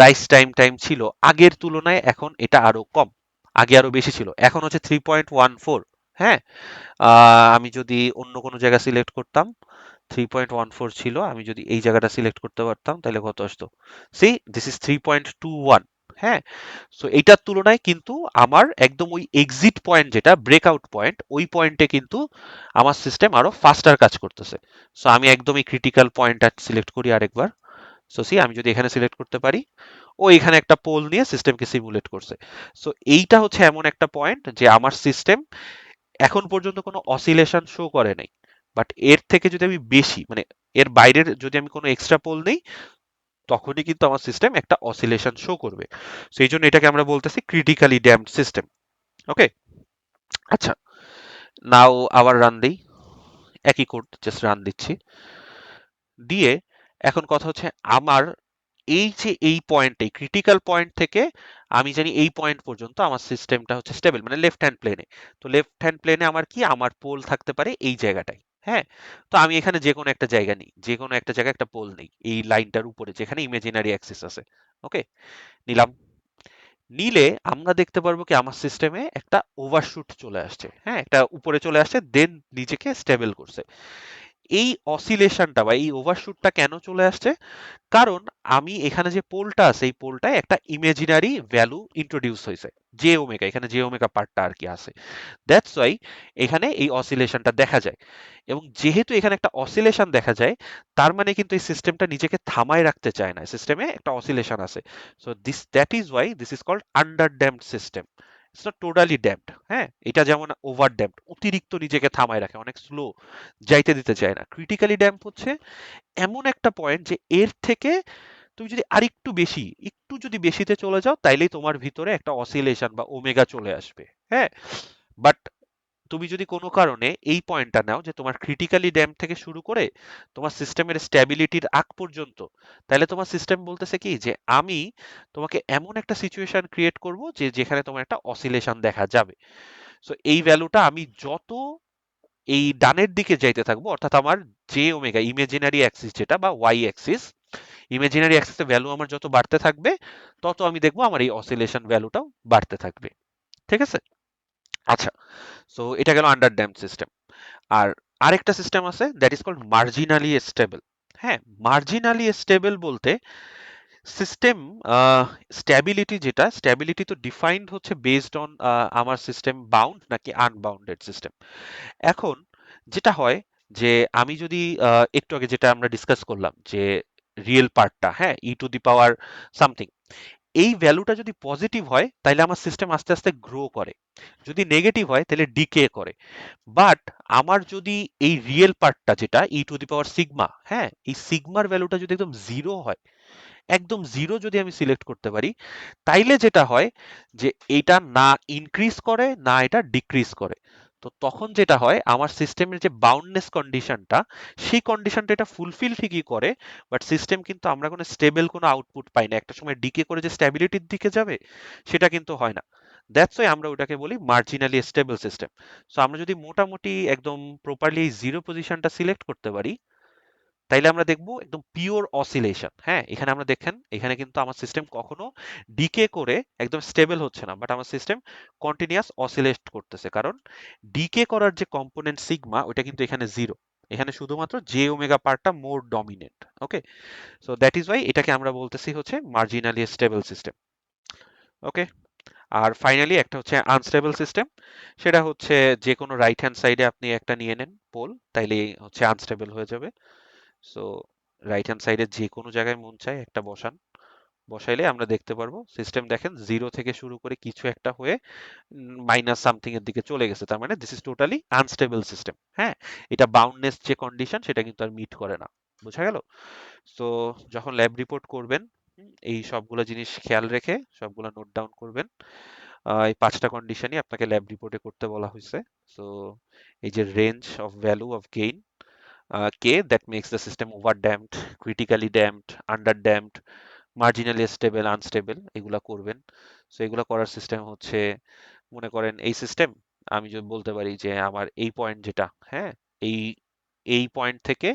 রাইস টাইম টাইম ছিল আগের তুলনায় এখন এটা আরো কম। আগে আরো বেশি ছিল, এখন হচ্ছে 3.14। হ্যাঁ, আমি যদি অন্য কোনো জায়গা সিলেক্ট করতাম, 3.14 ছিল, আমি যদি এই জায়গাটা সিলেক্ট করতে পারতাম তাহলে কত আসতো? See, this is 3.21। হ্যাঁ, সো এইটার তুলনায় কিন্তু আমার একদম ওই এক্সিট পয়েন্ট যেটা ব্রেকআউট পয়েন্ট, ওই পয়েন্টে কিন্তু আমার সিস্টেম আরো ফাস্টার কাজ করতেছে। সো আমি একদম এই ক্রিটিক্যাল পয়েন্টটা সিলেক্ট করি আরেকবার। সো সি, আমি যদি এখানে সিলেক্ট করতে পারি, ও এখানে একটা পোল নিয়ে সিস্টেমকে সিমুলেট করছে। সো এইটা হচ্ছে এমন একটা পয়েন্ট যে আমার সিস্টেম এখন পর্যন্ত কোনো অসিলেশন শো করে নাই। বাট এর থেকে যদি আমি বেশি, মানে এর বাইরের যদি আমি কোনো এক্সট্রা পোল নেই, তখনই কিন্তু আমার সিস্টেম একটা অসিলেশন শো করবে। সেই জন্য এটাকে আমরা বলতেছি ক্রিটিক্যালি ড্যাম্পড সিস্টেম। ওকে, আচ্ছা, নাও আবার রান দেই, একই কোড জাস্ট রান দিচ্ছি, দিয়ে এখন কথা হচ্ছে আমার এই যে এই পয়েন্ট, এই ক্রিটিক্যাল পয়েন্ট থেকে আমি জানি এই পয়েন্ট পর্যন্ত আমার সিস্টেমটা হচ্ছে স্টেবল, মানে লেফট হ্যান্ড প্লেনে। তো লেফট হ্যান্ড প্লেনে আমার কি, আমার পোল থাকতে পারে এই জায়গাটায়। হ্যাঁ, তো আমি এখানে যে কোনো একটা জায়গা নিই, যে কোনো একটা জায়গায় একটা পোল নেই এই লাইনটার উপরে যেখানে ইমাজিনারি অ্যাক্সিস আছে। ওকে, নিলাম। নিলে আমরা দেখতে পারবো কি আমার সিস্টেমে একটা ওভারশুট চলে আসছে। হ্যাঁ, একটা উপরে চলে আসছে, দেন নিজেকে স্টেবল করছে। এই অসিলেশনটা বা এই ওভারশুটটা কেন চলে আসছে? কারণ আমি এখানে যে পোলটা আছে, এই পোলটায় একটা ইমাজিনারি ভ্যালু ইন্ট্রোডিউস হয়েছে, জে ওমেগা, এখানে জে ওমেগা পার্টটা আর কি আছে। দ্যাটস ওয়াই এখানে এই অসিলেশনটা দেখা যায়। এবং যেহেতু এখানে একটা অসিলেশন দেখা যায়, তার মানে কিন্তু এই সিস্টেমটা নিজেকে থামায় রাখতে চায় না, সিস্টেমে একটা অসিলেশন আছে। So this, that is why this is called under damped system. It's not totally damped. হ্যাঁ, এটা যেমন ওভার ড্যাম্পড, অতিরিক্ত নিজেকে থামায় রাখে, অনেক স্লো, যাইতে দিতে চায় না। ক্রিটিক্যালি ড্যাম্প হচ্ছে এমন একটা পয়েন্ট যে এর থেকে তুমি যদি আরেকটু বেশি, একটু যদি বেশিতে চলে যাও, তাইলেই তোমার ভিতরে একটা অসিলেশন বা ওমেগা চলে আসবে। হ্যাঁ, বাট তুমি যদি কোনো কারণে এই পয়েন্টটা নাও যে তোমার ক্রিটিক্যালি ড্যাম থেকে শুরু করে তোমার সিস্টেমের স্ট্যাবিলিটির আগ পর্যন্ত, তাহলে তোমার সিস্টেম বলতেছে কি যে আমি তোমাকে এমন একটা সিচুয়েশন ক্রিয়েট করব যে যেখানে তোমার একটা অসিলেশন দেখা যাবে। সো এই ভ্যালুটা আমি যত এই ডানের দিকে যাইতে থাকবো, অর্থাৎ আমার জে ওমেগা ইমেজিনারি অ্যাক্সিস যেটা বা ওয়াই অ্যাক্সিস, ইমেজিনারি অ্যাক্সিসের ভ্যালু আমার যত বাড়তে থাকবে, তত আমি দেখবো আমার এই অসিলেশন ভ্যালুটাও বাড়তে থাকবে। ঠিক আছে? আচ্ছা, সো এটা গেল আন্ডার ড্যাম্প সিস্টেম। আর আরেকটা সিস্টেম আছে that is called marginally stable. হ্যাঁ, মার্জিনালি স্টেবল বলতে সিস্টেম স্ট্যাবিলিটি, যেটা স্ট্যাবিলিটি তো ডিফাইন্ড হচ্ছে বেসড অন আমার সিস্টেম বাউন্ড নাকি আনবাউন্ডেড সিস্টেম। এখন যেটা হয় যে আমি যদি একটু আগে যেটা আমরা ডিসকাস করলাম যে রিয়েল পার্টটা, হ্যাঁ, ই টু দি পাওয়ার সামথিং, এই ভ্যালুটা যদি পজিটিভ হয় তাহলে আমার সিস্টেম আস্তে আস্তে গ্রো করে, যদি নেগেটিভ হয় তাহলে ডিকে করে। বাট আমার যদি এই রিয়েল পার্টটা যেটা ই টু দি পাওয়ার সিগমা, হ্যাঁ, এই সিগমার ভ্যালুটা যদি একদম জিরো হয়, একদম জিরো যদি আমি সিলেক্ট করতে পারি, তাইলে যেটা হয় যে এটা না ইনক্রিজ করে না এটা ডিক্রিজ করে। তো তখন যেটা হয় আমার সিস্টেমের যে বাউন্ডনেস কন্ডিশনটা, সেই কন্ডিশনটা এটা ফুলফিল ঠিকই করে, বাট সিস্টেম কিন্তু আমরা কোনো স্টেবল কোনো আউটপুট পাই না, একটা সময় ডিকে করে যে স্ট্যাবিলিটির দিকে যাবে সেটা কিন্তু হয় না। দ্যাটস ওয়াই আমরা ওটাকে বলি মার্জিনালি স্টেবল সিস্টেম। সো আমরা যদি মোটামুটি একদম প্রপারলি জিরো পজিশনটা সিলেক্ট করতে পারি, তাইলে আমরা দেখব একদম পিওর অসিলেশন। হ্যাঁ, এখানে আমরা দেখেন এখানে কিন্তু আমার সিস্টেম কখনো ডিকে করে একদম স্টেবল হচ্ছে না, বাট আমার সিস্টেম কন্টিনিউয়াস অসিলেট করতেছে, কারণ ডিকে করার যে কম্পোনেন্ট সিগমা ওটা কিন্তু এখানে জিরো, এখানে শুধুমাত্র জে ওমেগা পার্টটা more dominant. Okay, so that is why এটাকে আমরা বলতেছি হচ্ছে মার্জিনালি স্টেবল সিস্টেম। ওকে, আর ফাইনালি একটা হচ্ছে আনস্টেবল সিস্টেম। সেটা হচ্ছে যে কোনো রাইট হ্যান্ড সাইডে আপনি একটা নিয়ে নেন পোল, তাইলে হচ্ছে আনস্টেবল হয়ে যাবে। সো রাইট হ্যান্ড সাইডে যে কোনো জায়গায় মন চায় একটা বসান, বসাইলে আমরা দেখতে পারবো সিস্টেম দেখেন জিরো থেকে শুরু করে কিছু একটা হয়ে মাইনাস সামথিং এর দিকে চলে গেছে, তার মানে this is totally unstable system. হ্যাঁ, এটা বাউন্ডনেস যে কন্ডিশন সেটা কিন্তু আর মিট করে না। বোঝা গেল? সো যখন ল্যাব রিপোর্ট করবেন, এই সবগুলো জিনিস খেয়াল রেখে সবগুলো নোট ডাউন করবেন। এই পাঁচটা কন্ডিশনই আপনাকে ল্যাব রিপোর্টে করতে বলা হয়েছে। সো এই যে range of value of gain, K that makes the system over damped, critically damped, under damped, marginally stable, unstable, এগুলা করবেন। সো এগুলা করার সিস্টেম হচ্ছে, মনে করেন এই সিস্টেম আমি যদি বলতে পারি যে আমার এই পয়েন্ট যেটা, হ্যাঁ, এই এই পয়েন্ট থেকে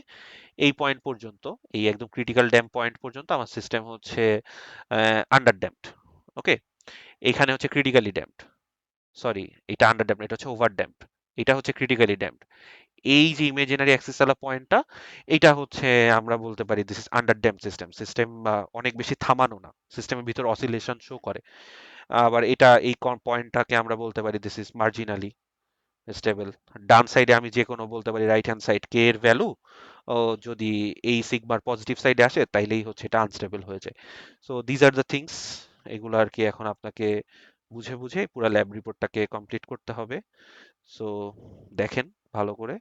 এই পয়েন্ট পর্যন্ত, এই একদম ক্রিটিক্যাল ড্যাম্প পয়েন্ট পর্যন্ত আমার সিস্টেম হচ্ছে আন্ডার ড্যাম্পড। ওকে, এখানে হচ্ছে ক্রিটিক্যালি ড্যাম্পড, সরি, এটা আন্ডার ড্যাম্পড, এটা হচ্ছে ওভার ড্যাম্পড, এটা হচ্ছে ক্রিটিক্যালি ড্যাম্পড। এই যে ইমেজিনারি অ্যাক্সিস ওয়ালা পয়েন্টটা, এটা হচ্ছে আমরা বলতে পারি this is under damp system. System অনেক বেশি থামানো না, সিস্টেমের ভিতর অসিলেশন শো করে। আবার এটা এই পয়েন্টটাকে আমরা বলতে পারি দিস ইজ মার্জিনালি স্টেবল। ডান সাইডে আমি যে কোনো বলতে পারি রাইট হ্যান্ড সাইড কে এর ভ্যালু যদি এই সিগমার পজিটিভ সাইডে আসে তাইলেই হচ্ছে এটা আনস্টেবল হয়ে যায়। So these are the things, এগুলো আর কি এখন আপনাকে বুঝে বুঝে পুরো ল্যাব রিপোর্টটাকে কমপ্লিট করতে হবে। সো দেখেন ভালো করে।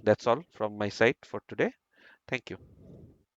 That's all from my side for today. Thank you.